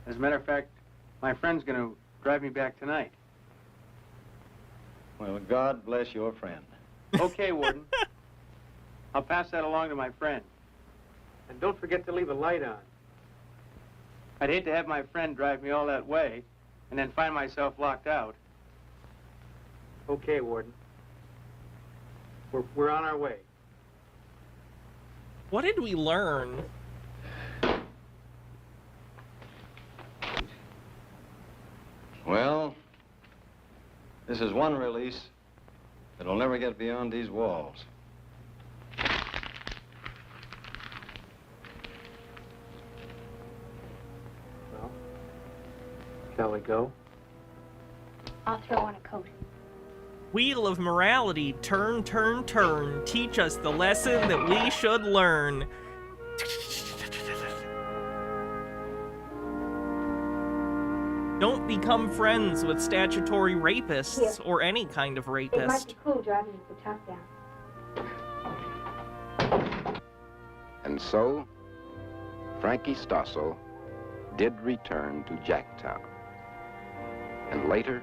As a matter of fact, my friend's going to drive me back tonight. Well, God bless your friend. Okay, Warden. I'll pass that along to my friend. And don't forget to leave a light on. I'd hate to have my friend drive me all that way and then find myself locked out. Okay, Warden. We're on our way. What did we learn? Well, this is one release that'll never get beyond these walls. Well, shall we go? I'll throw on a coat. Wheel of morality, turn, turn, turn. Teach us the lesson that we should learn. Don't become friends with statutory rapists or any kind of It might rapist. be cool driving with the top down. And so, Frankie Stossel did return to Jacktown. And later,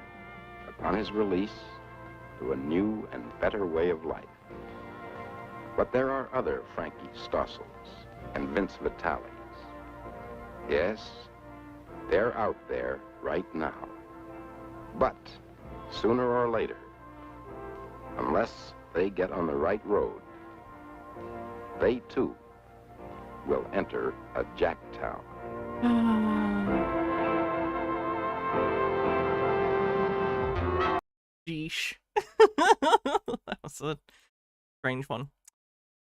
upon his release, to a new and better way of life. But there are other Frankie Stossels and Vince Vitalis. Yes, they're out there right now. But sooner or later, unless they get on the right road, they too will enter a Jacktown. Sheesh. That was a strange one.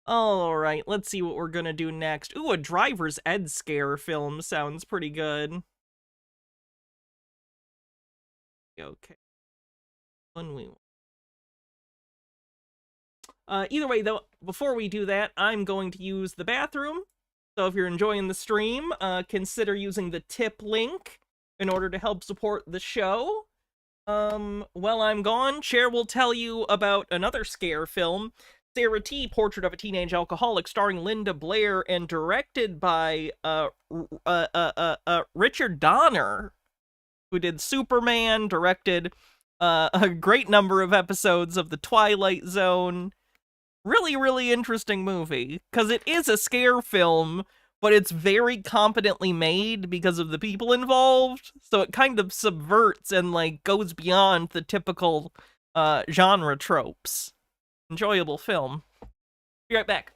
Alright, let's see what we're gonna do next. Ooh, a driver's ed scare film sounds pretty good. Okay. Either way, though, before we do that, I'm going to use the bathroom. So if you're enjoying the stream, consider using the tip link in order to help support the show. While I'm gone, Cher will tell you about another scare film, Sarah T. Portrait of a Teenage Alcoholic, starring Linda Blair and directed by Richard Donner, who did Superman, directed a great number of episodes of The Twilight Zone. Really, really interesting movie, because it is a scare film, but it's very competently made because of the people involved, so it kind of subverts and, like, goes beyond the typical genre tropes. Enjoyable film. Be right back.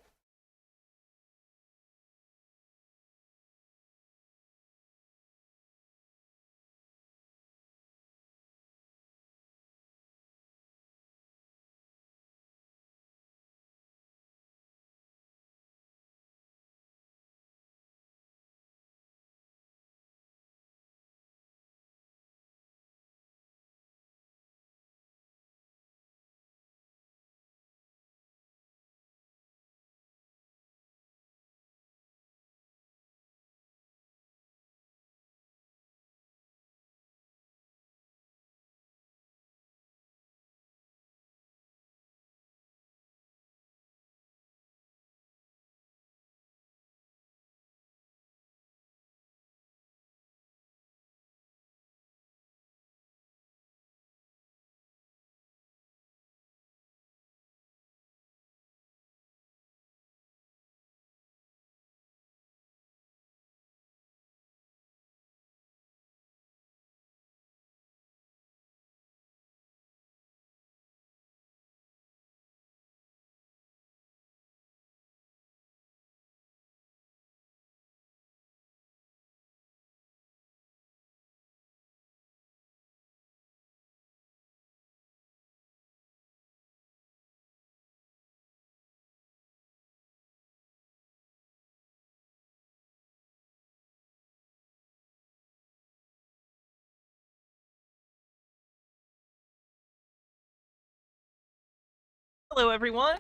Hello, everyone.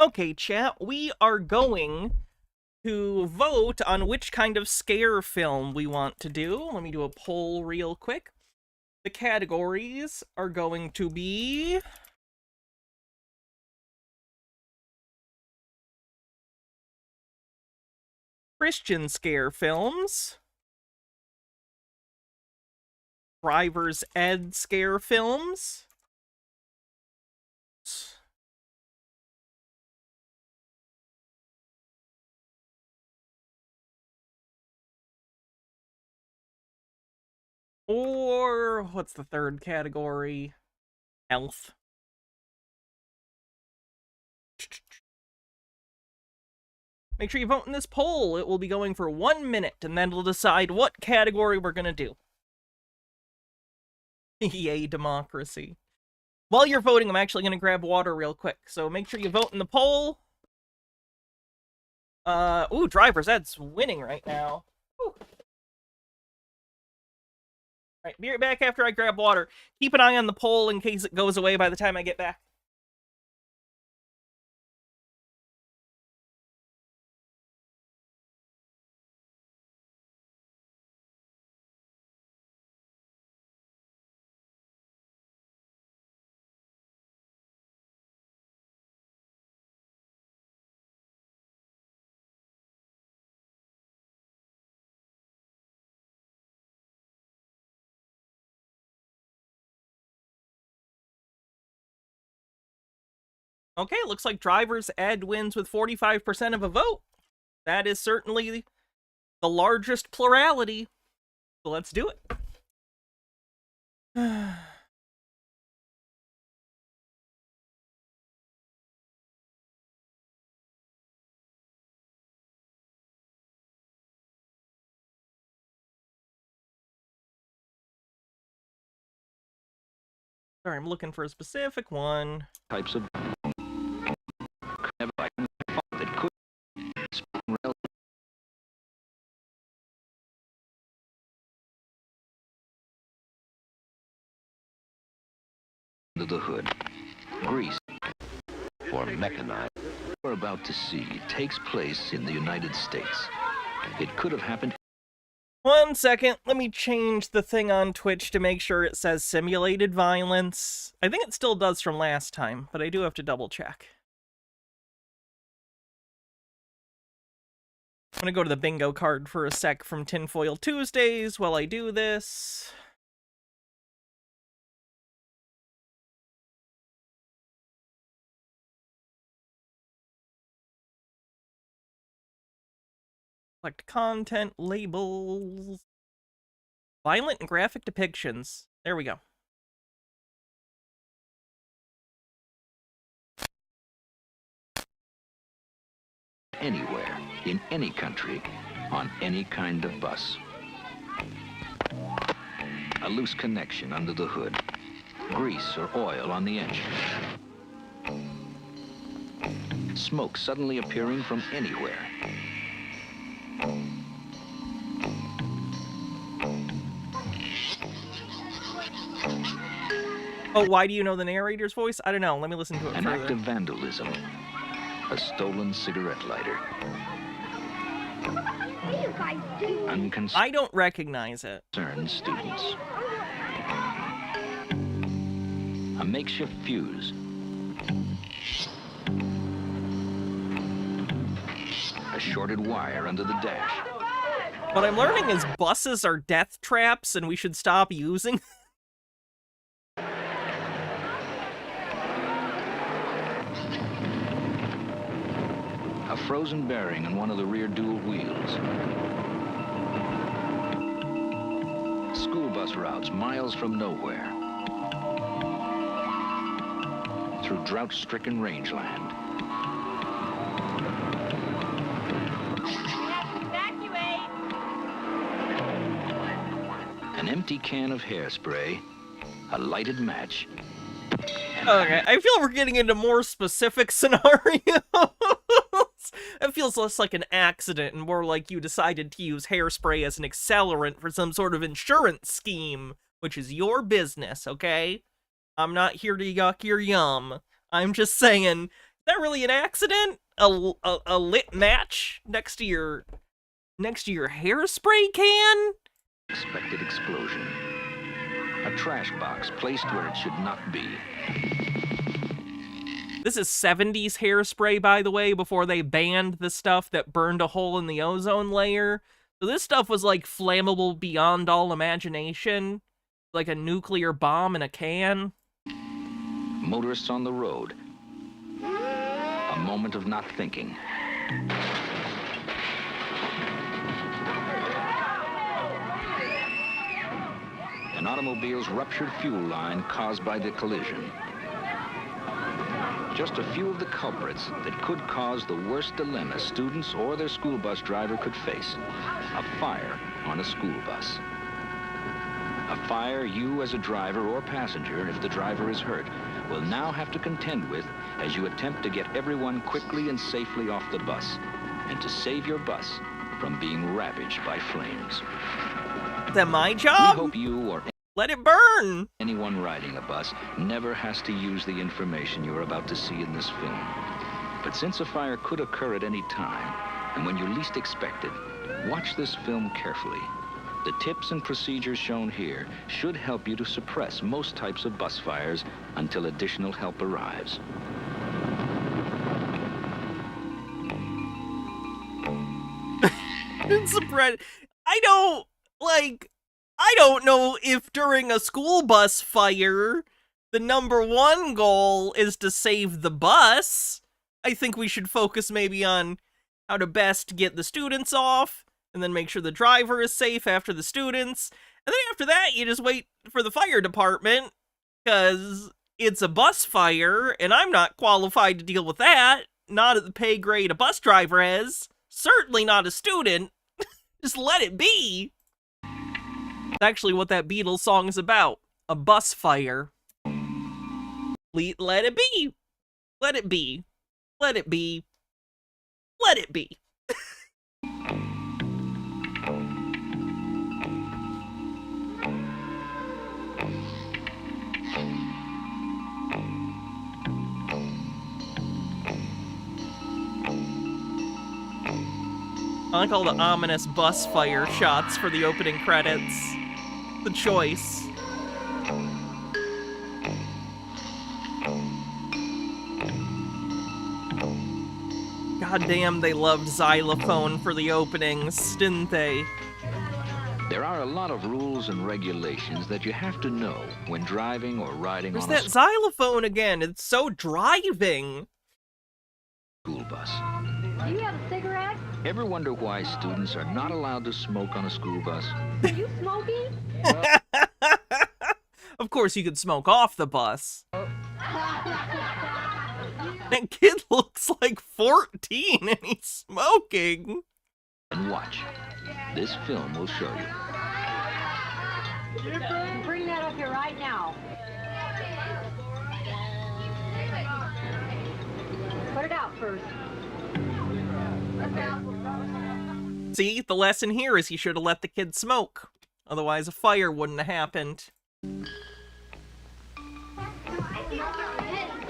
Okay, chat, we are going to vote on which kind of scare film we want to do. Let me do a poll real quick. The categories are going to be... Christian scare films, driver's ed scare films, Or, what's the third category? Health. Make sure you vote in this poll. It will be going for 1 minute, and then we'll decide what category we're gonna do. Yay, democracy. While you're voting, I'm actually gonna grab water real quick, so make sure you vote in the poll. Ooh, driver's ed's winning right now. Ooh. Alright, be right back after I grab water. Keep an eye on the poll in case it goes away by the time I get back. Okay, looks like driver's ed wins with 45% of a vote. That is certainly the largest plurality. So let's do it. Sorry, I'm looking for a specific one. Types of that could under the hood. Grease or mechanized. What we're about to see takes place in the United States. It could have happened. 1 second, let me change the thing on Twitch to make sure it says simulated violence. I think it still does from last time, but I do have to double check. I'm gonna go to the bingo card for a sec from Tinfoil Tuesdays while I do this. Select content, labels. Violent and graphic depictions. There we go. Anywhere, in any country, on any kind of bus. A loose connection under the hood. Grease or oil on the engine. Smoke suddenly appearing from anywhere. Oh, why do you know the narrator's voice? I don't know. Let me listen to it An further. act of vandalism. A stolen cigarette lighter. I don't recognize it. Unconcerned students. A makeshift fuse. A shorted wire under the dash. What I'm learning is buses are death traps and we should stop using. A frozen bearing on one of the rear dual wheels. School bus routes miles from nowhere. Through drought-stricken rangeland. An empty can of hairspray, a lighted match. Okay, I feel we're getting into more specific scenarios. It feels less like an accident and more like you decided to use hairspray as an accelerant for some sort of insurance scheme, which is your business, okay? I'm not here to yuck your yum. I'm just saying, is that really an accident? A lit match next to your hairspray can? Expected explosion. A trash box placed where it should not be. This is 70s hairspray, by the way, before they banned the stuff that burned a hole in the ozone layer. So this stuff was like flammable beyond all imagination. Like a nuclear bomb in a can. Motorists on the road. A moment of not thinking. automobile's ruptured fuel line caused by the collision. Just a few of the culprits that could cause the worst dilemma students or their school bus driver could face: a fire on a school bus. A fire you as a driver or passenger, if the driver is hurt, will now have to contend with as you attempt to get everyone quickly and safely off the bus and to save your bus from being ravaged by flames. Is that my job? We hope you or let it burn. Anyone riding a bus never has to use the information you're about to see in this film. But since a fire could occur at any time, and when you least expect it, watch this film carefully. The tips and procedures shown here should help you to suppress most types of bus fires until additional help arrives. I don't know if during a school bus fire, the #1 goal is to save the bus. I think we should focus maybe on how to best get the students off, and then make sure the driver is safe after the students. And then after that, you just wait for the fire department, because it's a bus fire, and I'm not qualified to deal with that. Not at the pay grade a bus driver has. Certainly not a student. Just let it be. That's actually what that Beatles song is about. A bus fire. Let it be. Let it be. Let it be. Let it be. I like all the ominous bus fire shots for the opening credits. The choice. Goddamn, they loved xylophone for the openings, didn't they? There are a lot of rules and regulations that you have to know when driving or riding There's on that a xylophone again. It's so driving. school bus. Do you have a cigarette? Ever wonder why students are not allowed to smoke on a school bus? Are you smoking? Of course, you could smoke off the bus. That kid looks like 14 and he's smoking. And watch. This film will show you. Bring that up here right now. Put it out first. See, the lesson here is you should have let the kid smoke. Otherwise, a fire wouldn't have happened.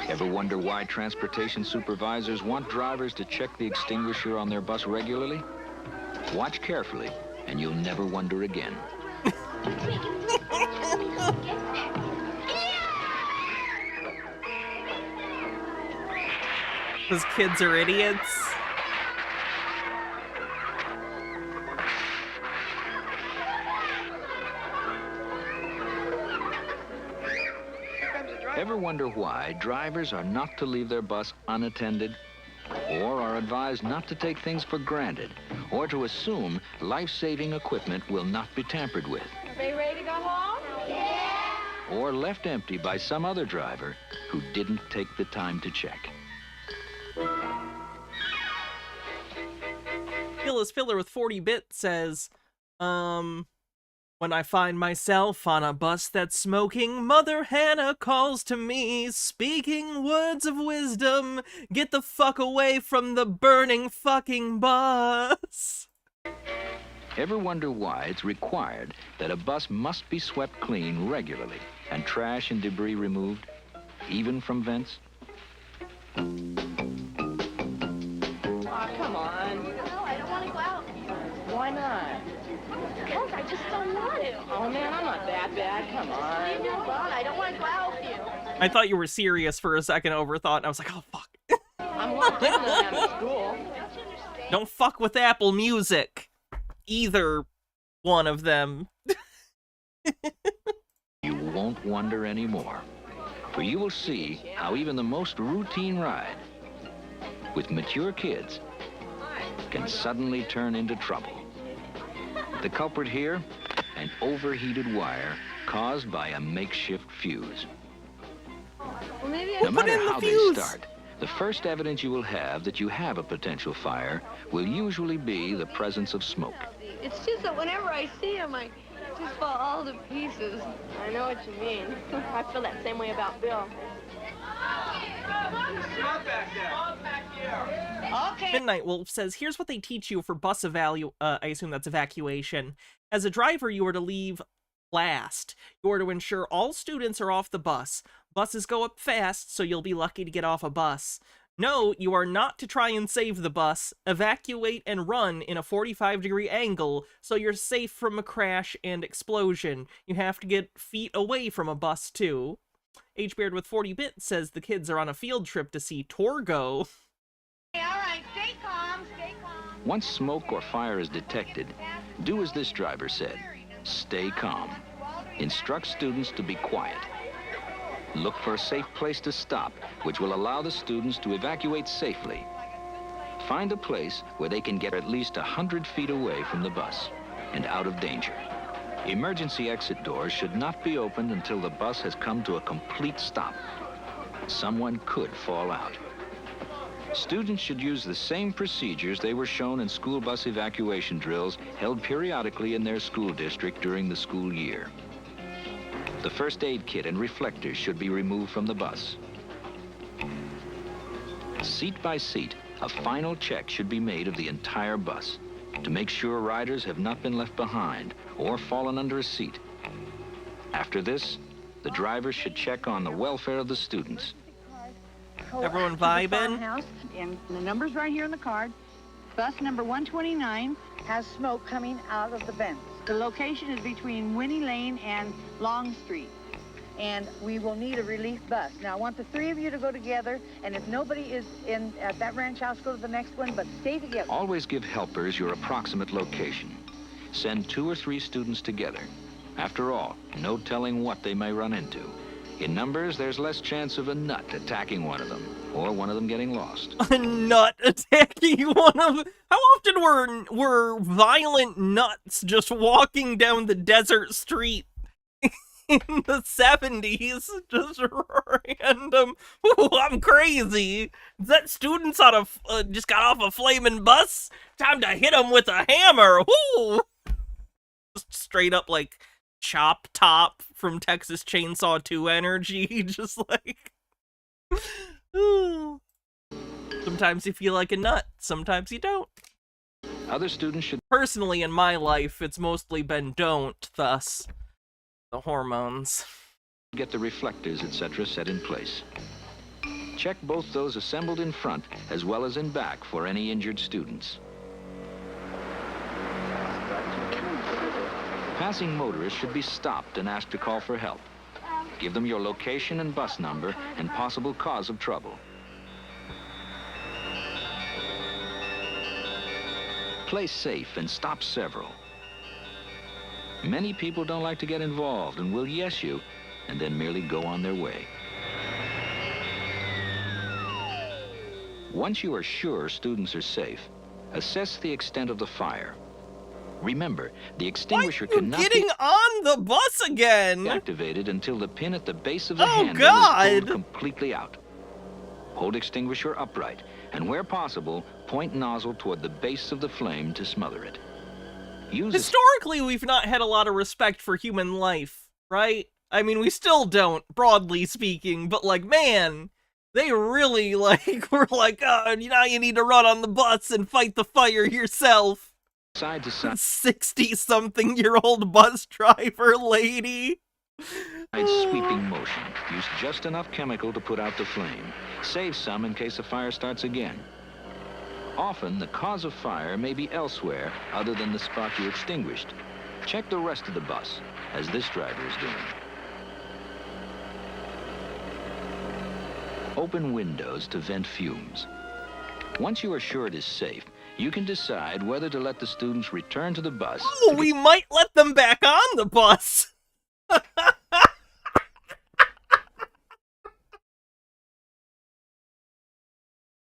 Ever wonder why transportation supervisors want drivers to check the extinguisher on their bus regularly? Watch carefully, and you'll never wonder again. Those kids are idiots. Ever wonder why drivers are not to leave their bus unattended? Or are advised not to take things for granted? Or to assume life-saving equipment will not be tampered with? Are they ready to go home? Yeah! Or left empty by some other driver who didn't take the time to check? Phyllis Filler with 40-bit says, when I find myself on a bus that's smoking, Mother Hannah calls to me, speaking words of wisdom, get the fuck away from the burning fucking bus. Ever wonder why it's required that a bus must be swept clean regularly and trash and debris removed, even from vents? Aw, come on. No, I don't want to go out. Why not? Because I just don't want to. Oh, man, I'm not that bad. Come on. Leave me alone. I don't want to go out with you. I thought you were serious for a second, overthought, and I was like, oh, fuck. I'm locked in when I'm at school. Don't fuck with Apple Music. Either one of them. You won't wonder anymore, for you will see how even the most routine ride with mature kids can suddenly turn into trouble. The culprit here, an overheated wire caused by a makeshift fuse. Well, maybe No matter how they start, the first evidence you will have that you have a potential fire will usually be the presence of smoke. It's just that whenever I see him, I just fall all to pieces. I know what you mean. I feel that same way about Bill. Okay. Midnight Wolf says, here's what they teach you for bus I assume that's evacuation. As a driver, you are to leave last. You are to ensure all students are off the bus. Buses go up fast, so you'll be lucky to get off a bus. No, you are not to try and save the bus. Evacuate and run in a 45-degree angle, so you're safe from a crash and explosion. You have to get feet away from a bus, too. H-Beard with 40 bits says the kids are on a field trip to see Torgo. Hey, all right, stay calm, stay calm. Once smoke or fire is detected, do as this driver said. Stay calm. Instruct students to be quiet. Look for a safe place to stop, which will allow the students to evacuate safely. Find a place where they can get at least 100 feet away from the bus and out of danger. Emergency exit doors should not be opened until the bus has come to a complete stop. Someone could fall out. Students should use the same procedures they were shown in school bus evacuation drills held periodically in their school district during the school year. The first aid kit and reflectors should be removed from the bus. Seat by seat, a final check should be made of the entire bus to make sure riders have not been left behind or fallen under a seat. After this, the driver should check on the welfare of the students. Everyone vibing? And the number's right here on the card. Bus number 129 has smoke coming out of the vents. The location is between Winnie Lane and Long Street. And we will need a relief bus. Now, I want the three of you to go together, and if nobody is in at that ranch house, go to the next one, but stay together. Always give helpers your approximate location. Send 2 or 3 students together. After all, no telling what they may run into. In numbers, there's less chance of a nut attacking one of them, or one of them getting lost. A nut attacking one of them? How often were violent nuts just walking down the desert street in the 70s? Just random. Ooh, I'm crazy. Is that students just got off a flaming bus? Time to hit them with a hammer. Ooh. Just straight up like Chop Top from Texas Chainsaw 2 energy, just like... Sometimes you feel like a nut, sometimes you don't. Other students should... Personally, in my life, it's mostly been don't, thus the hormones. Get the reflectors, etc. set in place. Check both those assembled in front as well as in back for any injured students. Passing motorists should be stopped and asked to call for help. Give them your location and bus number and possible cause of trouble. Play safe and stop several. Many people don't like to get involved and will yes you and then merely go on their way. Once you are sure students are safe, assess the extent of the fire. Remember, the extinguisher cannot getting on the bus again. Be activated until the pin at the base of the handle is pulled completely out. Hold extinguisher upright, and where possible, point nozzle toward the base of the flame to smother it. Historically, we've not had a lot of respect for human life, right? I mean, we still don't, broadly speaking, but like, man, they really, like, were like, oh, now you need to run on the bus and fight the fire yourself. Side to side. 60-something-year-old bus driver lady. Sweeping motion. Use just enough chemical to put out the flame. Save some in case the fire starts again. Often, the cause of fire may be elsewhere other than the spot you extinguished. Check the rest of the bus, as this driver is doing. Open windows to vent fumes. Once you are sure it is safe, you can decide whether to let the students return to the bus. Oh, we might let them back on the bus.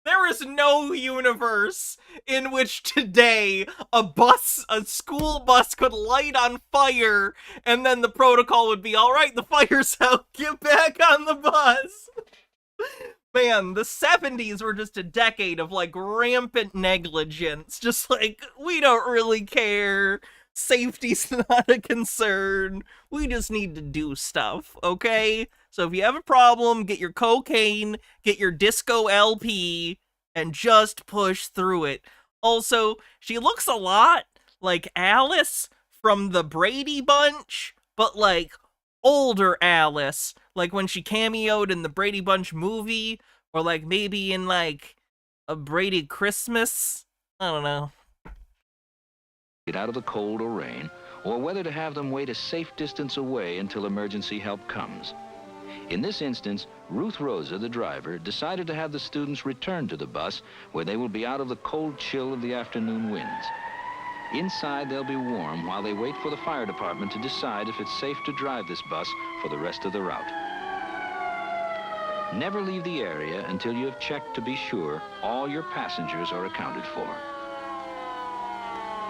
There is no universe in which today a school bus could light on fire and then the protocol would be, all right, the fire's out, get back on the bus. Man, the 70s were just a decade of like rampant negligence. Just like, we don't really care. Safety's not a concern. We just need to do stuff, okay? So if you have a problem, get your cocaine, get your disco LP, and just push through it. Also, she looks a lot like Alice from the Brady Bunch, but like older Alice, like when she cameoed in the Brady Bunch movie, or like maybe in like a Brady Christmas. I don't know. Get out of the cold or rain, or whether to have them wait a safe distance away until emergency help comes. In this instance, Ruth Rosa, the driver, decided to have the students return to the bus where they will be out of the cold chill of the afternoon winds. Inside, they'll be warm while they wait for the fire department to decide if it's safe to drive this bus for the rest of the route. Never leave the area until you have checked to be sure all your passengers are accounted for.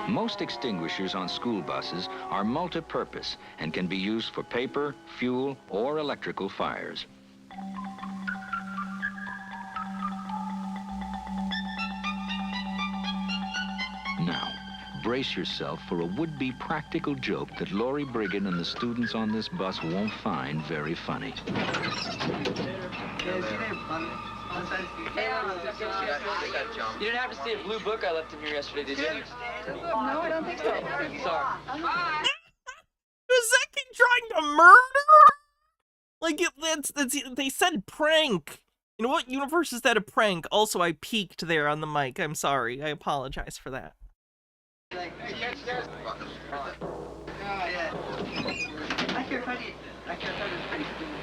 Most extinguishers on school buses are multi-purpose and can be used for paper, fuel, or electrical fires. Now, brace yourself for a would-be practical joke that Lori Brigham and the students on this bus won't find very funny. You didn't have to see a blue book I left in here yesterday, did you? No, I don't think so. Sorry. Is that kid trying to murder? Like, they said prank. In what universe is that a prank? Also, I peeked there on the mic. I'm sorry. I apologize for that.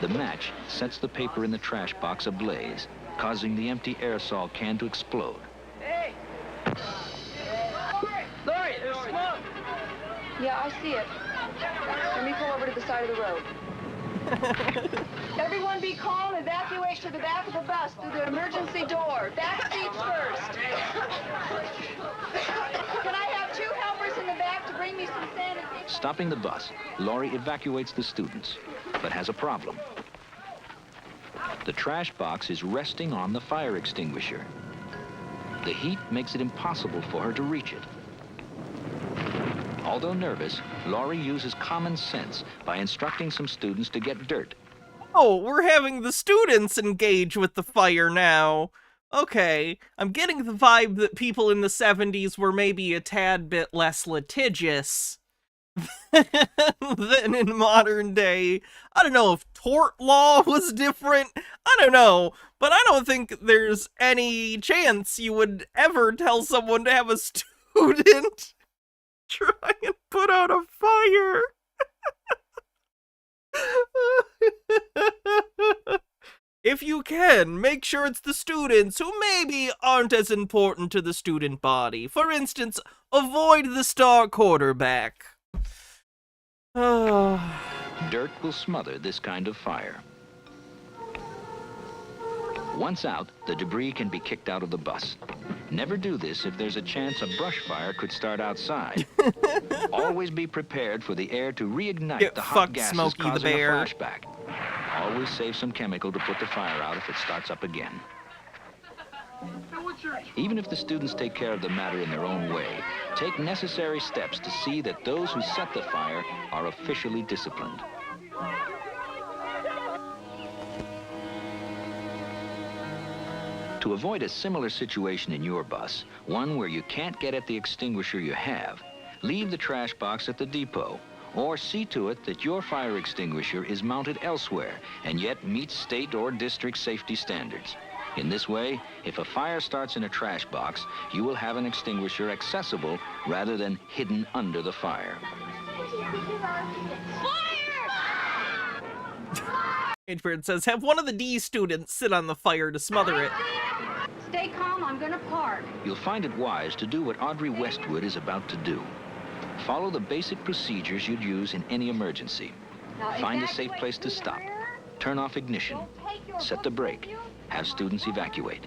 The match sets the paper in the trash box ablaze, causing the empty aerosol can to explode. Hey! Lori, there's smoke! Yeah, I see it. Let me pull over to the side of the road. Everyone be calm. Evacuate to the back of the bus through the emergency door. Back seats first. Can I have 2 helpers in the back to bring me some sanitation? Stopping the bus, Lori evacuates the students, but has a problem. The trash box is resting on the fire extinguisher. The heat makes it impossible for her to reach it. Although nervous, Lori uses common sense by instructing some students to get dirt. Oh, we're having the students engage with the fire now. Okay, I'm getting the vibe that people in the 70s were maybe a tad bit less litigious than in modern day. I don't know if tort law was different. I don't know, but I don't think there's any chance you would ever tell someone to have a student try and put out a fire. If you can, make sure it's the students who maybe aren't as important to the student body. For instance, avoid the star quarterback. Dirt will smother this kind of fire. Once out, the debris can be kicked out of the bus. Never do this if there's a chance a brush fire could start outside. Always be prepared for the air to reignite the hot gases Smokey causing the Bear. a flashback. Always save some chemical to put the fire out if it starts up again. Even if the students take care of the matter in their own way, take necessary steps to see that those who set the fire are officially disciplined. To avoid a similar situation in your bus, one where you can't get at the extinguisher you have, leave the trash box at the depot, or see to it that your fire extinguisher is mounted elsewhere and yet meets state or district safety standards. In this way, if a fire starts in a trash box, you will have an extinguisher accessible rather than hidden under the fire. Edward says, have one of the D students sit on the fire to smother it. Stay calm. I'm going to park. You'll find it wise to do what Audrey Westwood is about to do. Follow the basic procedures you'd use in any emergency. Find a safe place to stop. Turn off ignition. Set the brake. Have students evacuate.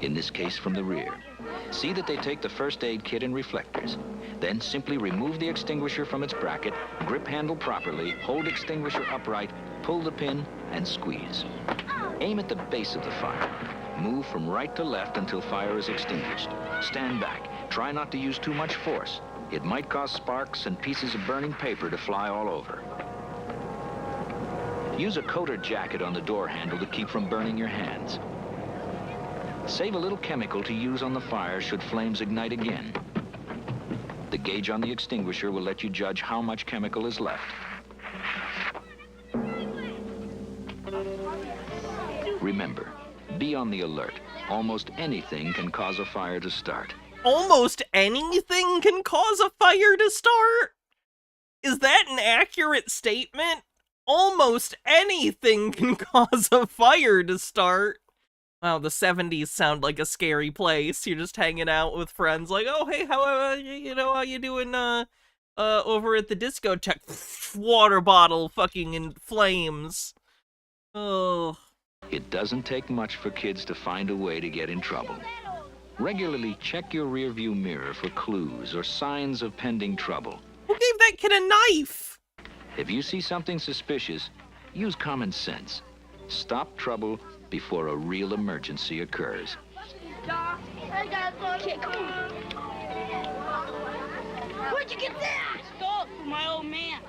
in this case from the rear. See that they take the first aid kit and reflectors. Then simply remove the extinguisher from its bracket, grip handle properly, hold extinguisher upright, pull the pin, and squeeze. Aim at the base of the fire. Move from right to left until fire is extinguished. Stand back. Try not to use too much force. It might cause sparks and pieces of burning paper to fly all over. Use a coat or jacket on the door handle to keep from burning your hands. Save a little chemical to use on the fire should flames ignite again. The gauge on the extinguisher will let you judge how much chemical is left. Remember, be on the alert. Almost anything can cause a fire to start. Almost anything can cause a fire to start? Is that an accurate statement? Almost anything can cause a fire to start. Wow, the 70s sound like a scary place. You're just hanging out with friends like, oh, hey, how you doing, over at the discotheque? Water bottle fucking in flames. Oh. It doesn't take much for kids to find a way to get in trouble. Regularly check your rearview mirror for clues or signs of pending trouble. Who gave that kid a knife? If you see something suspicious, use common sense. Stop trouble before a real emergency occurs. Doc, I got a kid. Come on. Where'd you get that? I stole it from my old man.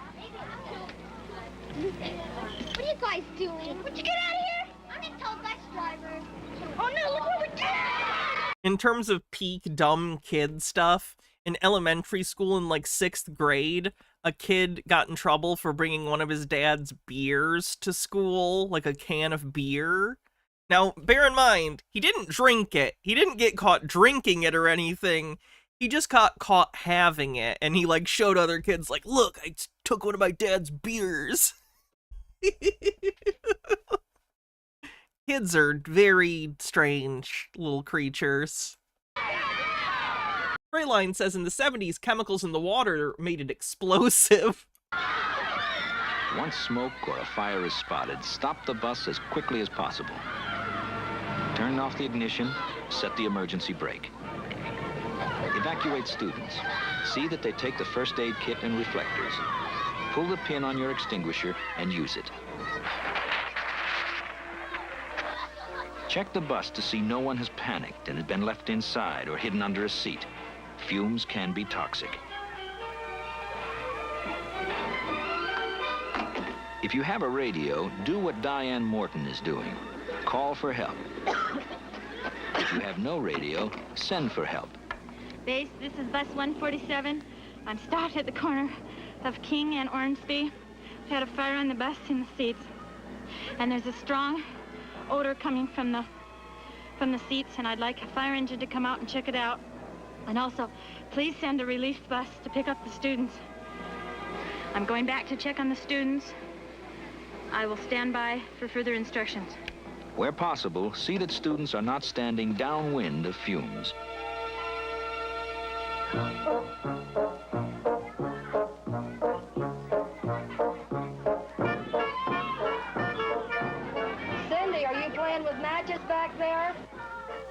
What are you guys doing? Would you get out of here? I'm a tow bus driver. Oh no, look what we did! In terms of peak dumb kid stuff, in elementary school in like 6th grade, a kid got in trouble for bringing one of his dad's beers to school, like a can of beer. Now, bear in mind, he didn't drink it. He didn't get caught drinking it or anything. He just got caught having it, and he like showed other kids like, look, I took one of my dad's beers. Kids are very strange little creatures. Grayline says in the 70s, chemicals in the water made it explosive. Once smoke or a fire is spotted, stop the bus as quickly as possible. Turn off the ignition, set the emergency brake. Evacuate students. See that they take the first aid kit and reflectors. Pull the pin on your extinguisher and use it. Check the bus to see no one has panicked and has been left inside or hidden under a seat. Fumes can be toxic. If you have a radio, do what Diane Morton is doing. Call for help. If you have no radio, send for help. Base, this is bus 147. I'm stopped at the corner of King and Ormsby. We've had a fire on the bus in the seats. And there's a strong odor coming from the seats, and I'd like a fire engine to come out and check it out. And also, please send a relief bus to pick up the students. I'm going back to check on the students. I will stand by for further instructions. Where possible, see that students are not standing downwind of fumes. Cindy, are you playing with matches back there?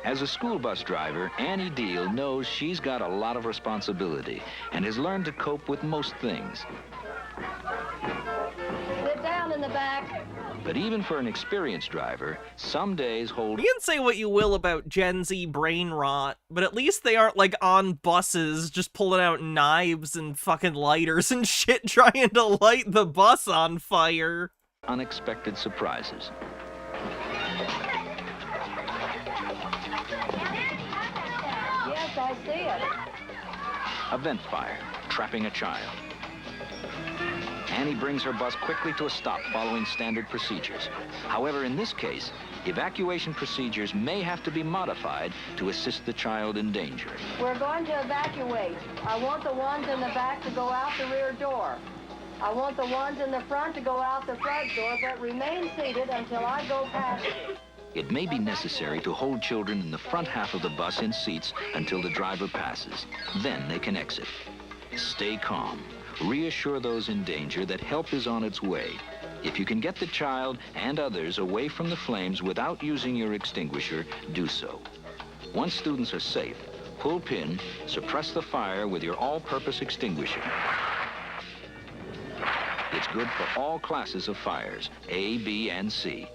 As a school bus driver, Annie Deal knows she's got a lot of responsibility and has learned to cope with most things. Sit down in the back. But even for an experienced driver, some days hold... You can say what you will about Gen Z brain rot, but at least they aren't like on buses just pulling out knives and fucking lighters and shit trying to light the bus on fire. Unexpected surprises. Yes, I see it. A vent fire, trapping a child. Annie brings her bus quickly to a stop following standard procedures. However, in this case, evacuation procedures may have to be modified to assist the child in danger. We're going to evacuate. I want the ones in the back to go out the rear door. I want the ones in the front to go out the front door, but remain seated until I go past you. It may be necessary to hold children in the front half of the bus in seats until the driver passes. Then they can exit. Stay calm. Reassure those in danger that help is on its way. If you can get the child and others away from the flames without using your extinguisher, do so. Once students are safe, pull pin, suppress the fire with your all-purpose extinguisher. It's good for all classes of fires, A, B, and C.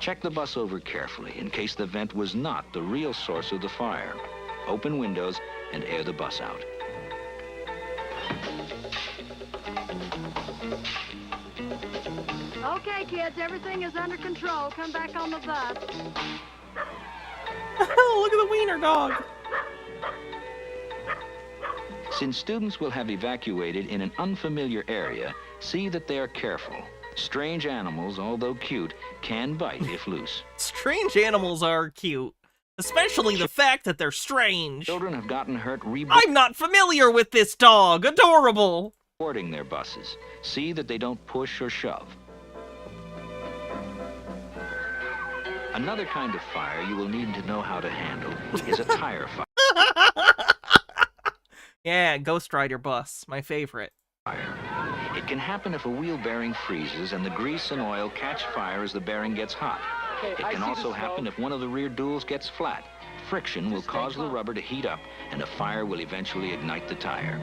Check the bus over carefully in case the vent was not the real source of the fire. Open windows and air the bus out. Okay, kids, everything is under control. Come back on the bus. Look at the wiener dog. Since students will have evacuated in an unfamiliar area, see that they are careful. Strange animals, although cute, can bite if loose. Strange animals are cute. Especially the fact that they're strange. Children have gotten hurt I'm not familiar with this dog. Adorable. Boarding their buses. See that they don't push or shove. Another kind of fire you will need to know how to handle is a tire fire. Yeah, Ghost Rider bus, my favorite. It can happen if a wheel bearing freezes and the grease and oil catch fire as the bearing gets hot. It can also happen if one of the rear duals gets flat. Friction will cause the rubber to heat up and a fire will eventually ignite the tire.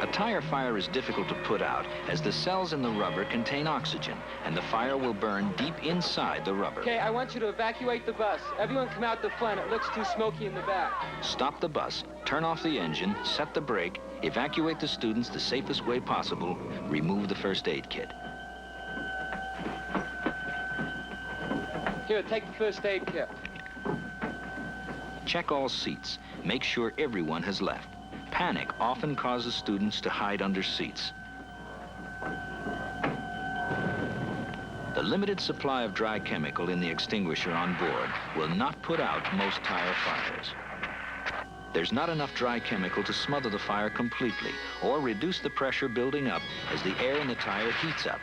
A tire fire is difficult to put out as the cells in the rubber contain oxygen and the fire will burn deep inside the rubber. Okay, I want you to evacuate the bus. Everyone come out the front. It looks too smoky in the back. Stop the bus, turn off the engine, set the brake, evacuate the students the safest way possible, remove the first aid kit. Here, take the first aid kit. Check all seats. Make sure everyone has left. Panic often causes students to hide under seats. The limited supply of dry chemical in the extinguisher on board will not put out most tire fires. There's not enough dry chemical to smother the fire completely or reduce the pressure building up as the air in the tire heats up.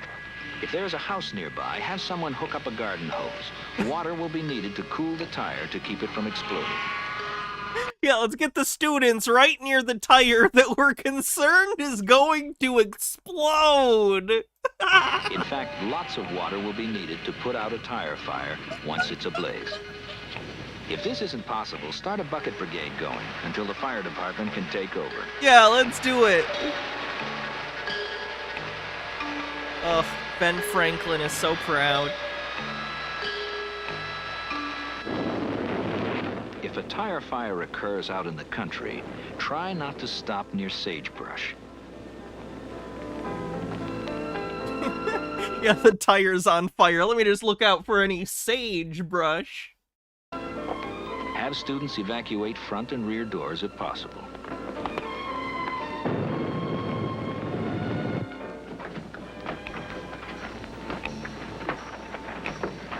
If there's a house nearby, have someone hook up a garden hose. Water will be needed to cool the tire to keep it from exploding. Yeah, let's get the students right near the tire that we're concerned is going to explode. In fact, lots of water will be needed to put out a tire fire once it's ablaze. If this isn't possible, start a bucket brigade going until the fire department can take over. Yeah, let's do it. Ugh, Ben Franklin is so proud. If a tire fire occurs out in the country, try not to stop near sagebrush. Yeah, the tire's on fire. Let me just look out for any sagebrush. Have students evacuate front and rear doors if possible.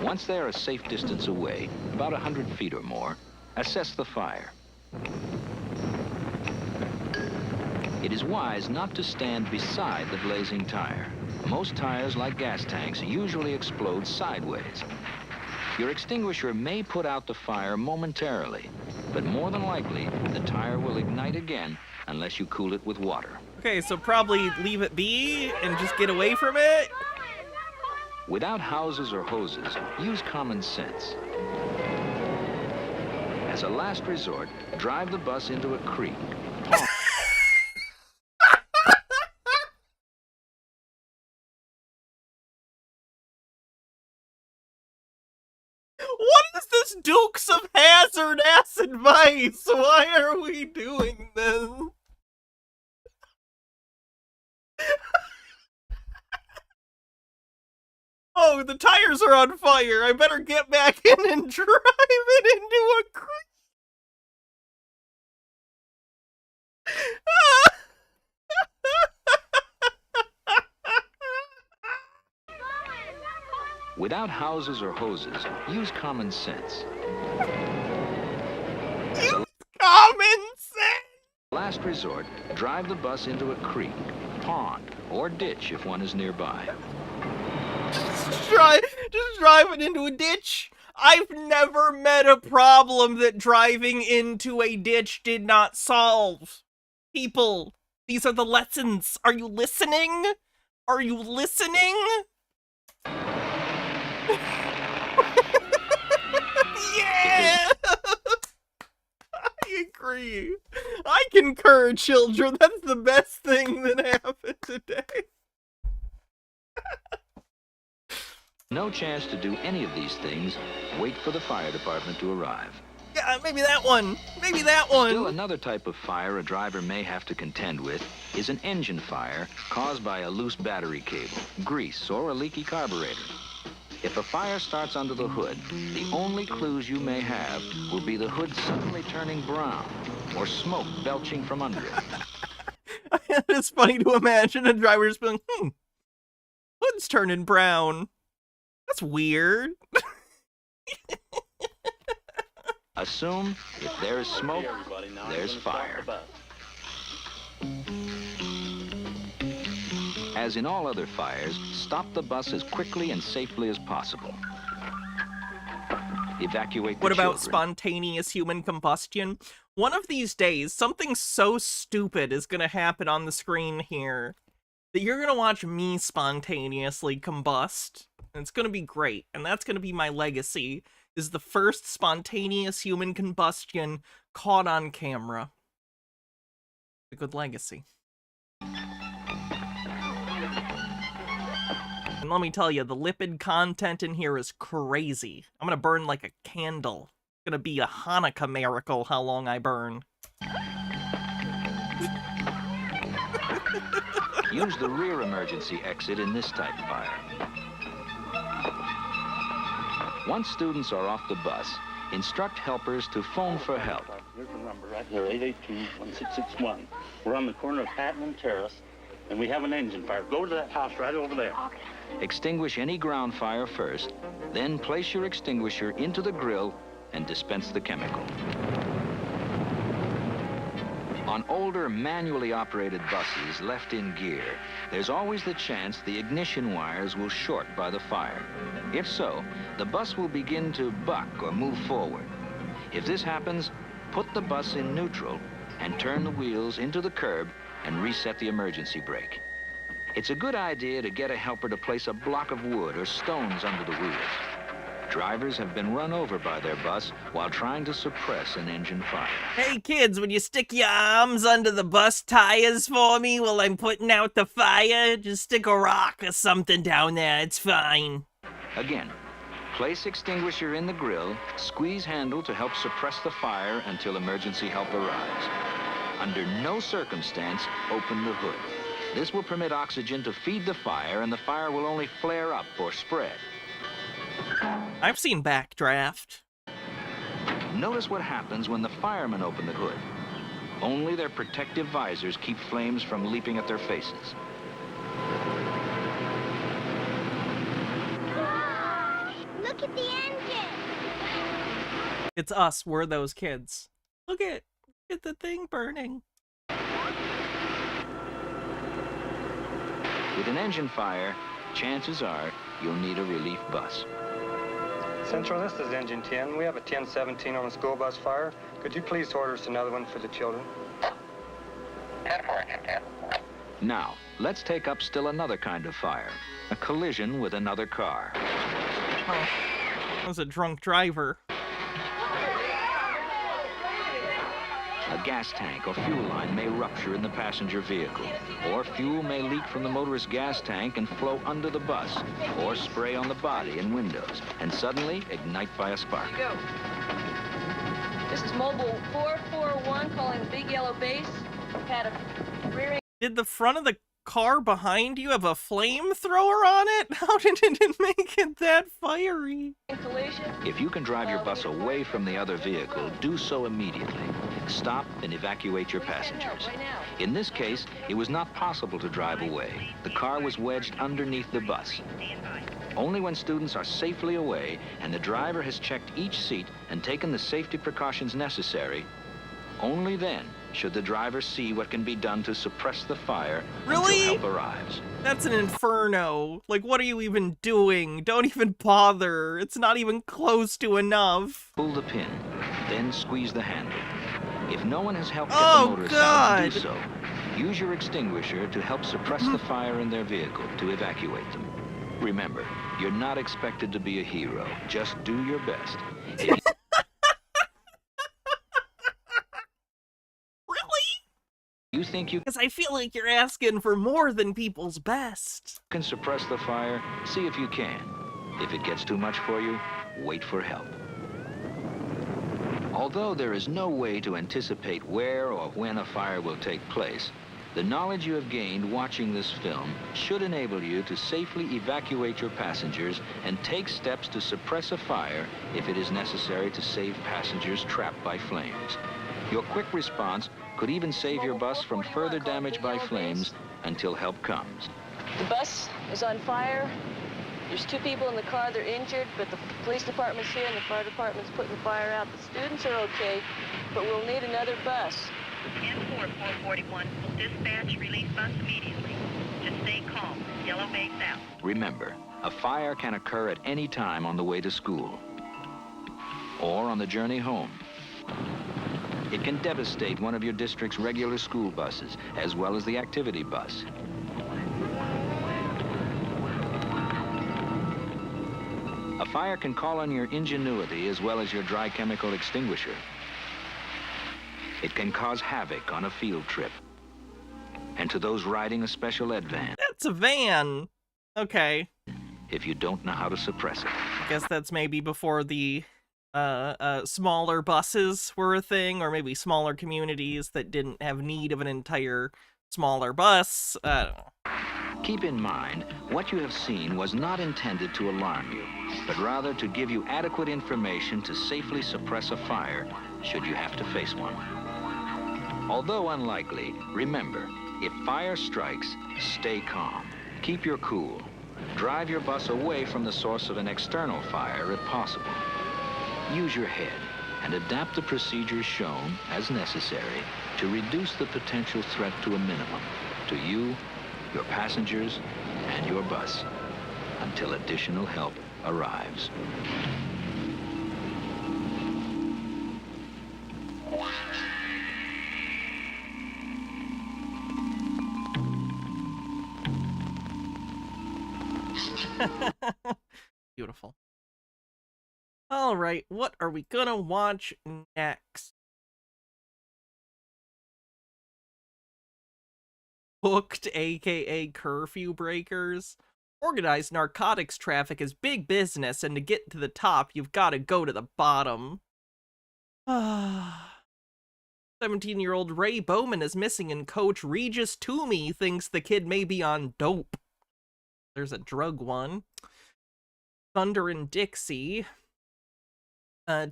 Once they are a safe distance away, about 100 feet or more, assess the fire. It is wise not to stand beside the blazing tire. Most tires, like gas tanks, usually explode sideways. Your extinguisher may put out the fire momentarily, but more than likely, the tire will ignite again unless you cool it with water. Okay, so probably leave it be and just get away from it? Without houses or hoses, use common sense. As a last resort, drive the bus into a creek. What is this Dukes of Hazzard ass advice? Why are we doing this? Oh, the tires are on fire. I better get back in and drive it into a creek. Without houses or hoses, use common sense. Use common sense! Last resort, drive the bus into a creek, pond, or ditch if one is nearby. Just drive it into a ditch. I've never met a problem that driving into a ditch did not solve. People, these are the lessons. Are you listening? Are you listening? Yeah! agree. I concur, children. That's the best thing that happened today. No chance to do any of these things, wait for the fire department to arrive. Yeah, maybe that one. Maybe that one. Still, another type of fire a driver may have to contend with is an engine fire caused by a loose battery cable, grease, or a leaky carburetor. If a fire starts under the hood, the only clues you may have will be the hood suddenly turning brown or smoke belching from under it. It's funny to imagine a driver just being, hood's turning brown. That's weird. Assume if there is smoke, there's fire. As in all other fires, stop the bus as quickly and safely as possible. Evacuate the What about children. spontaneous human combustion? One of these days, something so stupid is going to happen on the screen here that you're going to watch me spontaneously combust. And it's going to be great. And that's going to be my legacy, is the first spontaneous human combustion caught on camera. A good legacy. And let me tell you, the lipid content in here is crazy. I'm gonna burn like a candle. It's gonna be a Hanukkah miracle how long I burn. Use the rear emergency exit in this type fire. Once students are off the bus, instruct helpers to phone for help. Here's the number right here, 882-1661. We're on the corner of Hatton and Terrace, and we have an engine fire. Go to that house right over there. Okay. Extinguish any ground fire first, then place your extinguisher into the grill and dispense the chemical. On older, manually operated buses left in gear, there's always the chance the ignition wires will short by the fire. If so, the bus will begin to buck or move forward. If this happens, put the bus in neutral and turn the wheels into the curb and reset the emergency brake. It's a good idea to get a helper to place a block of wood or stones under the wheels. Drivers have been run over by their bus while trying to suppress an engine fire. Hey kids, would you stick your arms under the bus tires for me while I'm putting out the fire? Just stick a rock or something down there, it's fine. Again, place extinguisher in the grill, squeeze handle to help suppress the fire until emergency help arrives. Under no circumstance, open the hood. This will permit oxygen to feed the fire, and the fire will only flare up or spread. I've seen Backdraft. Notice what happens when the firemen open the hood. Only their protective visors keep flames from leaping at their faces. Look at the engine! It's us, we're those kids. Look at the thing burning. With an engine fire, chances are you'll need a relief bus. Central, this is Engine 10. We have a 1017 on a school bus fire. Could you please order us another one for the children? 10 for Engine 10. Now, let's take up still another kind of fire. A collision with another car. Oh, that was a drunk driver. A gas tank or fuel line may rupture in the passenger vehicle, or fuel may leak from the motorist's gas tank and flow under the bus, or spray on the body and windows, and suddenly ignite by a spark. Go. This is Mobile 441 calling the Big Yellow Base. Had a rear. Did the front of the car behind you have a flamethrower on it? How did it make it that fiery? If you can drive your bus away from the other vehicle, do so immediately. Stop and evacuate your passengers. In this case, it was not possible to drive away. The car was wedged underneath the bus. Only when students are safely away and the driver has checked each seat and taken the safety precautions necessary, only then should the driver see what can be done to suppress the fire until help arrives. That's an inferno. Like, what are you even doing? Don't even bother. It's not even close to enough. Pull the pin, then squeeze the handle. If no one has helped get the motorist out, do so. Use your extinguisher to help suppress the fire in their vehicle to evacuate them. Remember, you're not expected to be a hero. Just do your best. you think you Because I feel like you're asking for more than people's best. can suppress the fire, see if you can. If it gets too much for you, wait for help. Although there is no way to anticipate where or when a fire will take place, the knowledge you have gained watching this film should enable you to safely evacuate your passengers and take steps to suppress a fire if it is necessary to save passengers trapped by flames. Your quick response could even save your bus from further damage by flames until help comes. The bus is on fire. There's 2 people in the car. They're injured, but the police department's here and the fire department's putting the fire out. The students are okay, but we'll need another bus. 10-4-441 will dispatch release bus immediately. Just stay calm. Yellow base out. Remember, a fire can occur at any time on the way to school or on the journey home. It can devastate one of your district's regular school buses, as well as the activity bus. A fire can call on your ingenuity as well as your dry chemical extinguisher. It can cause havoc on a field trip. And to those riding a special ed van. That's a van. Okay. If you don't know how to suppress it. I guess that's maybe before the smaller buses were a thing, or maybe smaller communities that didn't have need of an entire smaller bus. I don't know. Keep in mind, what you have seen was not intended to alarm you, but rather to give you adequate information to safely suppress a fire, should you have to face one. Although unlikely, remember, if fire strikes, stay calm. Keep your cool. Drive your bus away from the source of an external fire if possible. Use your head and adapt the procedures shown as necessary to reduce the potential threat to a minimum, to you, your passengers, and your bus, until additional help arrives. Beautiful. All right, what are we gonna watch next? Hooked, aka Curfew Breakers. Organized narcotics traffic is big business, and to get to the top, you've got to go to the bottom. 17-year-old Ray Bowman is missing, and Coach Regis Toomey thinks the kid may be on dope. There's a drug one. Thunder and Dixie.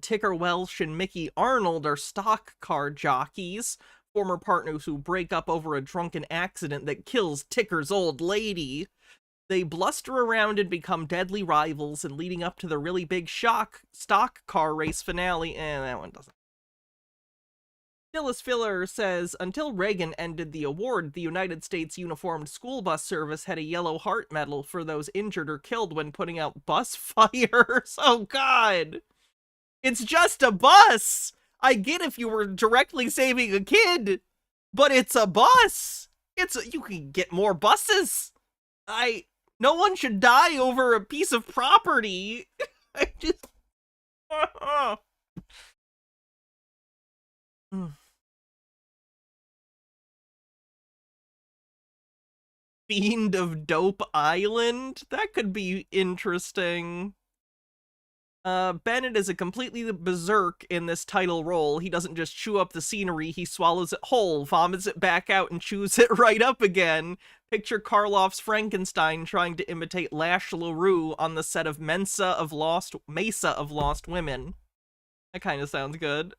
Ticker Welsh and Mickey Arnold are stock car jockeys, former partners who break up over a drunken accident that kills Ticker's old lady. They bluster around and become deadly rivals, and leading up to the really big stock car race finale, that one doesn't. Phyllis Filler says, until Reagan ended the award, the United States Uniformed School Bus Service had a Yellow Heart Medal for those injured or killed when putting out bus fires. Oh, God. It's just a bus. I get if you were directly saving a kid, but it's a bus. You can get more buses. No one should die over a piece of property. I just... Fiend of Dope Island? That could be interesting. Bennett is a completely berserk in this title role. He doesn't just chew up the scenery, he swallows it whole, vomits it back out, and chews it right up again. Picture Karloff's Frankenstein trying to imitate Lash LaRue on the set of Mesa of Lost Women. That kind of sounds good.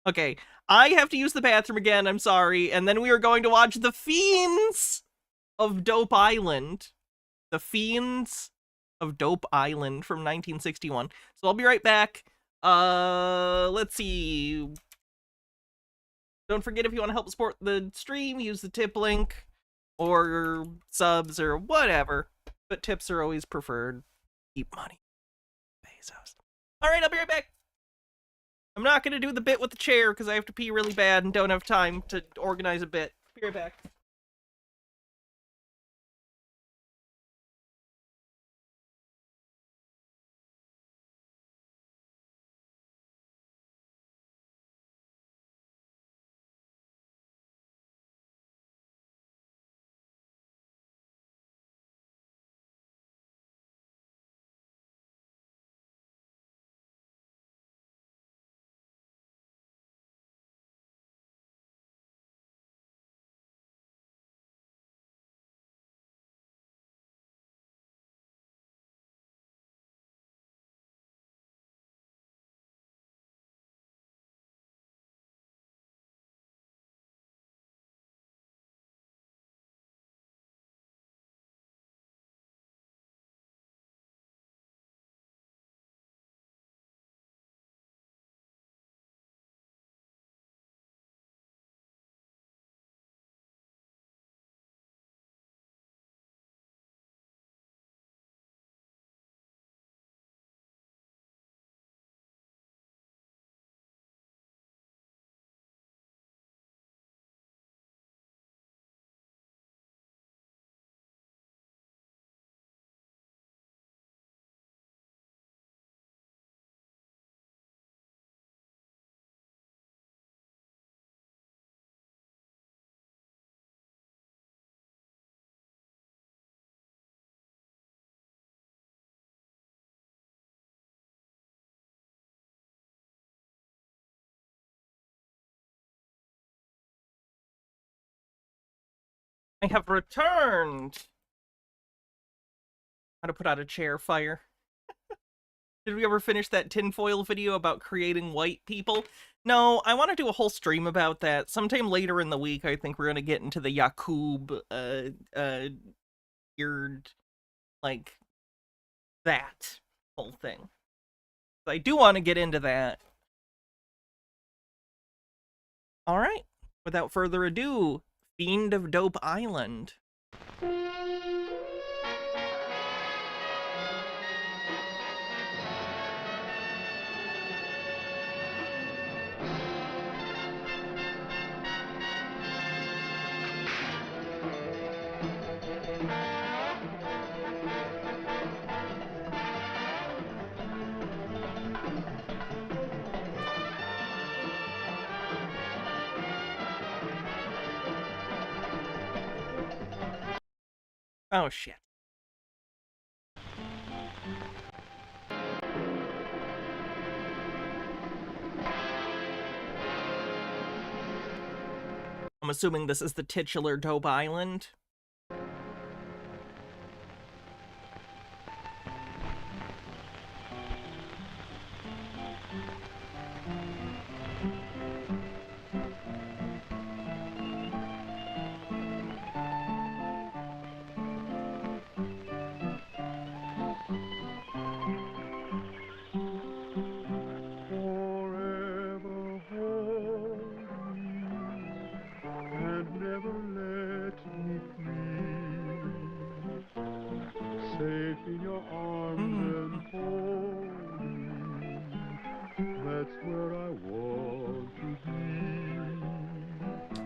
Okay, I have to use the bathroom again, I'm sorry, and then we are going to watch The Fiends of Dope Island. The Fiends of Dope Island from 1961. So I'll be right back. Let's see. Don't forget, if you want to help support the stream, use the tip link, or subs, or whatever. But tips are always preferred. Keep money. Bezos. Alright, I'll be right back. I'm not going to do the bit with the chair, because I have to pee really bad and don't have time to organize a bit. Be right back. I have returned! How to put out a chair fire. Did we ever finish that tinfoil video about creating white people? No, I want to do a whole stream about that. Sometime later in the week, I think we're going to get into the Yakub, weird, like, that whole thing. I do want to get into that. Alright, without further ado, Fiend of Dope Island. Oh, shit. I'm assuming this is the titular Dope Island.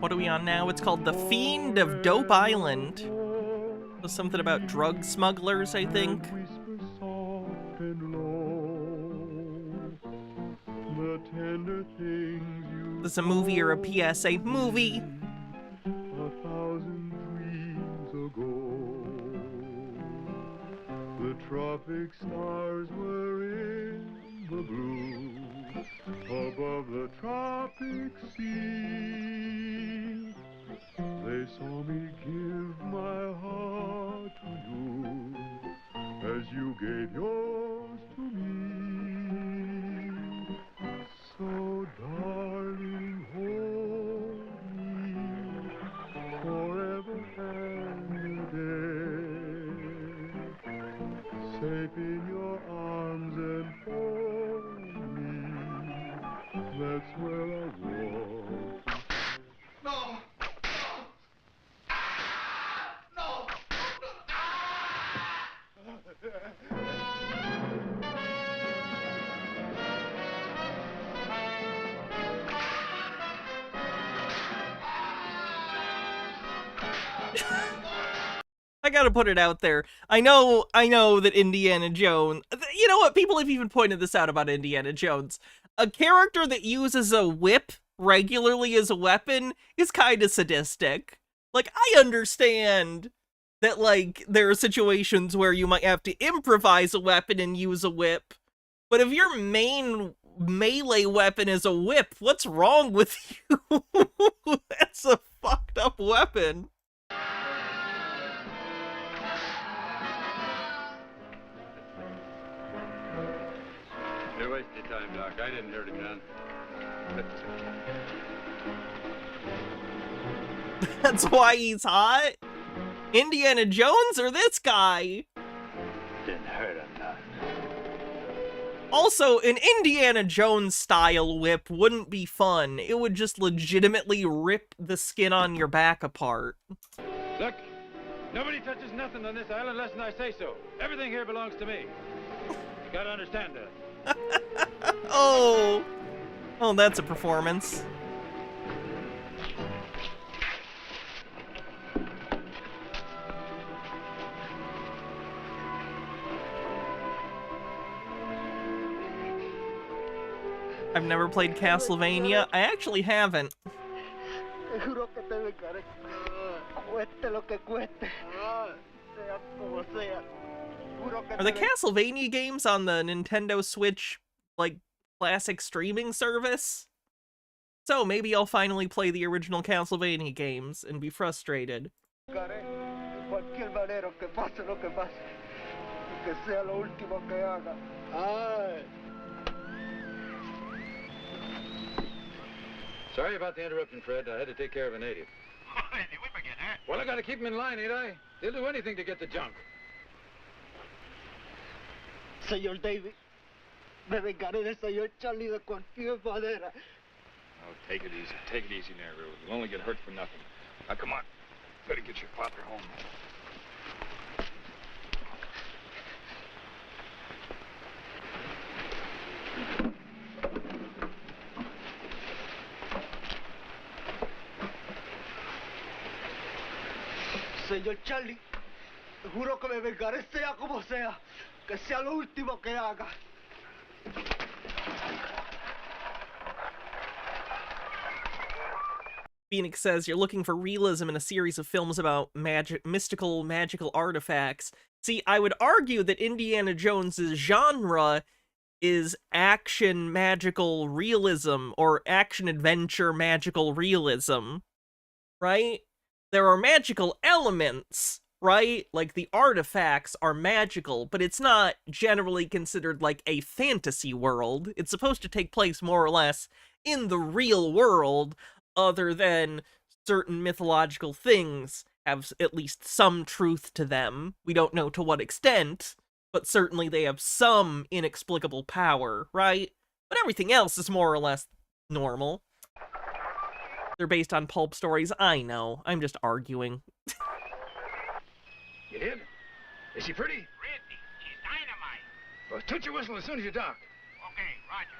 What are we on now? It's called The Fiend of Dope Island. There's something about drug smugglers, I think. This is a movie or a PSA? Movie! The tropic stars were in the blue above the tropic sea. They saw me give my heart to you as you gave yours to me. So darling, hold me forever and a day. Safe in your arms and hold me. That's where I want. No! No! I gotta put it out there. I know that Indiana Jones... You know what? People have even pointed this out about Indiana Jones. A character that uses a whip regularly as a weapon is kind of sadistic. Like, I understand that, like, there are situations where you might have to improvise a weapon and use a whip. But if your main melee weapon is a whip, what's wrong with you? That's a fucked up weapon. You wasted your time, Doc. I didn't hurt him none. That's why he's hot? Indiana Jones or this guy? Didn't hurt him none. Also, an Indiana Jones style whip wouldn't be fun. It would just legitimately rip the skin on your back apart. Look, nobody touches nothing on this island unless I say so. Everything here belongs to me. You gotta understand that. Oh, that's a performance. I've never played Castlevania. I actually haven't. Are the Castlevania games on the Nintendo Switch, like, classic streaming service? So maybe I'll finally play the original Castlevania games and be frustrated. De cualquier manera, que pase lo que pase, que sea lo último que haga. Ay. Sorry about the interruption, Fred. I had to take care of a native. Well, I gotta keep him in line, ain't I? They'll do anything to get the junk. Señor David, me vengaré del señor Charlie de cualquier manera. Oh, take it easy, Negro. You'll only get hurt for nothing. Now, come on. Better get your father home. Señor Charlie, juro que me vengaré sea como sea, que sea lo último que haga. Phoenix says you're looking for realism in a series of films about mystical, magical artifacts. See, I would argue that Indiana Jones's genre is action magical realism, or action adventure magical realism, right? There are magical elements, right? Like, the artifacts are magical, but it's not generally considered like a fantasy world. It's supposed to take place more or less in the real world, other than certain mythological things have at least some truth to them. We don't know to what extent, but certainly they have some inexplicable power, right? But everything else is more or less normal. They're based on pulp stories, I know. I'm just arguing. You did? Is she pretty? Pretty. She's dynamite. Well, toot your whistle as soon as you dock. Okay, roger.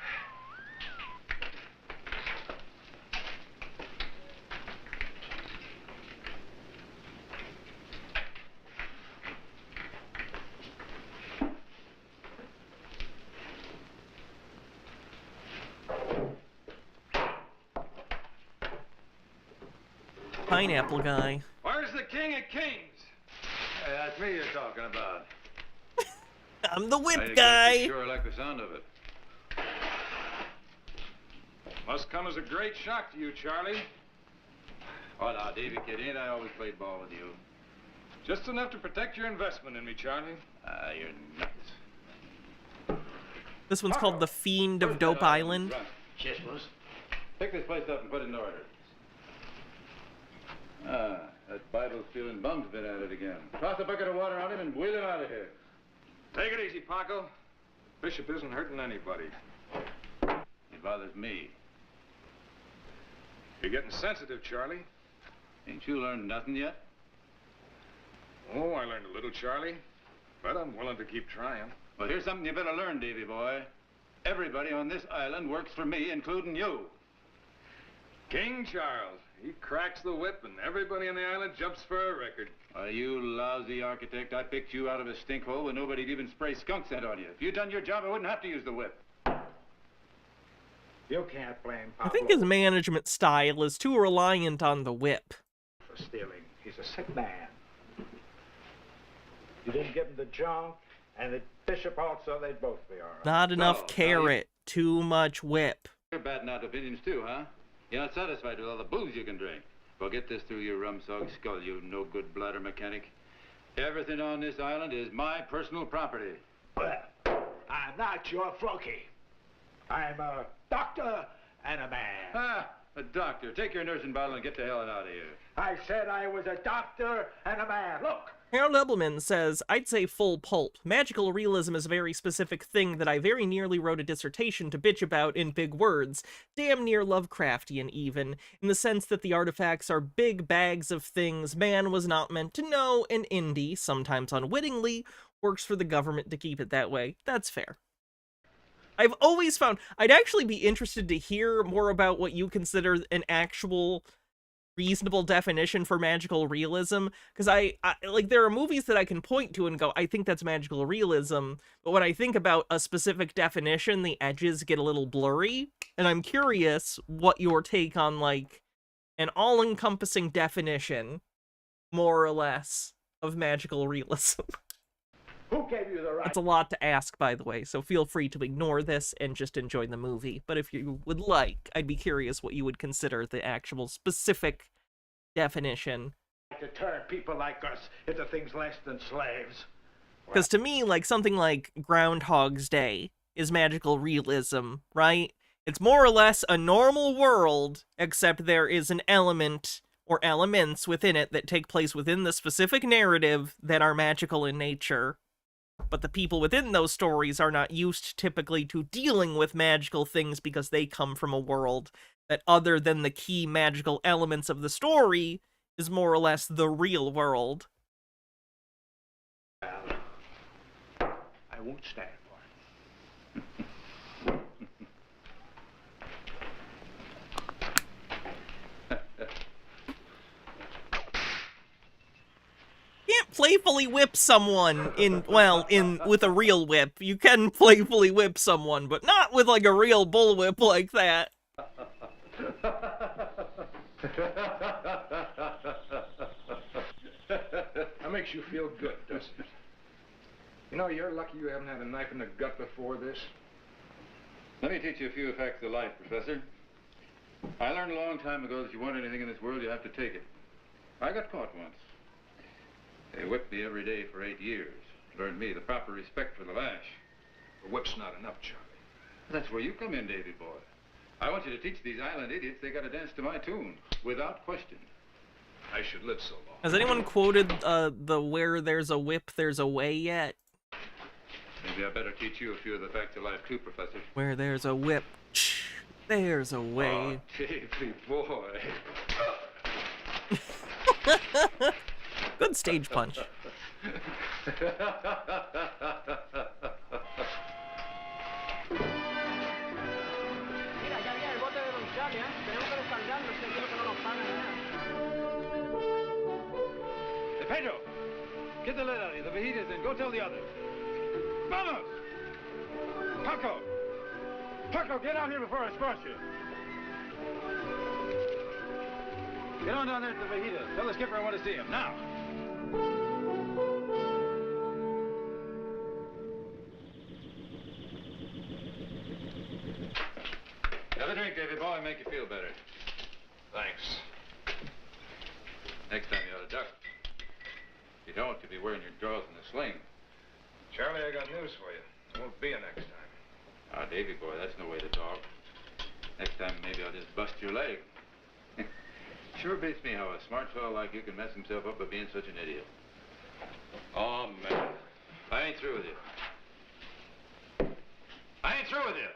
Pineapple guy. Where's the King of Kings? Hey, that's me you're talking about. I'm the whip I guy. sure like the sound of it. Must come as a great shock to you, Charlie. Oh, now, Davy, kid, ain't I always played ball with you? Just enough to protect your investment in me, Charlie. You're nuts. This one's called The Fiend of Dope Island. Yes, boss. Pick this place up and put it in order. That Bible's feeling bum's been at it again. Toss a bucket of water on him and wheel him out of here. Take it easy, Paco. Bishop isn't hurting anybody. He bothers me. You're getting sensitive, Charlie. Ain't you learned nothing yet? Oh, I learned a little, Charlie. But I'm willing to keep trying. Well, here's something you better learn, Davy boy. Everybody on this island works for me, including you. King Charles. He cracks the whip, and everybody on the island jumps for a record. You lousy architect. I picked you out of a stink hole when nobody'd even spray skunk scent on you. If you'd done your job, I wouldn't have to use the whip. You can't blame I Pablo think his management style is too reliant on the whip. for stealing. He's a sick man. You didn't give him the junk, and the bishop also, they'd both be all right. Not enough carrot, too much whip. You're batting out opinions too, huh? You're not satisfied with all the booze you can drink. Well, get this through your rum-sog skull, you no-good bladder mechanic. Everything on this island is my personal property. Well, I'm not your flunky. I'm a doctor and a man. A doctor. Take your nursing bottle and get the hell out of here. I said I was a doctor and a man. Look. Harold Ebelman says, I'd say full pulp. Magical realism is a very specific thing that I very nearly wrote a dissertation to bitch about in big words, damn near Lovecraftian even, in the sense that the artifacts are big bags of things man was not meant to know, and Indy, sometimes unwittingly, works for the government to keep it that way. That's fair. I've always found, I'd actually be interested to hear more about what you consider an actual reasonable definition for magical realism, because I like, there are movies that I can point to and go, I think that's magical realism, but when I think about a specific definition, the edges get a little blurry, and I'm curious what your take on, like, an all-encompassing definition, more or less, of magical realism. Who gave you the right? It's a lot to ask, by the way, so feel free to ignore this and just enjoy the movie. But if you would like, I'd be curious what you would consider the actual specific definition to turn people like us into things less than slaves. Because to me, like, something like Groundhog's Day is magical realism, right? It's more or less a normal world, except there is an element or elements within it that take place within the specific narrative that are magical in nature. But the people within those stories are not used typically to dealing with magical things because they come from a world that, other than the key magical elements of the story, is more or less the real world. I won't stand for it. Can't playfully whip someone with a real whip. You can playfully whip someone, but not with like a real bullwhip like that. That makes you feel good, doesn't it? You know, you're lucky you haven't had a knife in the gut before this. Let me teach you a few facts of life, Professor. I learned a long time ago that if you want anything in this world, you have to take it. I got caught once. They whipped me every day for 8 years. Learned me the proper respect for the lash. The whip's not enough, Charlie. That's where you come in, Davy boy. I want you to teach these island idiots they gotta dance to my tune, without question. I should live so long. Has anyone quoted the "where there's a whip, there's a way" yet? Maybe I better teach you a few of the facts of life too, Professor. Where there's a whip, there's a way. Oh, Davy boy. Good stage punch. Hey, Pedro, get the lid out of you. The fajitas in. Go tell the others. Vamos! Paco! Paco, get out here before I squash you. Get on down there to the fajitas. Tell the skipper I want to see him. Now. Have a drink, Davy boy. Make you feel better. Thanks. Next time you ought to duck. If you don't, you'll be wearing your drawers in a sling. Charlie, I got news for you. Won't be a next time. Ah, Davy boy, that's no way to talk. Next time, maybe I'll just bust your leg. Sure beats me how a smart fellow like you can mess himself up by being such an idiot. Oh, man. I ain't through with you. I ain't through with you.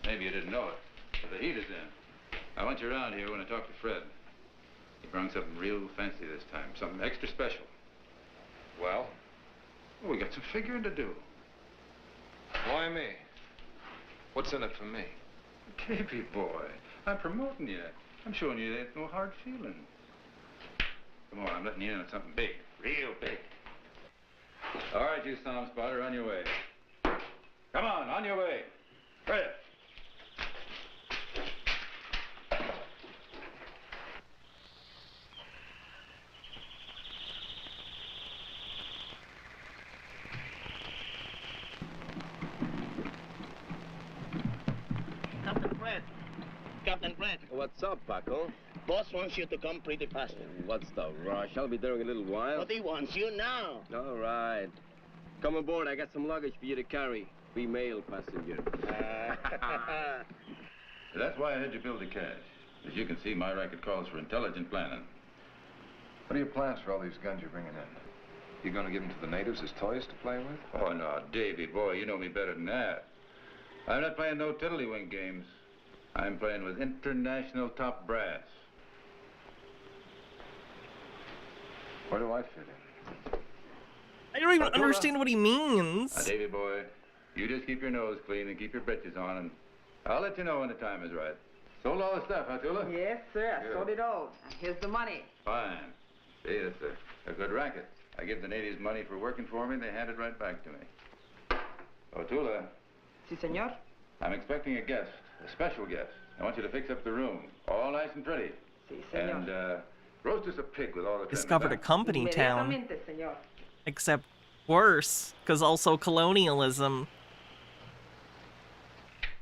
Maybe you didn't know it, but the heat is in. I want you around here when I talk to Fred. He brought something real fancy this time, something extra special. Well? Well, we got some figuring to do. Why me? What's in it for me? Davy boy, I'm promoting you. I'm showing you there ain't no hard feeling. Come on, I'm letting you in on something big, real big. All right, you sound spotter, on your way. Come on your way. Fred. Captain Fred. What's up, Paco? Boss wants you to come pretty fast. What's the rush? I'll be there in a little while. But he wants you now. All right. Come aboard. I got some luggage for you to carry. Female passenger. That's why I had you build a cache. As you can see, my racket calls for intelligent planning. What are your plans for all these guns you're bringing in? You gonna give them to the natives as toys to play with? Oh, no, Davy, boy, you know me better than that. I'm not playing no tiddlywink games. I'm playing with international top brass. Where do I fit in? I don't even understand what he means. Now, Davy boy, you just keep your nose clean and keep your britches on, and I'll let you know when the time is right. Sold all the stuff, huh, Tula? Yes, sir. Good. So did all. Here's the money. Fine. See, that's a good racket. I give the natives money for working for me, they hand it right back to me. Oh, Tula. Si, senor. I'm expecting a guest, a special guest. I want you to fix up the room, all nice and pretty. Si, senor. And roast us a pig with all the Discovered a company town. Inmediatamente, senor. Except worse, because also colonialism.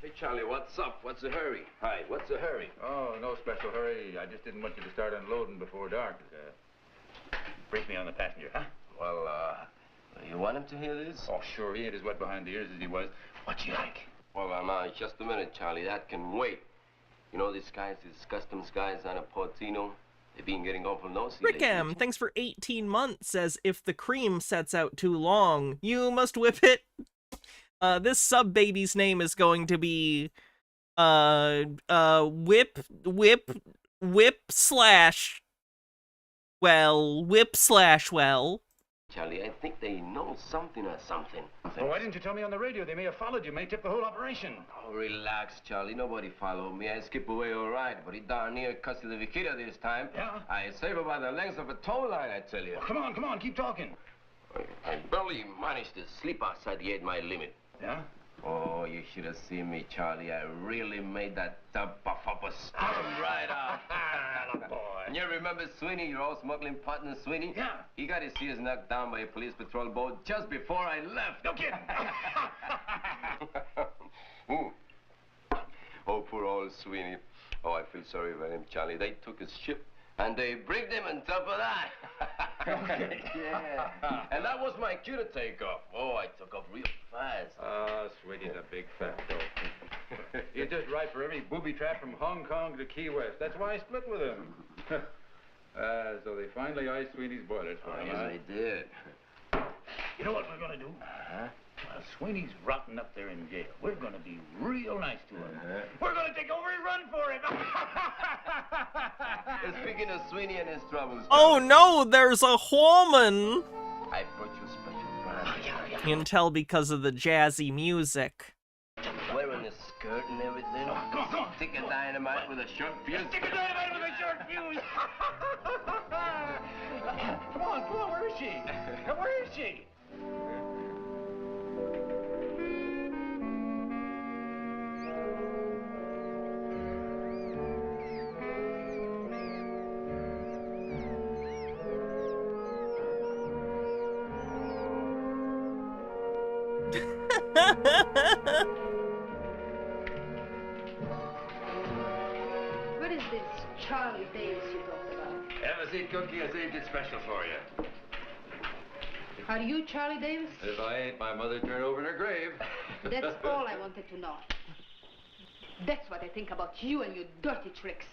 Hey, Charlie, what's up? What's the hurry? Hi, what's the hurry? Oh, no special hurry. I just didn't want you to start unloading before dark. Break me on the passenger, huh? Well, you want him to hear this? Oh, sure. He ain't as wet behind the ears as he was. What's he like? Well, now, just a minute, Charlie. That can wait. You know these guys, these customs guys on a Portino? They've been getting awful nosy Rick lately. M, thanks for 18 months, says, if the cream sets out too long, you must whip it. This sub-baby's name is going to be, whip slash well. Charlie, I think they know something or something. Well, why didn't you tell me on the radio? They may have followed you, may tip the whole operation. Oh, relax, Charlie. Nobody followed me. I skip away all right, but he darn near cussed the Viquita this time. Yeah? I saved her by the length of a tow line, I tell you. Well, come on, keep talking. I barely managed to sleep outside the 8-mile limit. Yeah? Oh, you should have seen me, Charlie. I really made that tub puff up a storm right out. Boy. And you remember Sweeney, your old smuggling partner, Sweeney? Yeah. He got his ears knocked down by a police patrol boat just before I left. No kidding. Oh, poor old Sweeney. Oh, I feel sorry for him, Charlie. They took his ship and they brigged him on top of that. Yeah. And that was my cue to take off. Oh, I took off real fast. Oh, Sweeney's a big fat dope. He's just right for every booby trap from Hong Kong to Key West. That's why I split with him. So they finally iced Sweeney's boilers for him. Yes, they did. You know what we're gonna do? Well, Sweeney's rotting up there in jail. We're gonna be real nice to him. We're gonna take over and run for him. Speaking of Sweeney and his troubles. Oh no, there's a woman! I brought you special brand. You can tell because of the jazzy music. Wearing a skirt and everything. Oh, come on. Stick of dynamite with a short fuse. Stick of dynamite with a short fuse. Come on, where is she? Where is she? What is this Charlie Davis you talked about? Have a seat, Cookie. I saved it special for you. Are you Charlie Davis? If I ain't, my mother turned over in her grave. That's all I wanted to know. That's what I think about you and your dirty tricks.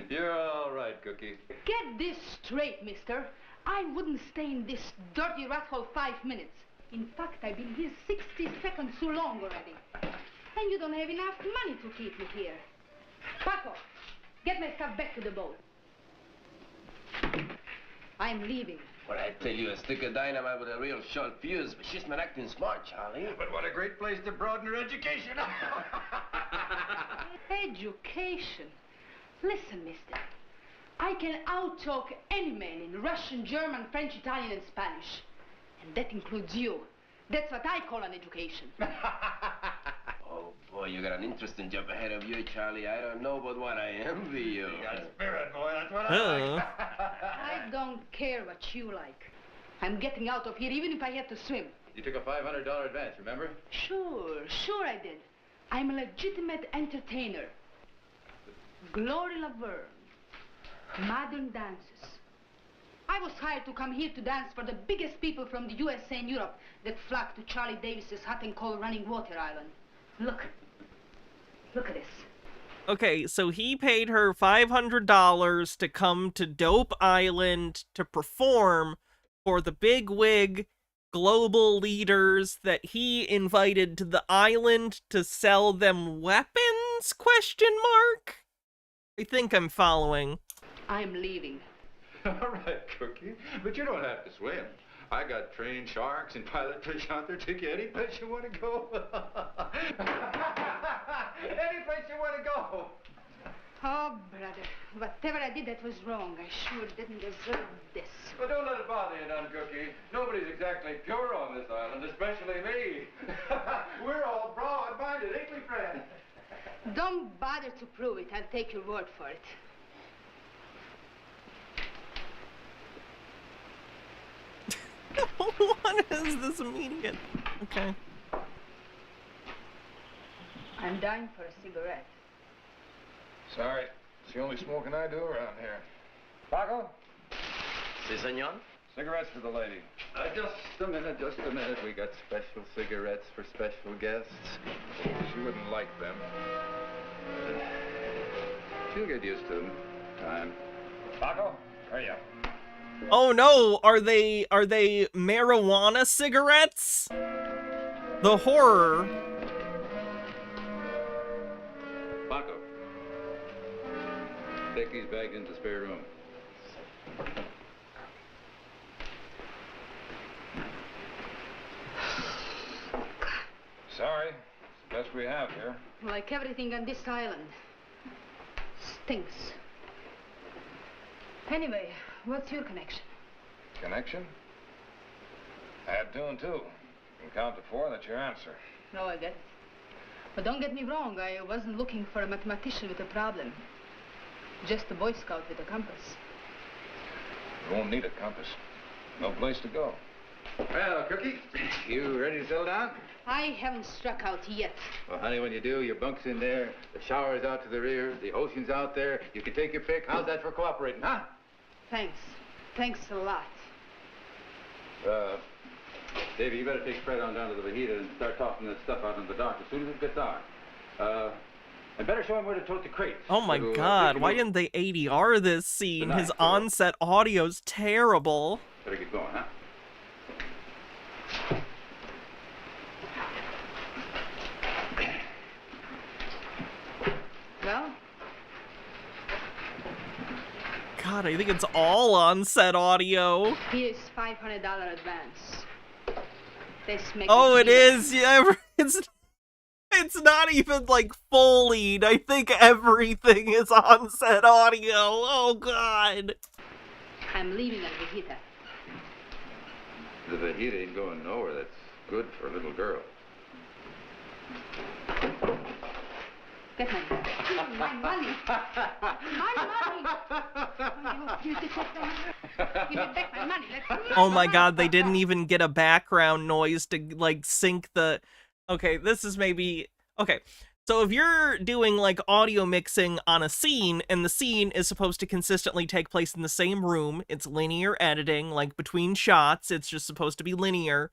You're all right, Cookie. Get this straight, mister. I wouldn't stay in this dirty rat hole 5 minutes. In fact, I've been here 60 seconds too long already. And you don't have enough money to keep me here. Paco, get my stuff back to the boat. I'm leaving. Well, I tell you, a stick of dynamite with a real short fuse, but she's not acting smart, Charlie. But what a great place to broaden her education. Education. Listen, mister. I can out-talk any man in Russian, German, French, Italian, and Spanish. And that includes you. That's what I call an education. Oh, boy, you got an interesting job ahead of you, Charlie. I don't know but what I envy you. You got spirit, boy. That's what I like. I don't care what you like. I'm getting out of here even if I had to swim. You took a $500 advance, remember? Sure I did. I'm a legitimate entertainer. Glory Laverne. Modern dances. I was hired to come here to dance for the biggest people from the USA and Europe that flock to Charlie Davis's hot and cold running water island. Look at this. Okay, so he paid her $500 to come to Dope Island to perform for the big wig global leaders that he invited to the island to sell them weapons? Question mark? I think I'm following. I'm leaving. All right, Cookie. But you don't have to swim. I got trained sharks and pilot fish out there. Take you any place you want to go. Any place you want to go. Oh, brother. Whatever I did that was wrong. I sure didn't deserve this. Well, don't let it bother you none, Cookie. Nobody's exactly pure on this island, especially me. We're all broad-minded, ain't we, friend? Don't bother to prove it. I'll take your word for it. What does this mean again? Okay. I'm dying for a cigarette. Sorry. It's the only smoking I do around here. Paco? Si, senor? Cigarettes for the lady. Just a minute, just a minute. We got special cigarettes for special guests. She wouldn't like them. She'll get used to them. Time. Paco, hurry up. Oh no, are they marijuana cigarettes? The horror. Paco, take these bags into the spare room. Sorry, it's the best we have here. Like everything on this island. Stinks. Anyway, what's your connection? Connection? Add two and two. You can count to 4, that's your answer. No, I get it. But don't get me wrong, I wasn't looking for a mathematician with a problem. Just a Boy Scout with a compass. You won't need a compass. No place to go. Well, Cookie, you ready to settle down? I haven't struck out yet. Well, honey, when you do, your bunk's in there, the shower's out to the rear, the ocean's out there. You can take your pick. How's that for cooperating, huh? Thanks. Thanks a lot. Davey, you better take Fred on down to the Vajita and start tossing that stuff out in the dock as soon as it gets dark. And better show him where to tote the crate. Oh my god, why didn't they ADR this scene? His on-set audio's terrible. Better get going, huh? Well? God, I think it's all on-set audio. Here's $500 advance. This makes Oh, it is. Yeah, it's not even like full lead. I think everything is on-set audio. Oh god. I'm leaving at Vajita. The Vajita ain't going nowhere. That's good for a little girl. Get my money. My money. My money. You take that. Give me back my money. Oh my god, they didn't even get a background noise to like sync the... Okay, this is maybe... Okay, so if you're doing like audio mixing on a scene and the scene is supposed to consistently take place in the same room, it's linear editing, like between shots, it's just supposed to be linear.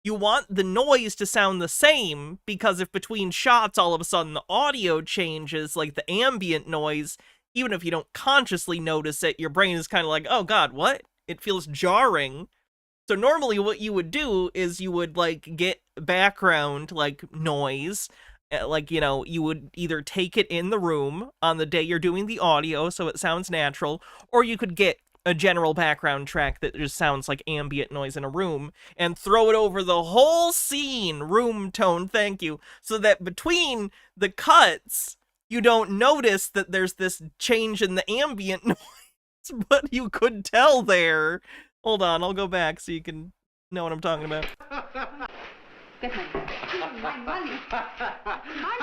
You want the noise to sound the same, because if between shots all of a sudden the audio changes, like the ambient noise, even if you don't consciously notice it, your brain is kind of like, oh god, what? It feels jarring. So normally what you would do is you would like get background like noise, like, you know, you would either take it in the room on the day you're doing the audio so it sounds natural, or you could get a general background track that just sounds like ambient noise in a room and throw it over the whole scene, room tone, thank you, so that between the cuts you don't notice that there's this change in the ambient noise, but you could tell there. Hold on, I'll go back so you can know what I'm talking about. Get my money. My money. My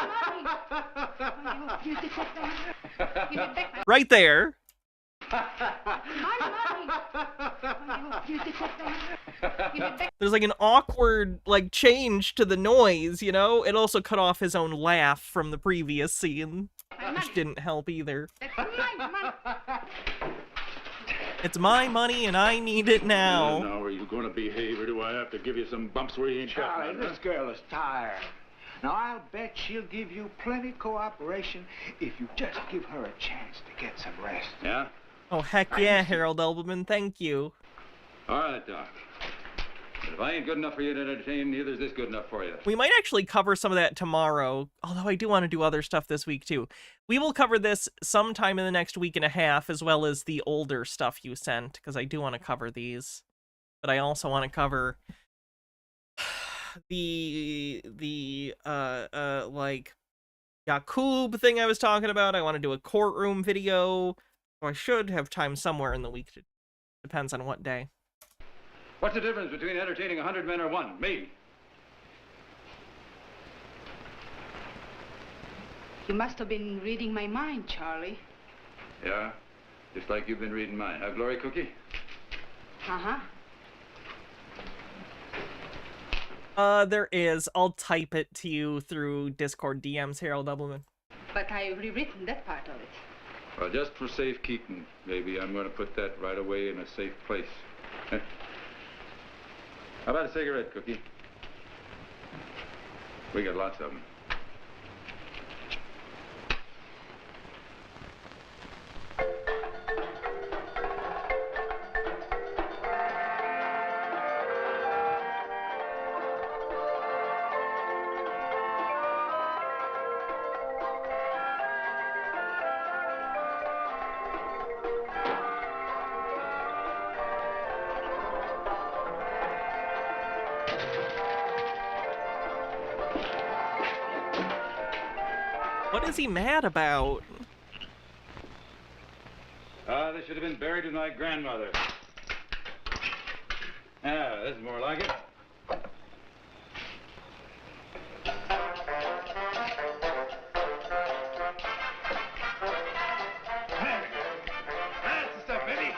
money. You take that. Give me back my Right there. There's like an awkward like change to the noise, you know? It also cut off his own laugh from the previous scene, which didn't help either. It's my money and I need it now. Now, are you going to behave, or do I have to give you some bumps where you ain't got Charlie, none, this girl is tired. Now, I'll bet she'll give you plenty cooperation if you just give her a chance to get some rest. Yeah? Oh, heck yeah, Harold Elberman, thank you. All right, Doc. But if I ain't good enough for you to entertain, neither is this good enough for you. We might actually cover some of that tomorrow, although I do want to do other stuff this week, too. We will cover this sometime in the next week and a half, as well as the older stuff you sent, because I do want to cover these. But I also want to cover the like, Yakub thing I was talking about. I want to do a courtroom video. So I should have time somewhere in the week. Depends on what day. What's the difference between entertaining 100 men or one? Me. You must have been reading my mind, Charlie. Yeah? Just like you've been reading mine. Huh, Glory Cookie? Uh-huh. There is. I'll type it to you through Discord DMs, Harold Doubleman. But I've rewritten that part of it. Well, just for safekeeping, baby, I'm going to put that right away in a safe place. How about a cigarette, Cookie? We got lots of them. What is he mad about? They should have been buried with my grandmother. Ah, this is more like it. That's the stuff, baby.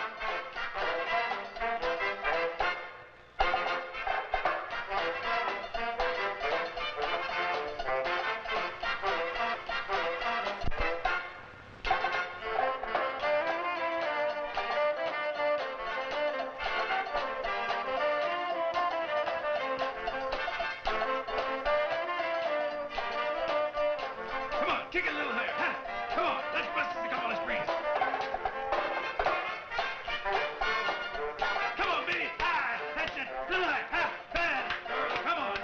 Come on, kick it a little higher. Ha! Come on, let's bust a couple of springs. Come on, baby. Ah, that's it. A little higher. Ha! Bad girl, come on.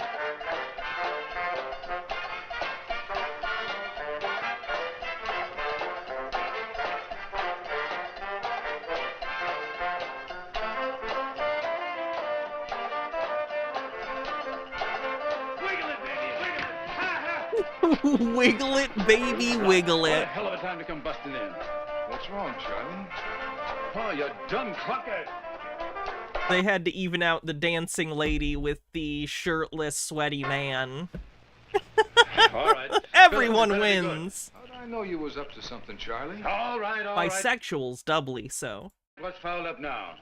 Wiggle it, baby. Wiggle it. Ha, ha. Wiggle it, baby, wiggle What a it. hell of a time to come busting in. What's wrong, Charlie? Oh, you dumb clucker. They had to even out the dancing lady with the shirtless, sweaty man. All right. Everyone Better be good. wins. How'd I know you was up to something, Charlie? All right, all right. Bisexuals doubly so. What's fouled up now?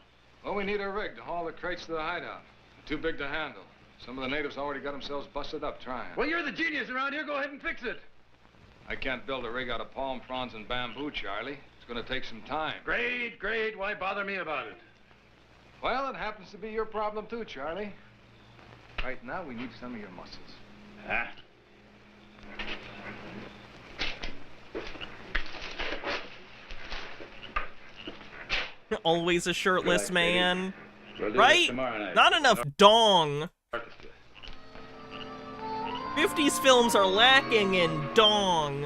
Well, we need a rig to haul the crates to the hideout. Too big to handle. Some of the natives already got themselves busted up trying. Well, you're the genius around here. Go ahead and fix it. I can't build a rig out of palm fronds and bamboo, Charlie. It's going to take some time. Great, great. Why bother me about it? Well, it happens to be your problem, too, Charlie. Right now, we need some of your muscles. Huh? Always a shirtless Relax, baby. man. We'll do this Right? tomorrow night. Not enough dong. 50s films are lacking in dong.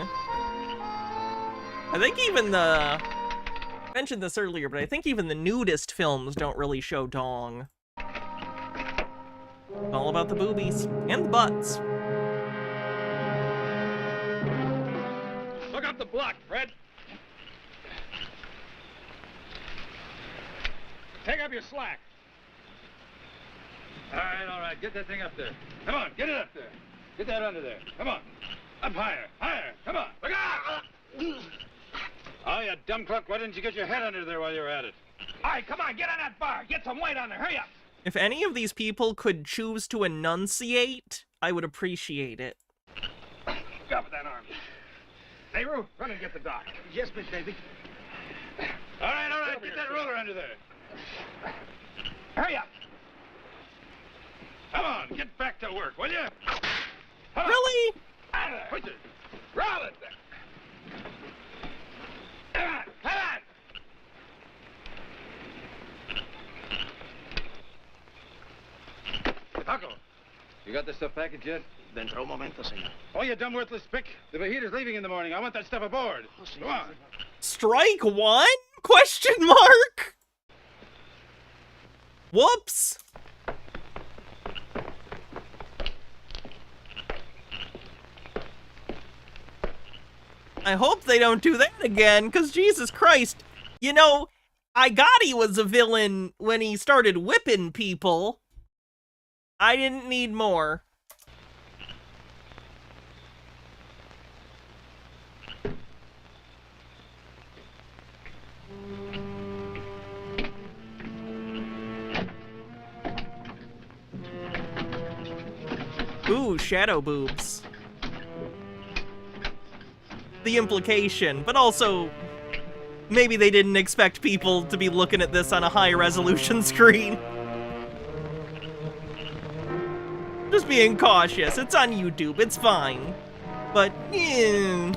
I think even the... I mentioned this earlier, but I think even the nudist films don't really show dong. It's all about the boobies. And the butts. Look up the block, Fred. Take up your slack. All right. Get that thing up there. Come on, get it up there. Get that under there. Come on. Up higher, higher. Come on. Look out! Oh, you dumb cluck. Why didn't you get your head under there while you were at it? All right, come on. Get on that bar. Get some weight on there. Hurry up. If any of these people could choose to enunciate, I would appreciate it. Drop with that arm. Nehru, run and get the doc. Yes, big baby. All right. Get that roller under there. Hurry up. Come on, get back to work, will you? Really? Push it. Roll it there. Come on. Paco, you got this stuff packaged yet? Dentro un momento, señor. Oh, you dumb worthless spick. The Vajita's leaving in the morning. I want that stuff aboard. Come on. Strike one? Question mark? Whoops. I hope they don't do that again, because Jesus Christ. You know, I got he was a villain when he started whipping people. I didn't need more. Ooh, shadow boobs. The implication, but also maybe they didn't expect people to be looking at this on a high-resolution screen. Just being cautious. It's on YouTube. It's fine. But, yeah.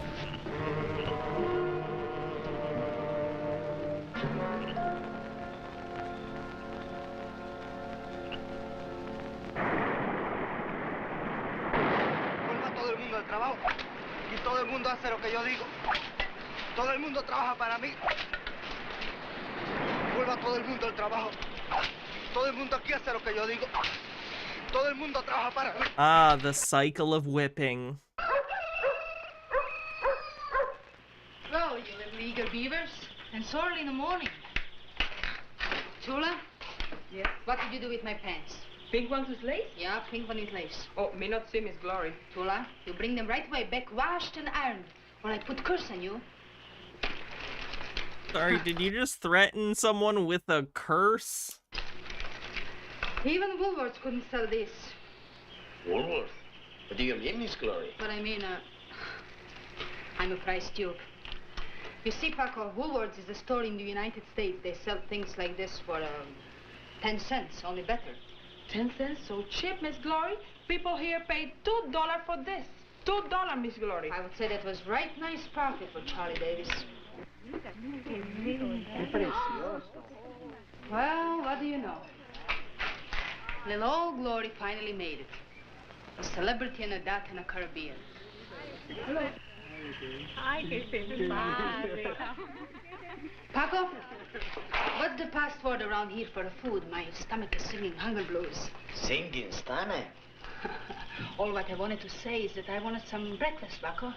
Vuelva todo el mundo al trabajo y todo el mundo hace lo que yo digo. Todo el mundo trabaja para mí. Vuelva todo el mundo al trabajo. Todo el mundo aquí hace lo que yo digo. Todo el mundo trabaja para mí. Ah, the cycle of whipping. Well, you little eager beavers. And so early in the morning. Tula? Yes? What did you do with my pants? Pink ones with lace? Yeah, pink one with lace. Oh, may not see Miss Glory. Tula, you bring them right away back, washed and ironed, or I put curse on you. Sorry, did you just threaten someone with a curse? Even Woolworths couldn't sell this. Woolworth? What do you mean, Miss Glory? But I mean, I'm a price duke. You see, Paco, Woolworths is a store in the United States. They sell things like this for 10 cents, only better. 10 cents? So cheap, Miss Glory? People here paid $2 for this. $2, Miss Glory. I would say that was right nice profit for Charlie Davis. Well, what do you know? Little old Glory finally made it. A celebrity and a dot in the Caribbean. Hello. Hi, Paco, what's the password around here for the food? My stomach is singing hunger blues. Singing stomach? All what I wanted to say is that I wanted some breakfast, Paco.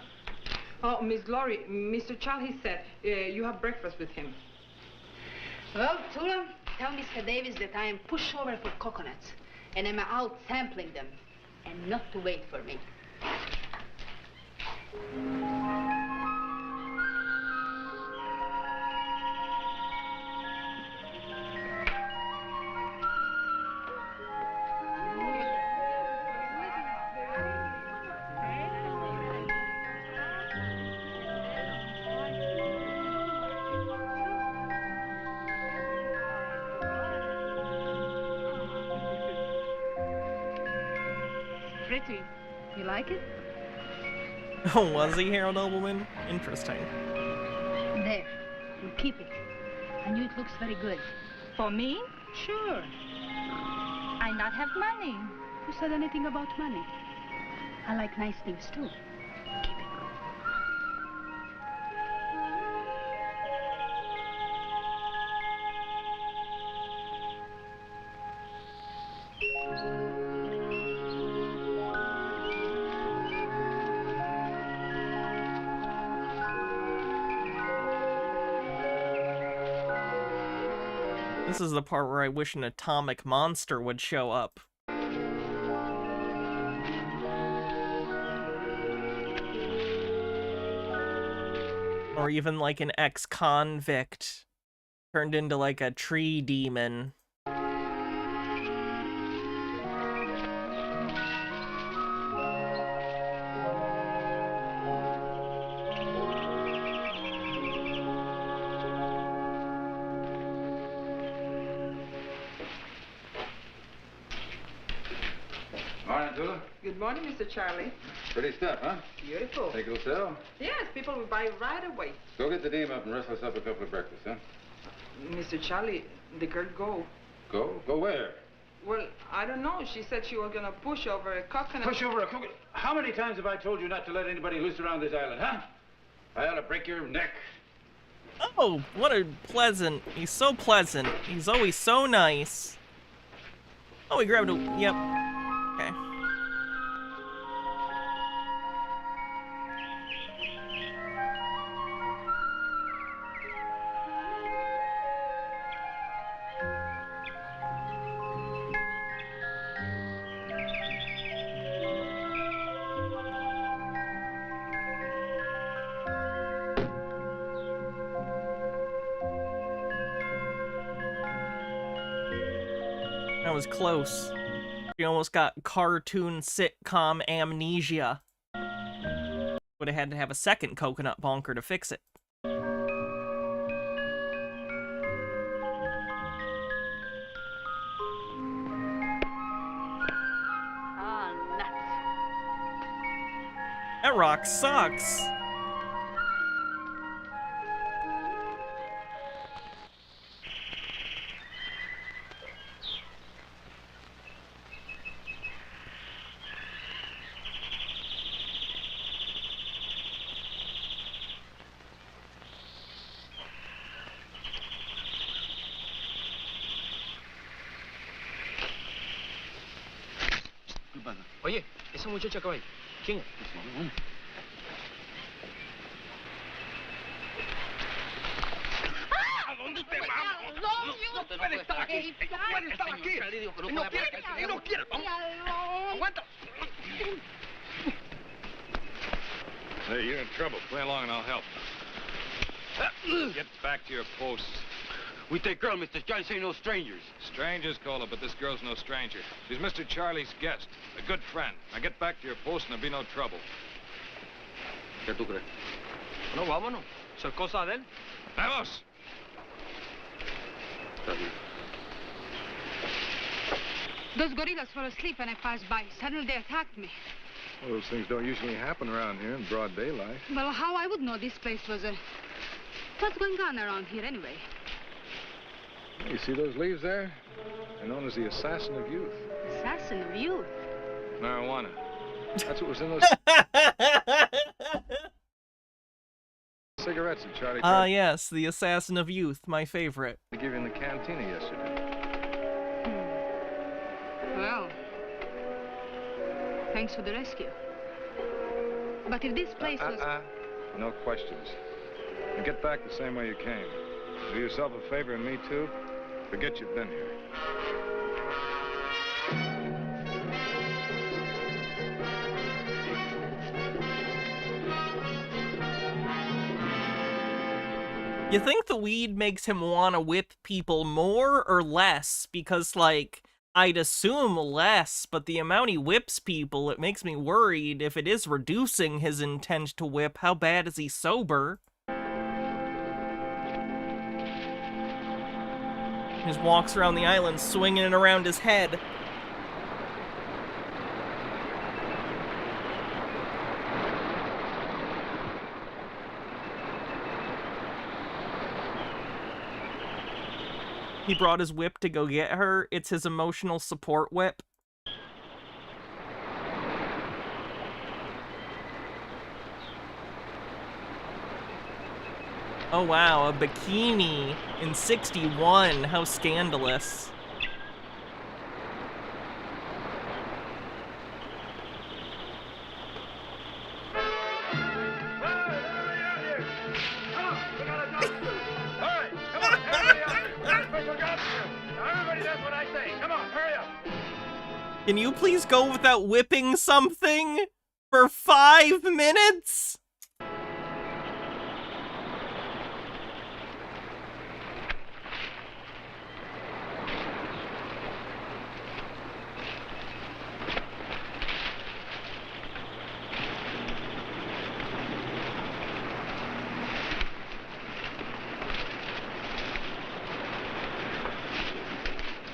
Oh, Miss Glory, Mr. Charlie said you have breakfast with him. Well, Tula, tell Mr. Davis that I am pushover for coconuts, and I'm out sampling them, and not to wait for me. Pretty. You like it? Oh, was he, Harold Nobleman? Interesting. There. You keep it. I knew it looks very good. For me? Sure. I not have money. Who said anything about money? I like nice things, too. This is the part where I wish an atomic monster would show up. Or even like an ex-convict turned into like a tree demon. Morning, Tula. Good morning, Mr. Charlie. Pretty stuff, huh? Beautiful. Think it'll sell? Yes, people will buy right away. Go get the dame up and wrestle us up a couple of breakfasts, huh? Mr. Charlie, the girl go. Go? Go where? Well, I don't know. She said she was going to push over a coconut. Push over a coconut? How many times have I told you not to let anybody loose around this island, huh? I ought to break your neck. Oh, what a pleasant. He's so pleasant. He's always so nice. Oh, he grabbed a... Yep. Okay. That was close. She almost got cartoon sitcom amnesia. Would have had to have a second coconut bonker to fix it. Oh, nuts. That rock sucks. Oye, esa muchacha que va ahí, ¿quién es? ¿A dónde te vamos? No puede estar aquí. No puede estar aquí. No quiere. Aguanta. Hey, you're in trouble. Play along and I'll help. Get back to your posts. We take girl, Mr. Johnny, say no strangers. Strangers, Cola, but this girl's no stranger. She's Mr. Charlie's guest, a good friend. Now get back to your post and there'll be no trouble. ¿Qué tú crees? No, vámonos. Eso es cosa de él. ¡Vamos! Those gorillas were asleep when I passed by. Suddenly they attacked me. Well, those things don't usually happen around here in broad daylight. Well, how I would know this place was a... What's going on around here anyway? You see those leaves there? They're known as the assassin of youth. Assassin of youth? Marijuana. That's what was in those cigarettes that Charlie tried Yes, the assassin of youth, my favorite. to give you in the cantina yesterday. Well, thanks for the rescue. But if this place was... No questions. And get back the same way you came. Do yourself a favor and me too. Forget you've been here. You think the weed makes him want to whip people more or less? Because, like, I'd assume less, but the amount he whips people, it makes me worried if it is reducing his intent to whip, how bad is he sober? He just walks around the island swinging it around his head. He brought his whip to go get her. It's his emotional support whip. Oh wow, a bikini in 61. How scandalous. Can you please go without whipping something for 5 minutes?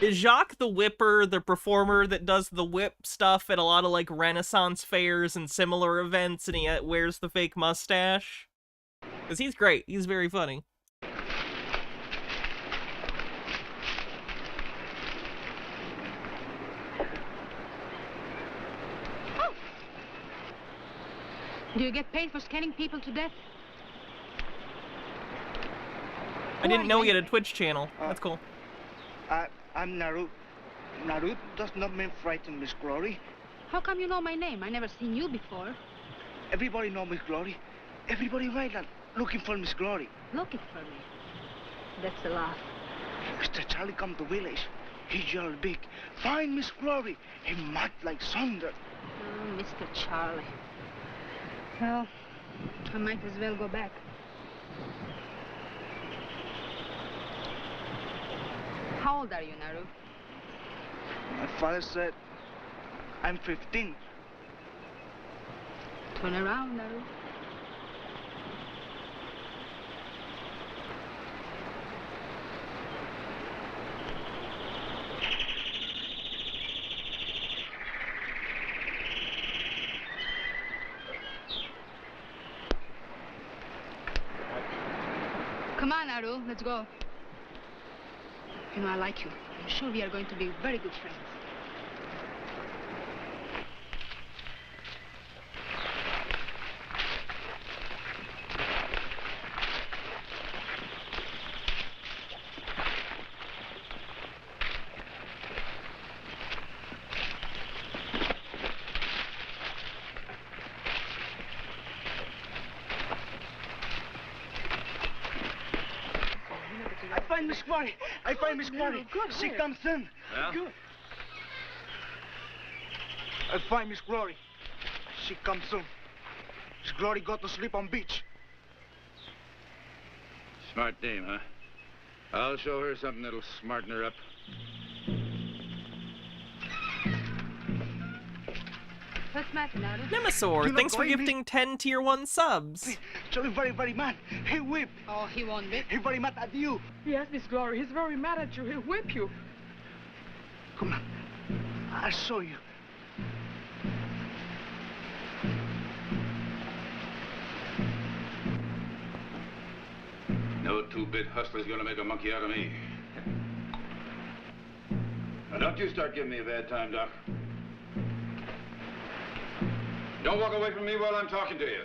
Is Jacques the Whipper the performer that does the whip stuff at a lot of, like, Renaissance fairs and similar events, and he wears the fake mustache? Because he's great. He's very funny. Oh. Do you get paid for scanning people to death? I didn't know he had a Twitch channel. That's cool. I'm Naru. Naru does not mean frighten Miss Glory. How come you know my name? I never seen you before. Everybody know Miss Glory. Everybody in Ryland looking for Miss Glory. Looking for me? That's a laugh. Mr. Charlie come to village. He yell big. Find Miss Glory. He mad like thunder. Oh, Mr. Charlie. Well, I might as well go back. How old are you, Naru? My father said I'm 15. Turn around, Naru. Come on, Naru, let's go. You know, I like you. I'm sure we are going to be very good friends. I find Miss Glory. I find Miss Glory. Good, She where? comes in. Yeah? Good. I find Miss Glory. She comes soon. Miss Glory got to sleep on beach. Smart dame, huh? I'll show her something that'll smarten her up. What's the matter, Naru? Nemesaur, You're not thanks for going, gifting 10 tier 1 subs. Charlie very mad. He whip. Oh, he won't whip. He very mad at you. Yes, Miss Glory, he's very mad at you. He'll whip you. Come on. I'll show you. No two-bit hustler's gonna make a monkey out of me. Now, don't you start giving me a bad time, Doc. Don't walk away from me while I'm talking to you.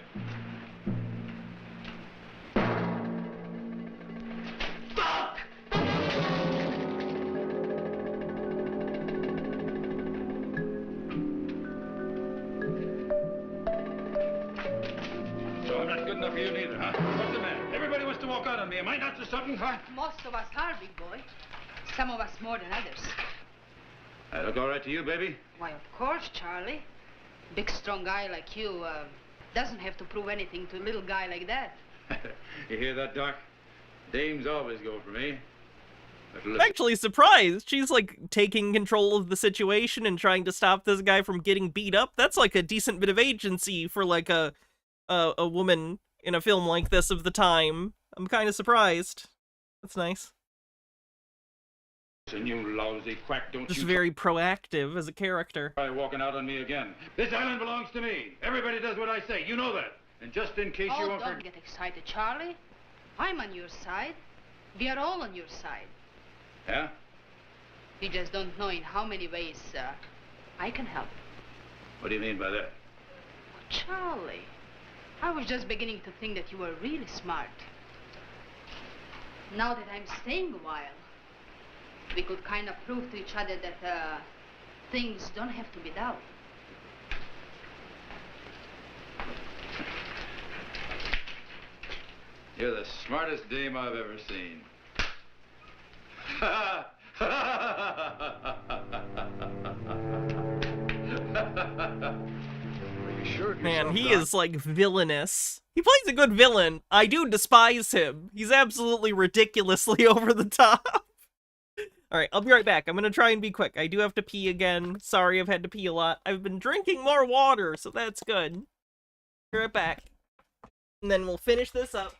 So I'm not good enough for you neither, huh? What's the matter? Everybody wants to walk out on me. Am I not to something, huh? Most of us are, big boy. Some of us more than others. That look all right to you, baby? Why, of course, Charlie. Big, strong guy like you doesn't have to prove anything to a little guy like that. You hear that, Doc? Dames always go for me. But I'm listen, actually surprised. She's like taking control of the situation and trying to stop this guy from getting beat up. That's like a decent bit of agency for like a woman in a film like this of the time. I'm kind of surprised. That's nice. you lousy quack, don't Just you very proactive as a character. try walking out on me again. This island belongs to me. Everybody does what I say. You know that. And just in case you Oh, won't don't get excited, Charlie. I'm on your side. We are all on your side. Yeah? You just don't know in how many ways I can help. What do you mean by that? Charlie, I was just beginning to think that you were really smart. Now that I'm staying a while, we could kind of prove to each other that things don't have to be dull. You're the smartest dame I've ever seen. Man, he is like villainous. He plays a good villain. I do despise him. He's absolutely ridiculously over the top. Alright, I'll be right back. I'm gonna try and be quick. I do have to pee again. Sorry I've had to pee a lot. I've been drinking more water, so that's good. Be right back. And then we'll finish this up.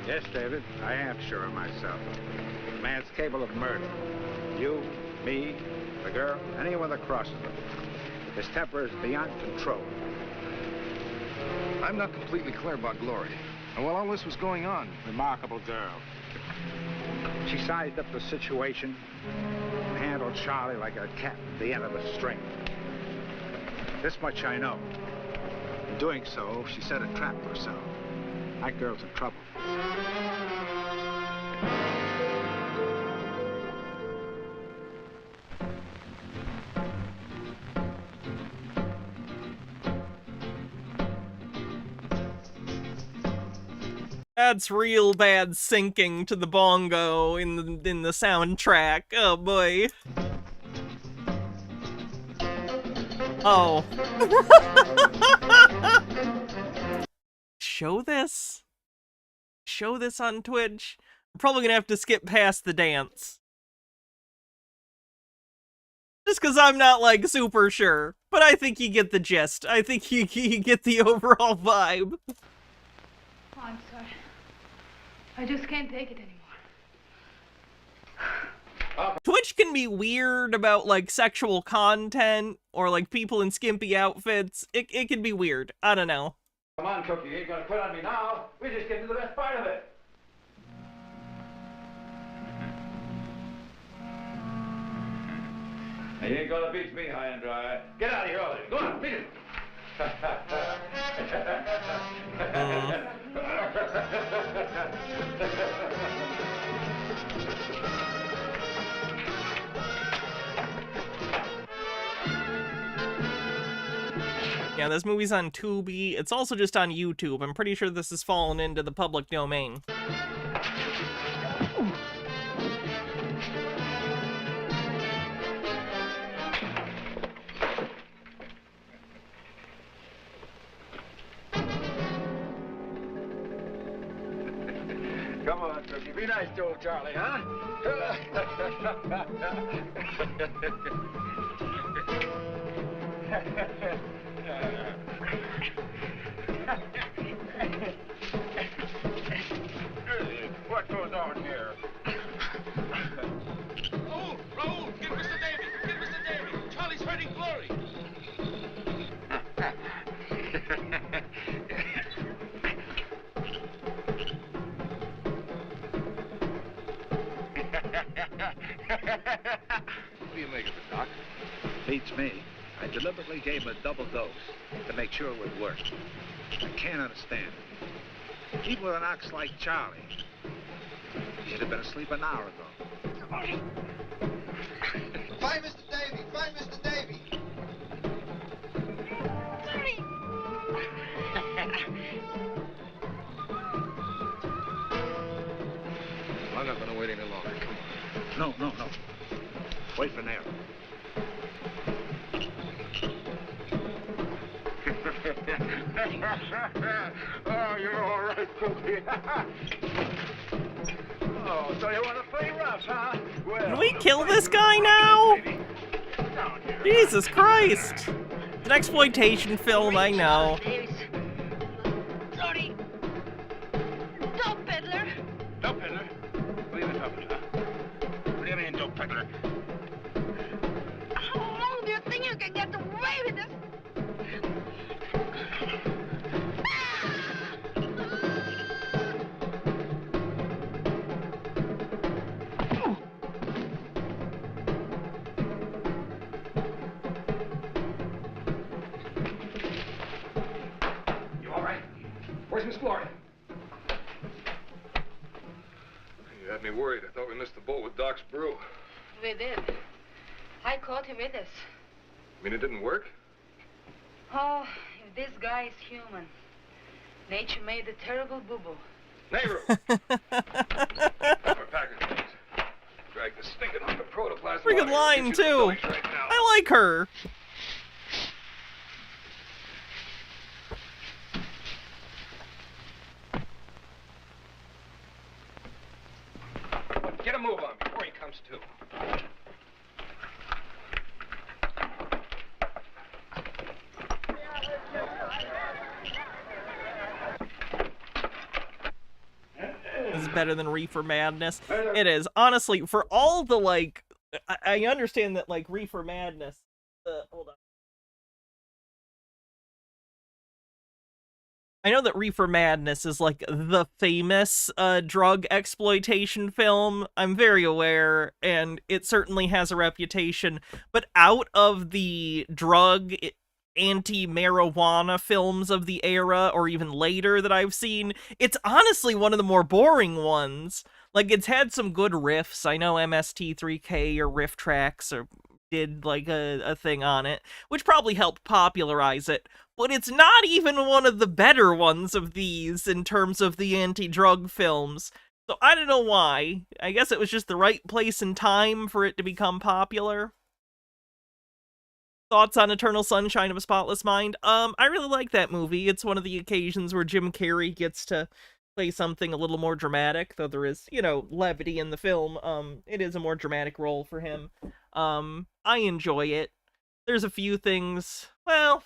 Yes, David, I am sure of myself. The man's capable of murder. You, me, the girl, anyone that crosses him. His temper is beyond control. I'm not completely clear about Glory. And while all this was going on... Remarkable girl. She sized up the situation and handled Charlie like a cat at the end of a string. This much I know. In doing so, she set a trap for herself. That girl's in trouble. That's real bad syncing to the bongo in the soundtrack. Oh boy. Oh. Show this? Show this on Twitch? I'm probably gonna have to skip past the dance. Just because I'm not, like, super sure. But I think you get the gist. I think you get the overall vibe. Oh, I'm sorry. I just can't take it anymore. Twitch can be weird about, like, sexual content or, like, people in skimpy outfits. It can be weird. I don't know. Come on, Cookie, you ain't gonna quit on me now. We're just getting to the best part of it. You ain't gonna beat me high and dry. Get out of here, all of you. Go on, beat it. Yeah, this movie's on Tubi. It's also just on YouTube. I'm pretty sure this has fallen into the public domain. Come on, Cookie. Be nice to old Charlie, huh? What goes on here? Raoul, get Mr. Davy! Get Mr. Davy! Charlie's hurting Glory! What do you make of it, Doc? Beats me. I deliberately gave him a double dose to make sure it would work. I can't understand it. Even with an ox like Charlie, he should have been asleep an hour ago. Find Mr. Davy! Find Mr. Davy! I'm not gonna wait any longer. Come on. No. Wait for Nero. Oh, you're all right, Cookie. Oh, so you want to play rough, huh? Well, Can we kill this guy now? Jesus Christ. It's an exploitation film, I know. Glory! Dope peddler! Dope peddler? What are you talking about? What do you mean, dope peddler? How long do you think you can get away with this? You all right? Where's Miss Glory? You had me worried. I thought we missed the boat with Doc's brew. We did. I caught him with us. I mean, it didn't work? Oh, if this guy is human. Nature made a terrible boo-boo. Nehru! We're packing things. Drag this stinking hunk of protoplasm. Pretty good line, too. I like her. Get a move on before he comes to. is better than Reefer Madness. It is. Honestly, for all the, like, I understand that, like, Reefer Madness, hold on. I know that Reefer Madness is, like, the famous drug exploitation film. I'm very aware, and it certainly has a reputation. But out of the drug anti-marijuana films of the era, or even later that I've seen, it's honestly one of the more boring ones. Like, it's had some good riffs. I know MST3K or Riff Tracks or did, like, a thing on it, which probably helped popularize it. But it's not even one of the better ones of these in terms of the anti-drug films. So I don't know why. I guess it was just the right place and time for it to become popular. Thoughts on Eternal Sunshine of a Spotless Mind? I really like that movie. It's one of the occasions where Jim Carrey gets to play something a little more dramatic, though there is, you know, levity in the film. It is a more dramatic role for him. I enjoy it. There's a few things, well,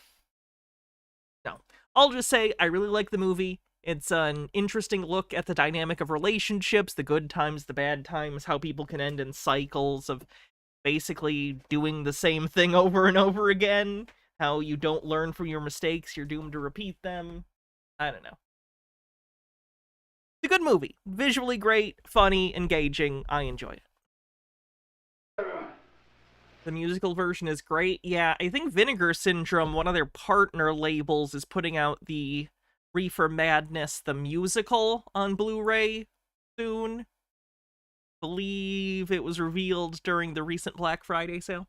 no. I'll just say I really like the movie. It's an interesting look at the dynamic of relationships, the good times, the bad times, how people can end in cycles of basically doing the same thing over and over again, how you don't learn from your mistakes, you're doomed to repeat them. I don't know. It's a good movie. Visually great, funny, engaging. I enjoy it. The musical version is great. Yeah, I think Vinegar Syndrome, one of their partner labels, is putting out the Reefer Madness, the musical, on Blu-ray soon. Believe it was revealed during the recent Black Friday sale.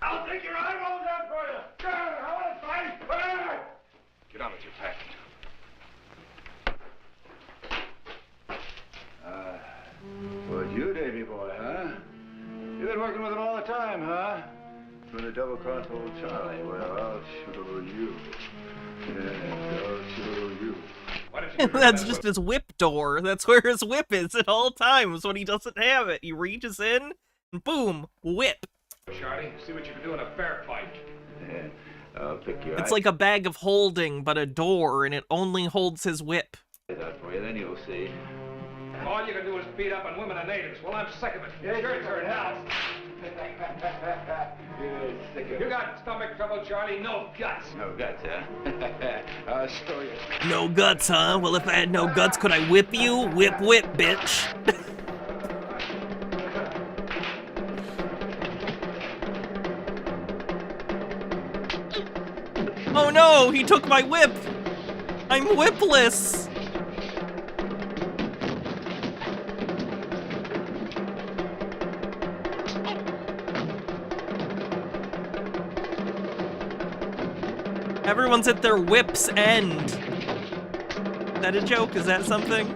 I'll take your eyeballs out for you. I want to fight. Get on with your pack. Well, you, Davy boy, huh? You've been working with him all the time, huh? Trying to double-cross old Charlie. Well, I'll show you. Yeah, I'll show you. That's just his whip door. That's where his whip is at all times when he doesn't have it. He reaches in, and boom, whip. Charlie, see what you can do in a fair fight. Yeah, I'll pick you It's like a bag of holding, but a door, and it only holds his whip. out for you, then you'll see. All you can do is beat up on women and natives. Well, I'm sick of it. Yeah, your turn now. You got stomach trouble, Charlie? No guts. No guts, huh? I'll show you. No guts, huh? Well, if I had no guts, could I whip you? Whip, whip, bitch. Oh no, he took my whip! I'm whipless! Everyone's at their whip's end. Is that a joke? Is that something?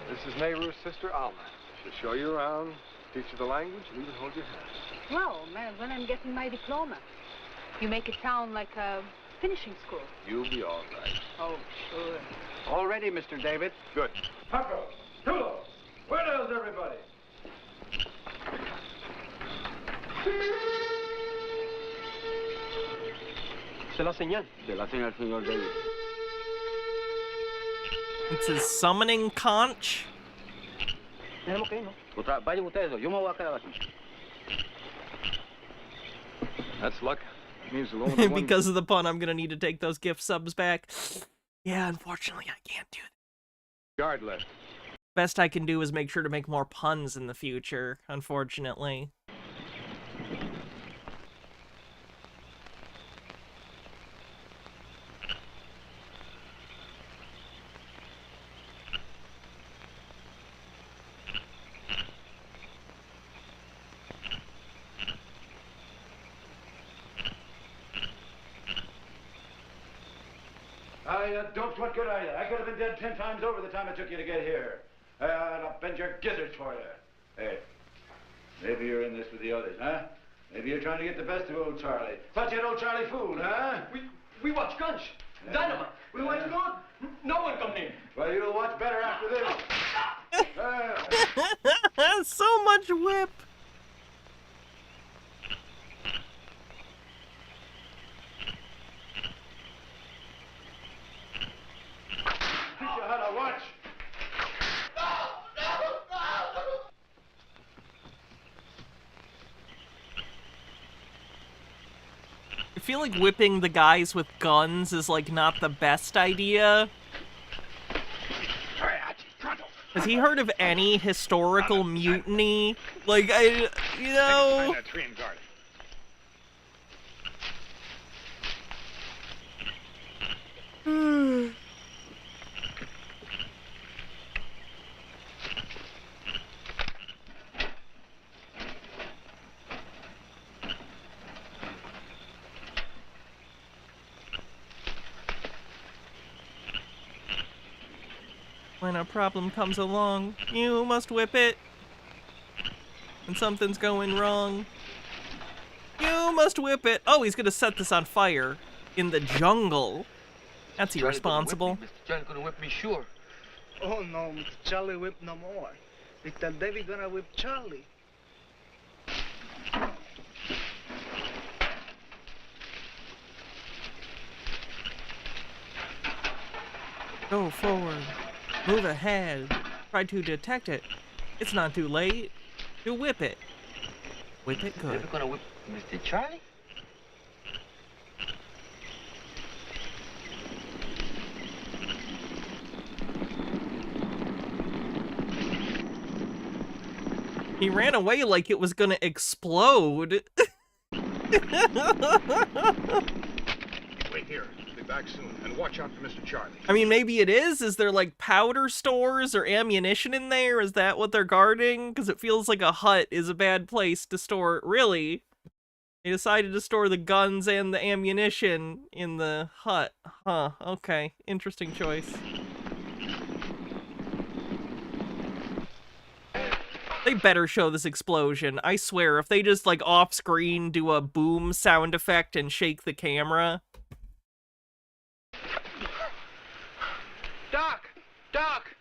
This is Nehru's sister, Alma. She'll show you around, teach you the language, and even hold your hand. Well, when I'm getting my diploma, you make it sound like a finishing school. You'll be all right. Oh, sure. All ready, Mr. David. Good. Paco, Tulo, where the hell's everybody? C'est la señal. De la señal, señor David. It's his summoning conch. Tenemos que irnos. Vayan ustedes, yo me voy a quedar aquí. That's luck. means there'll only be one... Because of the pun, I'm gonna need to take those gift subs back. Yeah, unfortunately, I can't do that. Guard left. Best I can do is make sure to make more puns in the future, unfortunately. Don't what good are you? I could have been dead 10 times over the time it took you to get here. I'll bend your gizzards for you. Hey, maybe you're in this with the others, huh? Maybe you're trying to get the best of old Charlie. Thought you had old Charlie fooled, huh? We watch guns. Dynamite. We watch gun. No one come near. Well, you'll watch better after this. So much whip. Teach you how to watch. I feel like whipping the guys with guns is, like, not the best idea. Has he heard of any historical mutiny? Like, you know... When a problem comes along, you must whip it. When something's going wrong, you must whip it. Oh, he's gonna set this on fire in the jungle. That's irresponsible. Charlie gonna whip me, sure. Oh no, Mr. Charlie whip no more. Little Debbie gonna whip Charlie. Go forward. Move ahead. Try to detect it. It's not too late to whip it. Whip it good. Never gonna whip Mr. Charlie? He ran away like it was gonna explode. Wait here. Be back soon. And watch out for Mr. Charlie. I mean, maybe it is. Is there, like, powder stores or ammunition in there? Is that what they're guarding? Because it feels like a hut is a bad place to store... Really? They decided to store the guns and the ammunition in the hut. Huh, okay. Interesting choice. They better show this explosion. I swear, if they just, like, off-screen do a boom sound effect and shake the camera... Doc! Doc!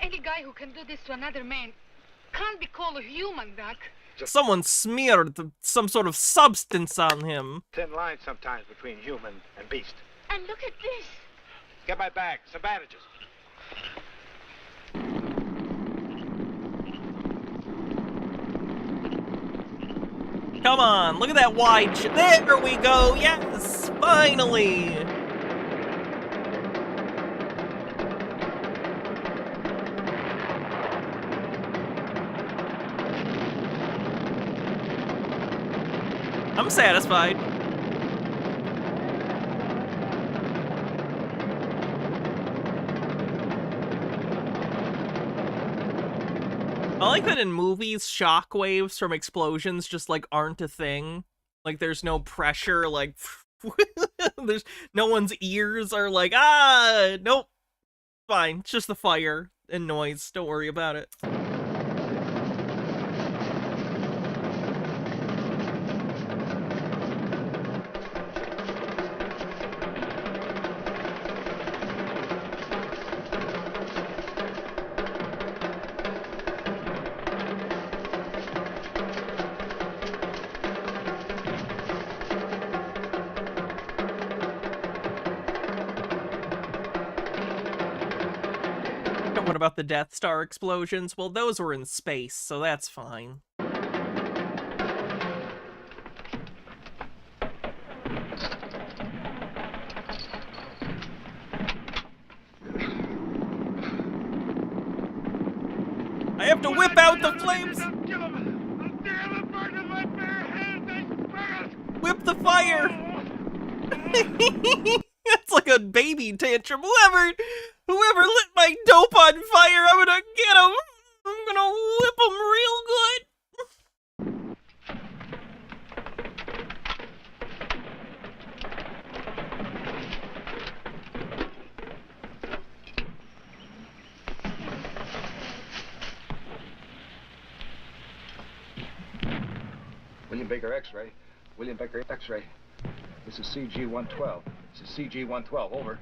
Any guy who can do this to another man can't be called a human, Doc. Someone smeared some sort of substance on him. Thin line sometimes between human and beast. And look at this. Get my bag, some bandages. Come on, look at that wide there we go! Yes! Finally! I'm satisfied. I like that in movies, shockwaves from explosions just, like, aren't a thing. Like, there's no pressure, like, there's no one's ears are like, ah, nope. Fine, it's just the fire and noise. Don't worry about it. What about the Death Star explosions? Well, those were in space, so that's fine. I have to whip out the flames! Whip the fire! It's like a baby tantrum. Whoever lit my dope on fire, I'm gonna get him! I'm gonna whip him real good! William Baker X-ray. William Baker X-ray. This is CG-112. This is CG-112. Over.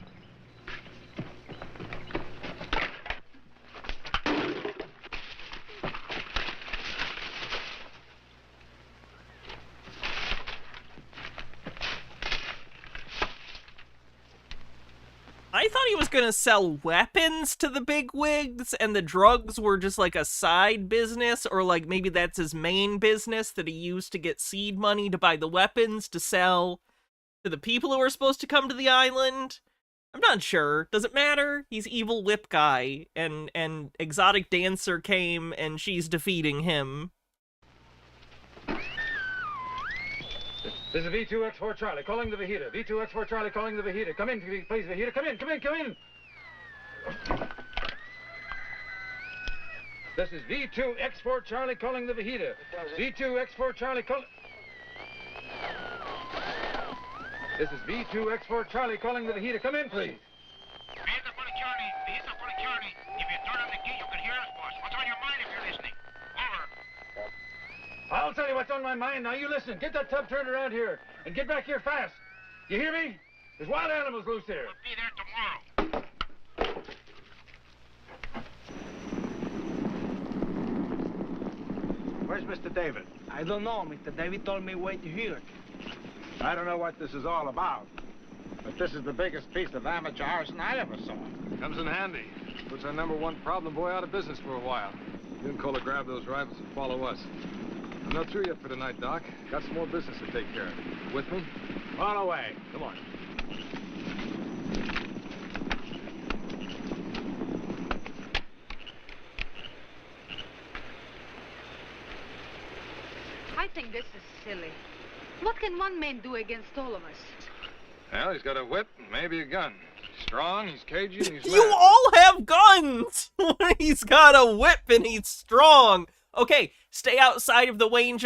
I thought he was gonna sell weapons to the bigwigs, and the drugs were just like a side business, or like maybe that's his main business that he used to get seed money to buy the weapons to sell to the people who were supposed to come to the island. I'm not sure. Does it matter? He's evil whip guy, and exotic dancer came, and she's defeating him. This is V2X4 Charlie calling the Vegeta. V2X4 Charlie calling the Vegeta. Come in, please, Vegeta. Come in, come in, come in. This is V2X4 Charlie calling the Vegeta. V2X4 Charlie calling... This is V2X4 Charlie calling the Vegeta. Come in, please. Vegeta for Charlie. Vegeta for Charlie. If you turn on the key, you can hear us, boss. What's on your mind if you're listening? Over. I'll tell you what's on my mind. Now you listen. Get that tub turned around here and get back here fast. You hear me? There's wild animals loose here. We'll be there tomorrow. Where's Mr. David? I don't know. Mr. David told me wait here. I don't know what this is all about, but this is the biggest piece of amateur arson I ever saw. Comes in handy. Puts our #1 problem boy out of business for a while. You and Cola grab those rivals and follow us. I'm not through yet for tonight, Doc. Got some more business to take care of. With me? On away. Come on. I think this is silly. What can one man do against all of us? Well, he's got a whip and maybe a gun. He's strong, he's Cajun, he's You mad. all have guns! He's got a whip and he's strong! Okay, stay outside of the range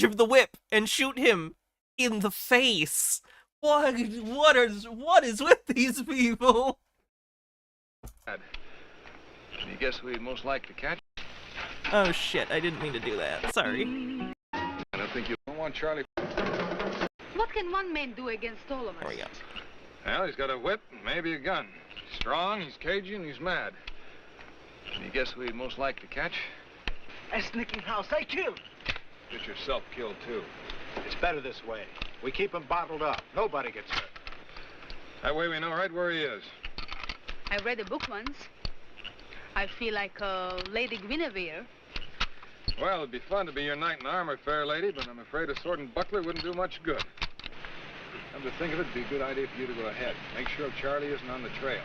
of the whip and shoot him in the face. What is with these people? You guess who he'd most like to catch? Oh shit, I didn't mean to do that. Sorry. I don't think you don't want Charlie. What can one man do against all of us? There we go. Well, he's got a whip and maybe a gun. He's strong, he's Cajun, he's mad. You guess who he'd most like to catch? A sneaking house I killed. Get yourself killed, too. It's better this way. We keep him bottled up. Nobody gets hurt. That way we know right where he is. I read a book once. I feel like Lady Guinevere. Well, it'd be fun to be your knight in armor, fair lady, but I'm afraid a sword and buckler wouldn't do much good. Come to think of it, it'd be a good idea for you to go ahead. Make sure Charlie isn't on the trail.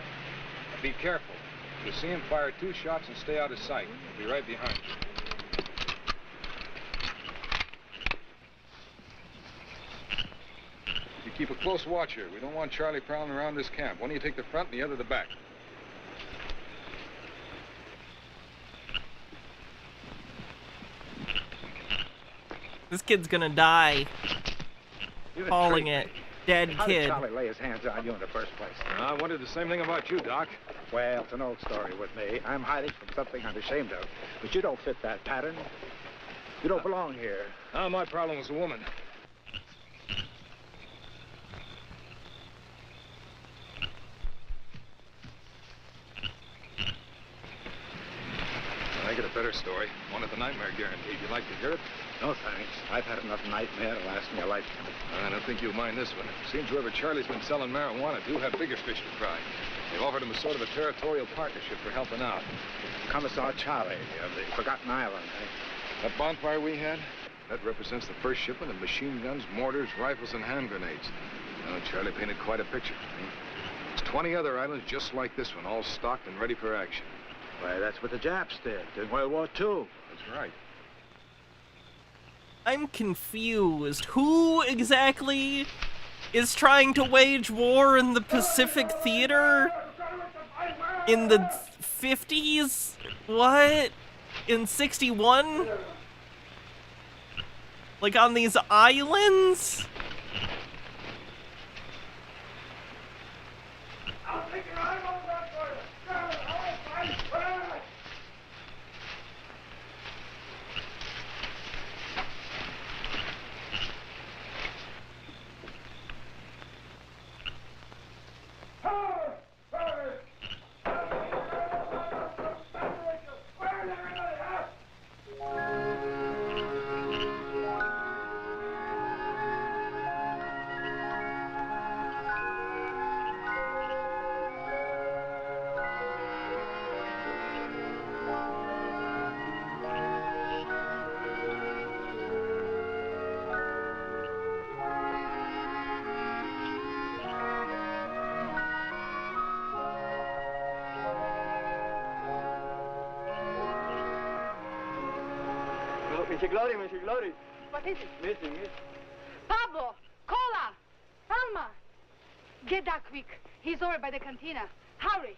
Be careful. If you see him, fire 2 shots and stay out of sight. He'll be right behind you. You keep a close watch here. We don't want Charlie prowling around this camp. One of you take the front and the other the back. This kid's gonna die. You Calling intrigued it. me. Dead How kid. did Charlie lay his hands on you in the first place? I wondered the same thing about you, Doc. Well, it's an old story with me. I'm hiding from something I'm ashamed of. But you don't fit that pattern. You don't belong here. My problem was a woman. I get a better story. One with the nightmare guaranteed. You like to hear it? No, thanks. I've had enough nightmare to last me a lifetime. I don't think you'll mind this one. Seems whoever Charlie's been selling marijuana to have bigger fish to fry. They've offered him a sort of a territorial partnership for helping out. Commissar Charlie of the Forgotten Island, eh? That bonfire we had, that represents the first shipment of machine guns, mortars, rifles, and hand grenades. Charlie painted quite a picture for me. There's 20 other islands just like this one, all stocked and ready for action. Why, that's what the Japs did in World War II. That's right. I'm confused. Who exactly is trying to wage war in the Pacific Theater? In the 50s? What? In 61? Like on these islands? Mr. Glory. What is it? Missing. Pablo! Cola! Alma! Get that quick. He's over by the cantina. Hurry!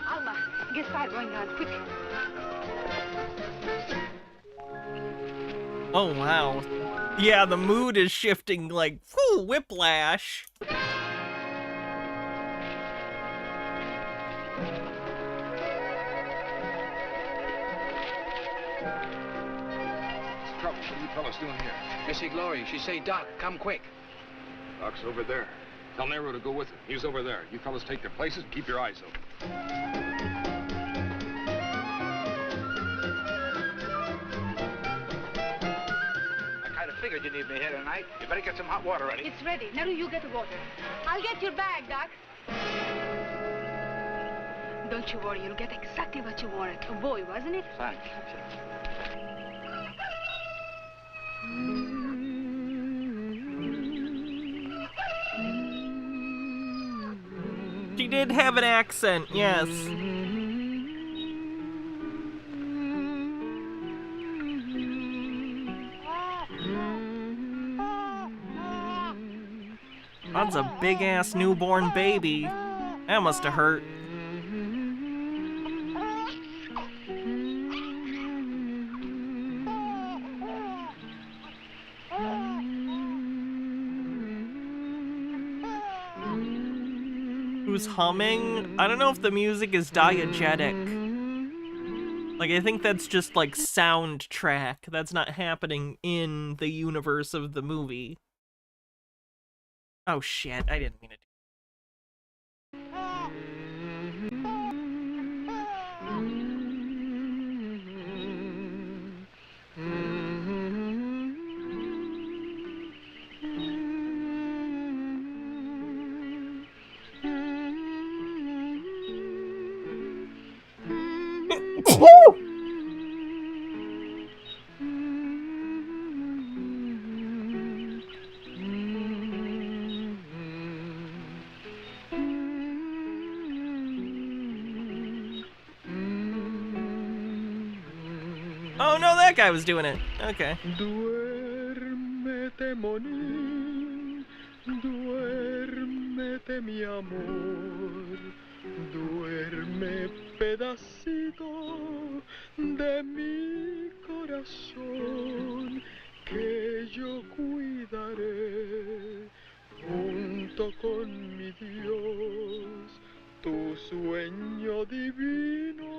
Alma, get fire going on, quick. Oh, wow. Yeah, the mood is shifting like, whew, whiplash. What are you fellas doing here? Missy Glory, she say, Doc, come quick. Doc's over there. Tell Nero to go with her. He's over there. You fellas take their places and keep your eyes open. I kind of figured you'd need me here tonight. You better get some hot water ready. It's ready. Now you get the water. I'll get your bag, Doc. Don't you worry. You'll get exactly what you wanted. A boy, wasn't it? Thanks. She did have an accent, yes. That's a big-ass newborn baby. That must have hurt. Who's humming? I don't know if the music is diegetic. Like, I think that's just, like, soundtrack. That's not happening in the universe of the movie. Oh, shit. I didn't mean to do Oh no, that guy was doing it. Okay. Duérmete, monín, duérmete, mi amor, duerme, pedacito de mi corazón, que yo cuidaré junto con mi Dios, tu sueño divino,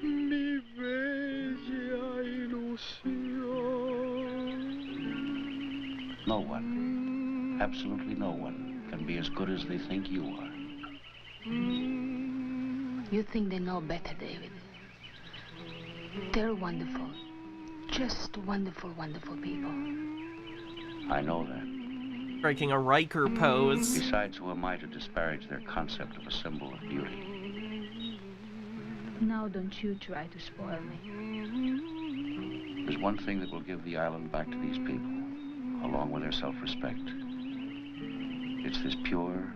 mi bella ilusión. No one, absolutely no one, can be as good as they think you are. You think they know better, David. They're wonderful. just wonderful, wonderful people. I know that. Striking a Riker pose. Besides, who am I to disparage their concept of a symbol of beauty? Now don't you try to spoil me. There's one thing that will give the island back to these people, along with their self-respect. It's this pure,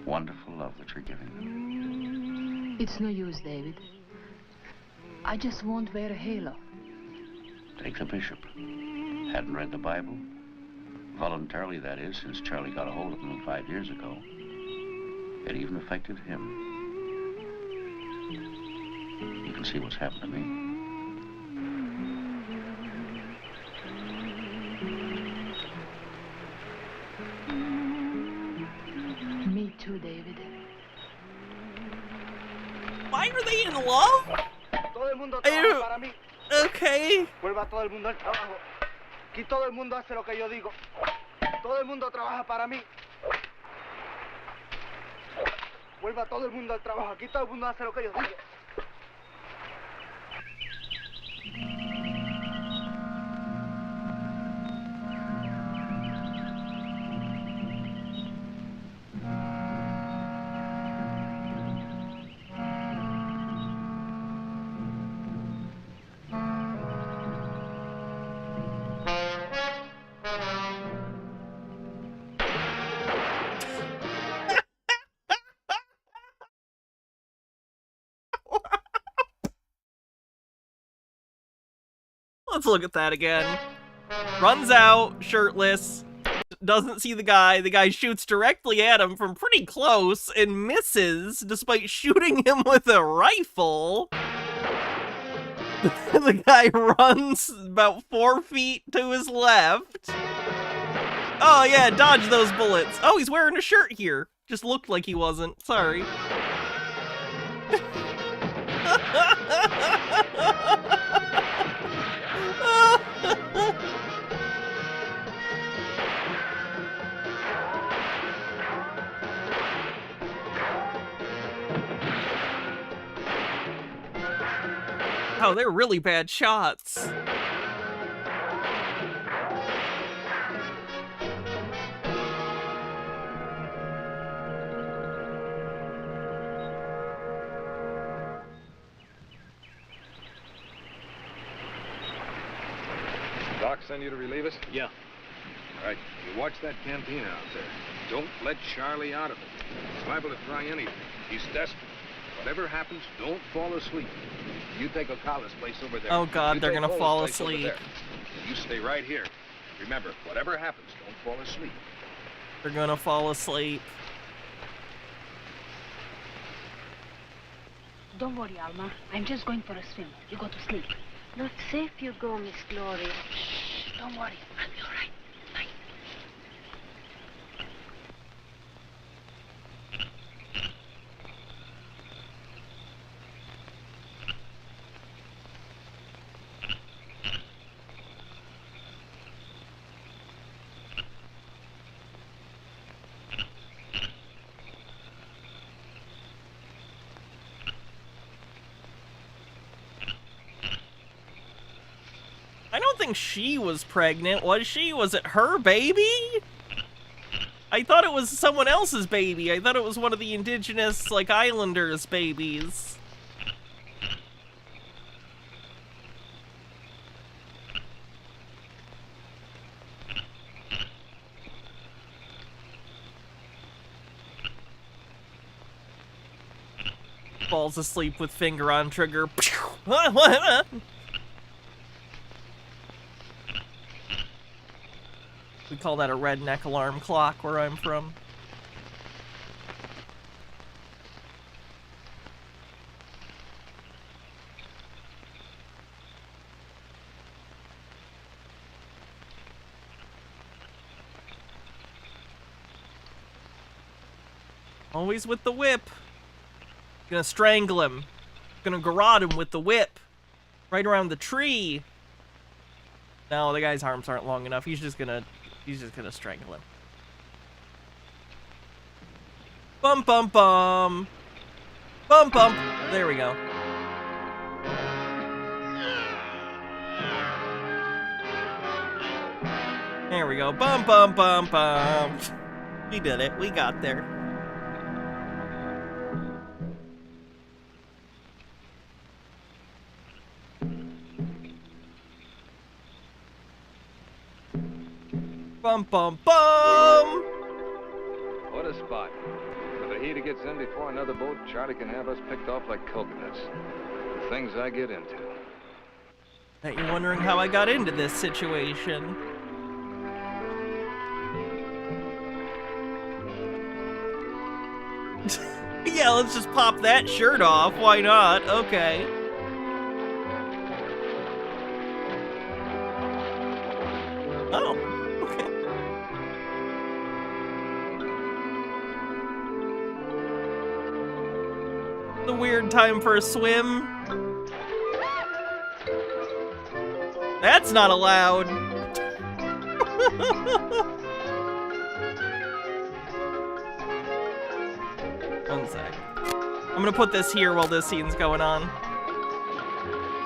wonderful love that you're giving them. It's no use, David. I just won't wear a halo. Take the bishop. Hadn't read the Bible? Voluntarily, that is, since Charlie got a hold of him 5 years ago. It even affected him. You can see what's happened to me. Me too, David. Why are they in love? Todo el mundo trabaja para mí. Okay. Vuelva todo el mundo al trabajo. Aquí todo el mundo hace lo que yo digo. Todo el mundo trabaja para mí. Vuelva todo el mundo al trabajo. Aquí todo el mundo hace lo que yo digo. Let's look at that again. Runs out, shirtless, doesn't see the guy shoots directly at him from pretty close and misses despite shooting him with a rifle. The guy runs about 4 feet to his left. Oh yeah, dodge those bullets. Oh, he's wearing a shirt here. Just looked like he wasn't, sorry. Oh, they're really bad shots. Doc send you to relieve us? Yeah. All right, you watch that cantina out there. Don't let Charlie out of it. He's liable to try anything. He's desperate. Whatever happens, don't fall asleep. You take Ocala's place over there. Oh God, they're gonna fall asleep. You stay right here. Remember, whatever happens, don't fall asleep. They're gonna fall asleep. Don't worry, Alma. I'm just going for a swim. You go to sleep. Not safe you go, Miss Glory. Shh, don't worry. I'll be all right. Bye. I don't think she was pregnant, was she? Was it her baby? I thought it was someone else's baby. I thought it was one of the indigenous, like, islanders' babies. Falls asleep with finger on trigger. We call that a redneck alarm clock where I'm from. Always with the whip. Gonna strangle him. Gonna garrote him with the whip. Right around the tree. No, the guy's arms aren't long enough. He's just gonna strangle him. Bum bum bum. Bum bum. There we go. There we go. Bum, bum, bum, bum. We did it. We got there. Bum, bum, bum! What a spot. If the heater gets in before another boat, Charlie can have us picked off like coconuts. The things I get into. Bet you're wondering how I got into this situation. Yeah, let's just pop that shirt off. Why not? Okay. Oh, okay. The weird time for a swim. That's not allowed. One sec. I'm gonna put this here while this scene's going on.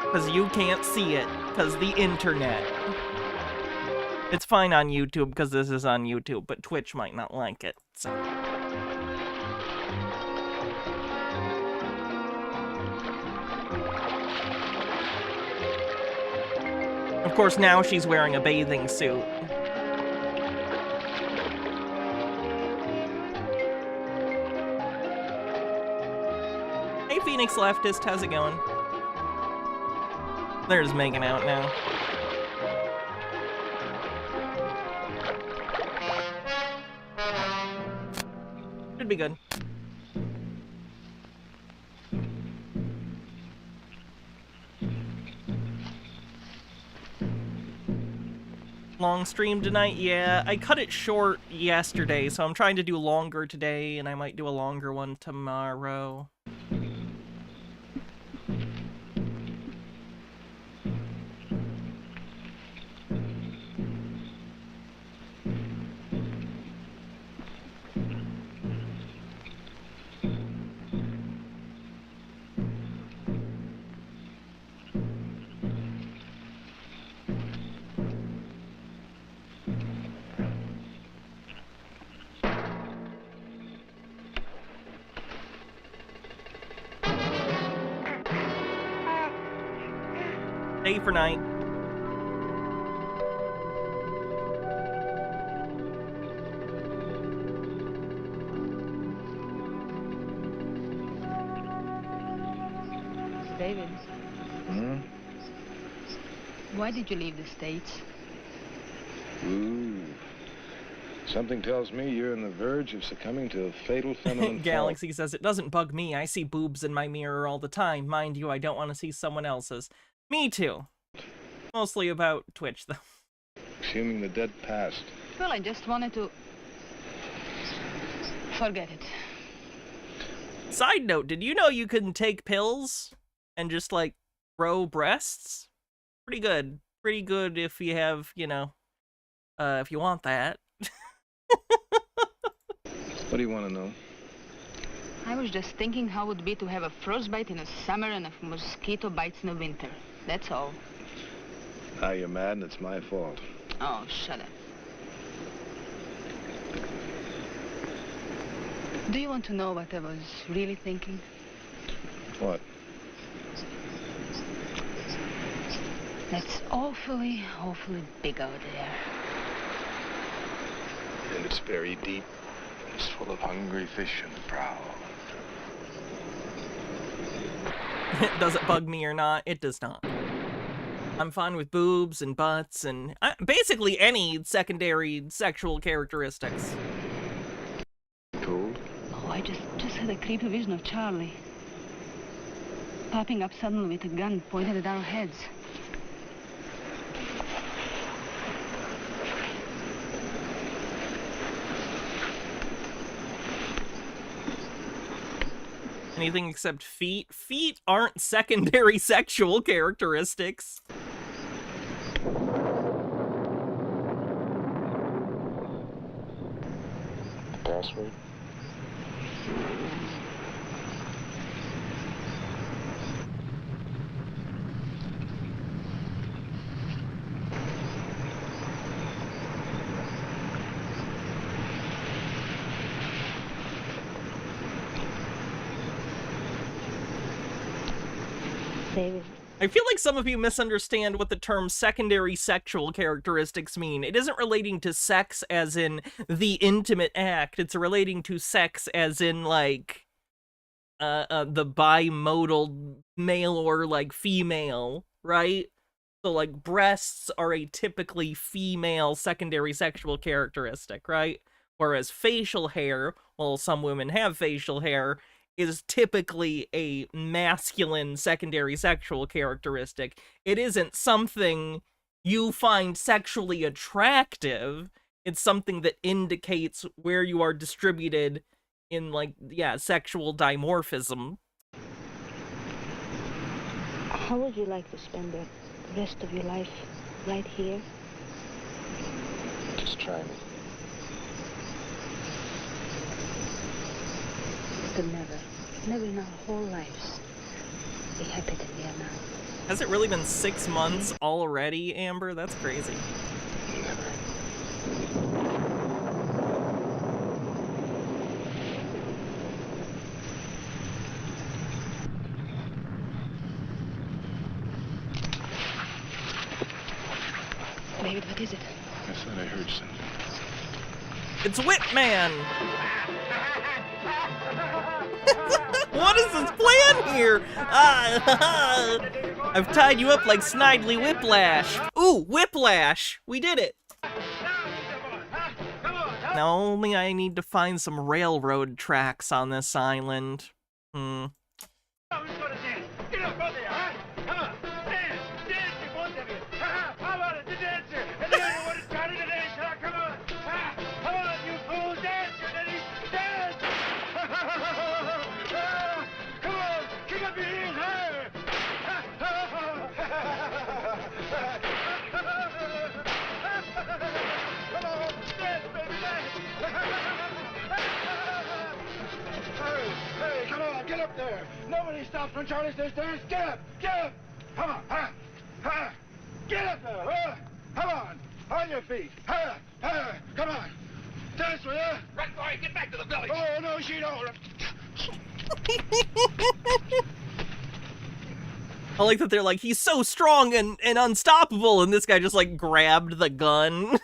Because you can't see it. Because the internet. It's fine on YouTube because this is on YouTube, but Twitch might not like it, so. Of course, now she's wearing a bathing suit. Hey, Phoenix Leftist, how's it going? They're just making out now. Should be good. Long stream tonight? Yeah, I cut it short yesterday, so I'm trying to do longer today, and I might do a longer one tomorrow. Day for night. David, Hmm? why did you leave the States? Ooh. Something tells me you're on the verge of succumbing to a fatal feminine Galaxy says, it doesn't bug me. I see boobs in my mirror all the time. Mind you, I don't want to see someone else's. Me too. Mostly about Twitch, though. Assuming the dead past. Well, I just wanted to... forget it. Side note, did you know you can take pills and just, like, grow breasts? Pretty good. Pretty good if you have, you know, if you want that. What do you want to know? I was just thinking how it would be to have a frostbite in the summer and a mosquito bites in the winter. That's all. Ah, you're mad and it's my fault. Oh, shut up. Do you want to know what I was really thinking? What? That's awfully, awfully big out there. And it's very deep. It's full of hungry fish in the prow. Does it bug me or not? It does not. I'm fine with boobs and butts and basically any secondary sexual characteristics. Cold? Oh, I just had a creepy vision of Charlie. Popping up suddenly with a gun pointed at our heads. Anything except feet? Feet aren't secondary sexual characteristics. Password? David. I feel like some of you misunderstand what the term secondary sexual characteristics mean. It isn't relating to sex as in the intimate act. It's relating to sex as in, like, the bimodal male or, like, female, right? So, like, breasts are a typically female secondary sexual characteristic, right? Whereas facial hair, well, some women have facial hair, is typically a masculine secondary sexual characteristic. It isn't something you find sexually attractive. It's something that indicates where you are distributed in, like, yeah, sexual dimorphism. How would you like to spend the rest of your life right here? Just try me. We could never in our whole lives be happy than we are now. Has it really been 6 months already, Amber? That's crazy. David, what is it? I thought I heard something. It's Whipman! What is this plan here? I've tied you up like Snidely Whiplash. Ooh, Whiplash! We did it! Now only I need to find some railroad tracks on this island. Hey, come on, get up there. Nobody stops when Charlie says dance. Get up, get up. Come on, get up there, Come on your feet. Come on. Dance with her. Right, boy, get back to the village. Oh, no, she don't. I like that they're like, he's so strong and unstoppable, and this guy just, like, grabbed the gun.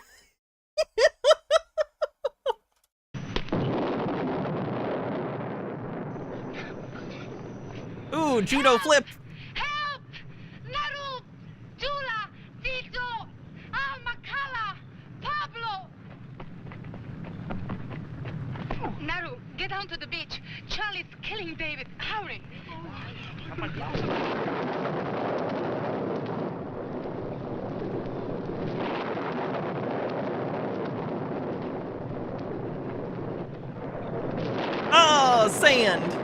Ooh, judo flip! Help! Naru! Jula! Vito! Makala! Pablo! Naru, get down to the beach. Charlie's killing David. Hurry! Oh, sand!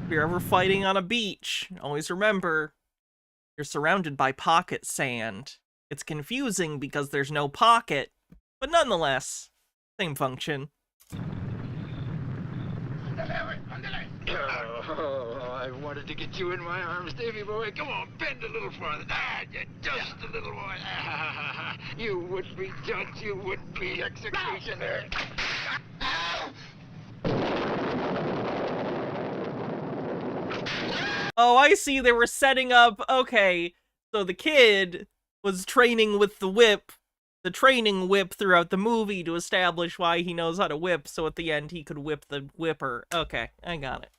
If you're ever fighting on a beach, always remember, you're surrounded by pocket sand. It's confusing because there's no pocket, but nonetheless, same function. Oh, I wanted to get you in my arms, Davy boy. Come on, bend a little farther. Just a little more. You would be judge, you would be executioner. Oh, I see, they were setting up, okay, so the kid was training with the whip, the training whip throughout the movie to establish why he knows how to whip, so at the end he could whip the whipper. Okay, I got it.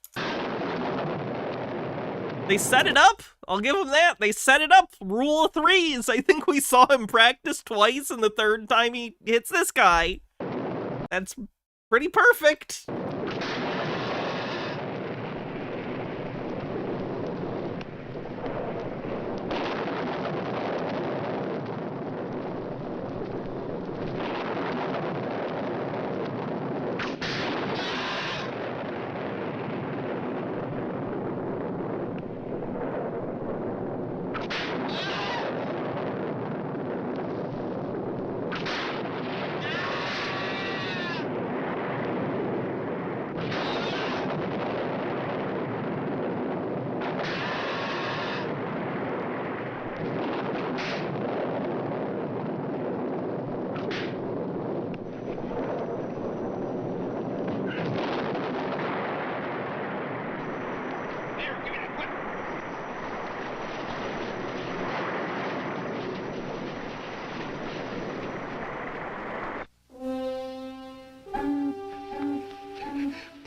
They set it up, I'll give him that, they set it up, rule of threes. I think we saw him practice twice, and the third time he hits this guy. That's pretty perfect.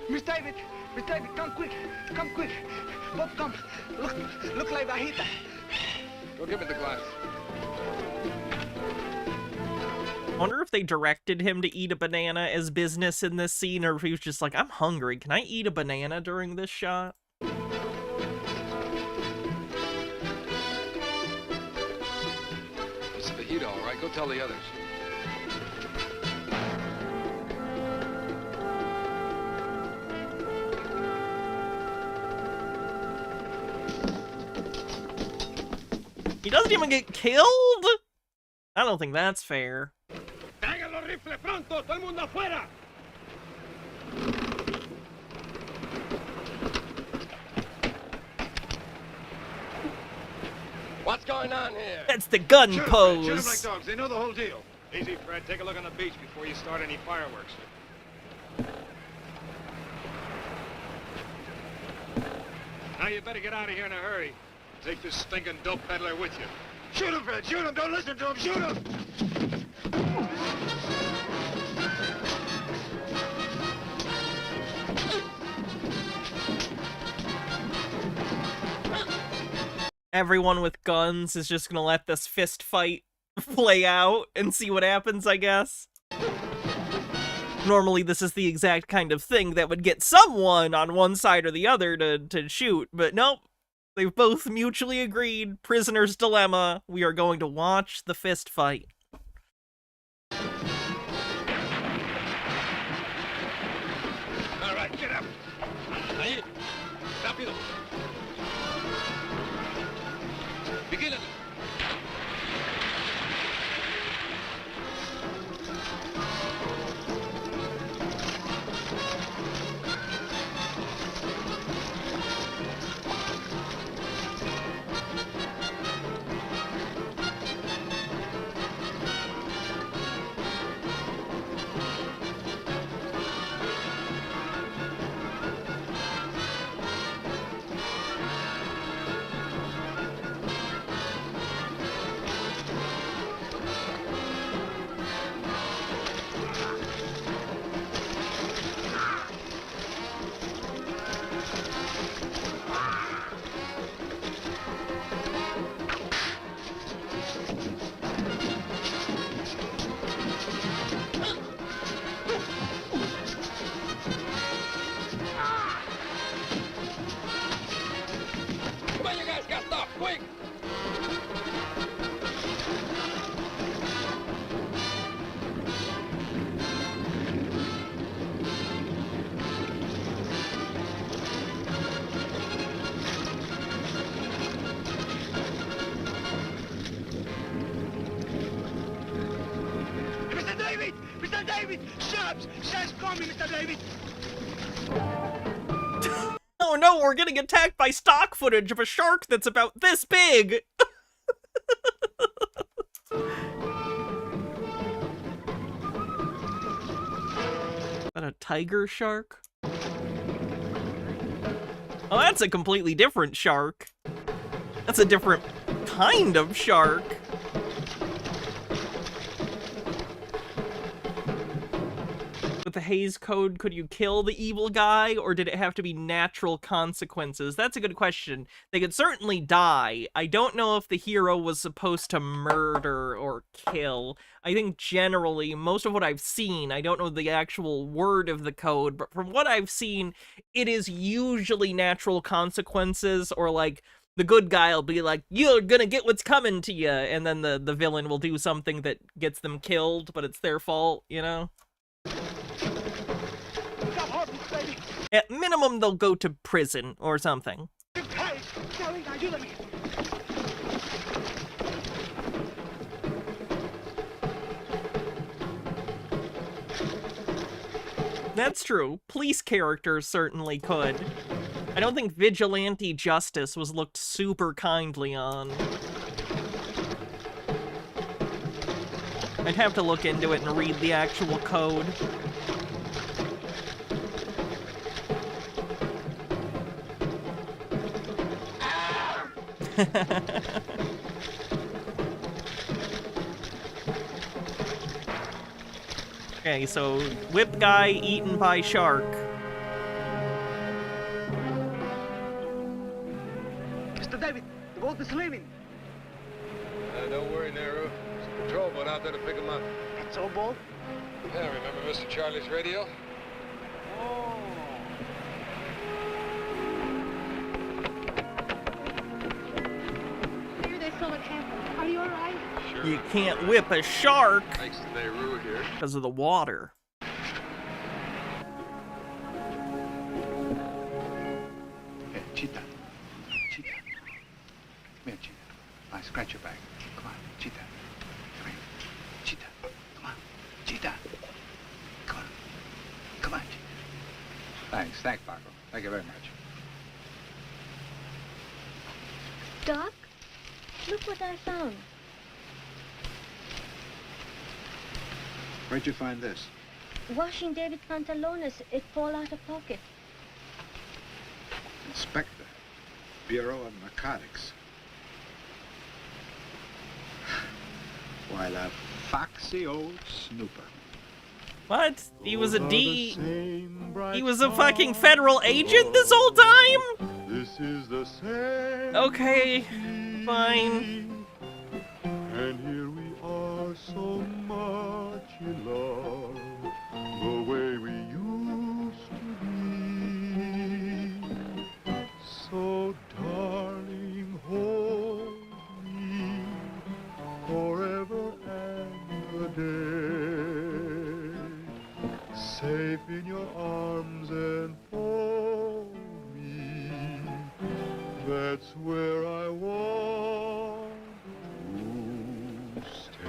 Miss David, come quick. Come quick. Both come. Look like Bajita. Go give me the glass. I wonder if they directed him to eat a banana as business in this scene, or if he was just like, I'm hungry, can I eat a banana during this shot? It's fajita, all right? Go tell the others. He doesn't even get killed? I don't think that's fair. ¡Traigan los rifles pronto! ¡Todo el mundo afuera! What's going on here? That's the gun Shoot 'em, pose. Shoot 'em like dogs. They know the whole deal. Easy, Fred. Take a look on the beach before you start any fireworks. Now you better get out of here in a hurry. Take this stinking dope peddler with you. Shoot him, Fred! Shoot him! Don't listen to him! Shoot him! Everyone with guns is just gonna let this fist fight play out and see what happens, I guess. Normally this is the exact kind of thing that would get someone on one side or the other to shoot, but nope. They've both mutually agreed, prisoner's dilemma, we are going to watch the fist fight. All right, get up! Ahí! Rápido! Vigílalo! Come on, you guys, got stuff, quick! Mr. David! Mr. David! Sharps! Sharps coming, Mr. David! Oh no, we're getting attacked by stock footage of a shark that's about this big! Is that a tiger shark? Oh, that's a completely different shark. That's a different kind of shark. With the Hays Code, could you kill the evil guy, or did it have to be natural consequences? That's a good question. They could certainly die. I don't know if the hero was supposed to murder or kill. I think generally, most of what I've seen, I don't know the actual word of the code, but from what I've seen, it is usually natural consequences, or like, the good guy will be like, you're gonna get what's coming to you, and then the villain will do something that gets them killed, but it's their fault, you know? At minimum, they'll go to prison or something. That's true. Police characters certainly could. I don't think vigilante justice was looked super kindly on. I'd have to look into it and read the actual code. Okay, so whip guy eaten by shark. Mr. David, the boat is leaving. Don't worry, Nehru. There's a patrol boat out there to pick him up. Patrol boat? Yeah, remember Mr. Charlie's radio? Here they saw what happened. Are you all right? Sure. You can't whip a shark Thanks to Nehru here. because of the water. Here, Cheetah. Cheetah. Come here, Cheetah. I scratch your back. Come on, Cheetah. Come here. Cheetah. Come on. Cheetah. Come on. Come on, Cheetah. Thanks, Paco. Thank you very much. Doc, look what I found. Where'd you find this? Washing David pantalones. It fall out of pocket. Inspector. Bureau of Narcotics. Why, the foxy old snooper. What? He was a D. He was a fucking federal agent this whole time? This is the same. Okay, fine. And here we are, so much in love, the way we used to be. So, darling, hold me forever and a day, safe in your arms and for me. That's where I want to stay.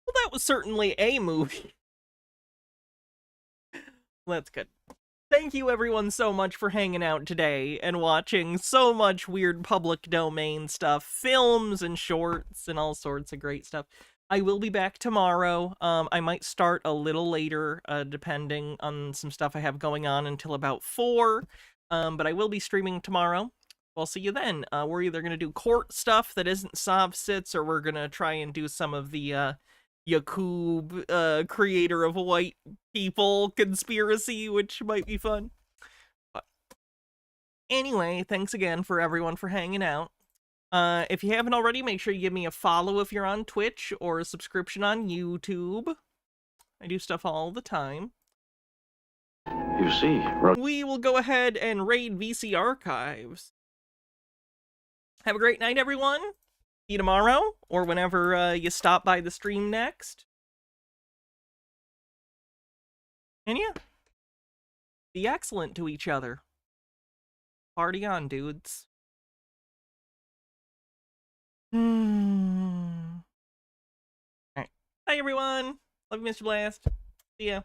Well, that was certainly a movie. That's good. Thank you everyone so much for hanging out today and watching so much weird public domain stuff, films and shorts and all sorts of great stuff. I will be back tomorrow. I might start a little later, depending on some stuff I have going on until about 4. But I will be streaming tomorrow. I'll see you then. We're either going to do court stuff that isn't Sovsits, or we're going to try and do some of the Yakub, creator of white people conspiracy, which might be fun. But anyway, thanks again for everyone for hanging out. If you haven't already, make sure you give me a follow if you're on Twitch, or a subscription on YouTube. I do stuff all the time. You see, We will go ahead and raid VC Archives. Have a great night, everyone. See you tomorrow, or whenever you stop by the stream next. And yeah, be excellent to each other. Party on, dudes. Alright. Bye, everyone. Love you, Mr. Blast. See ya.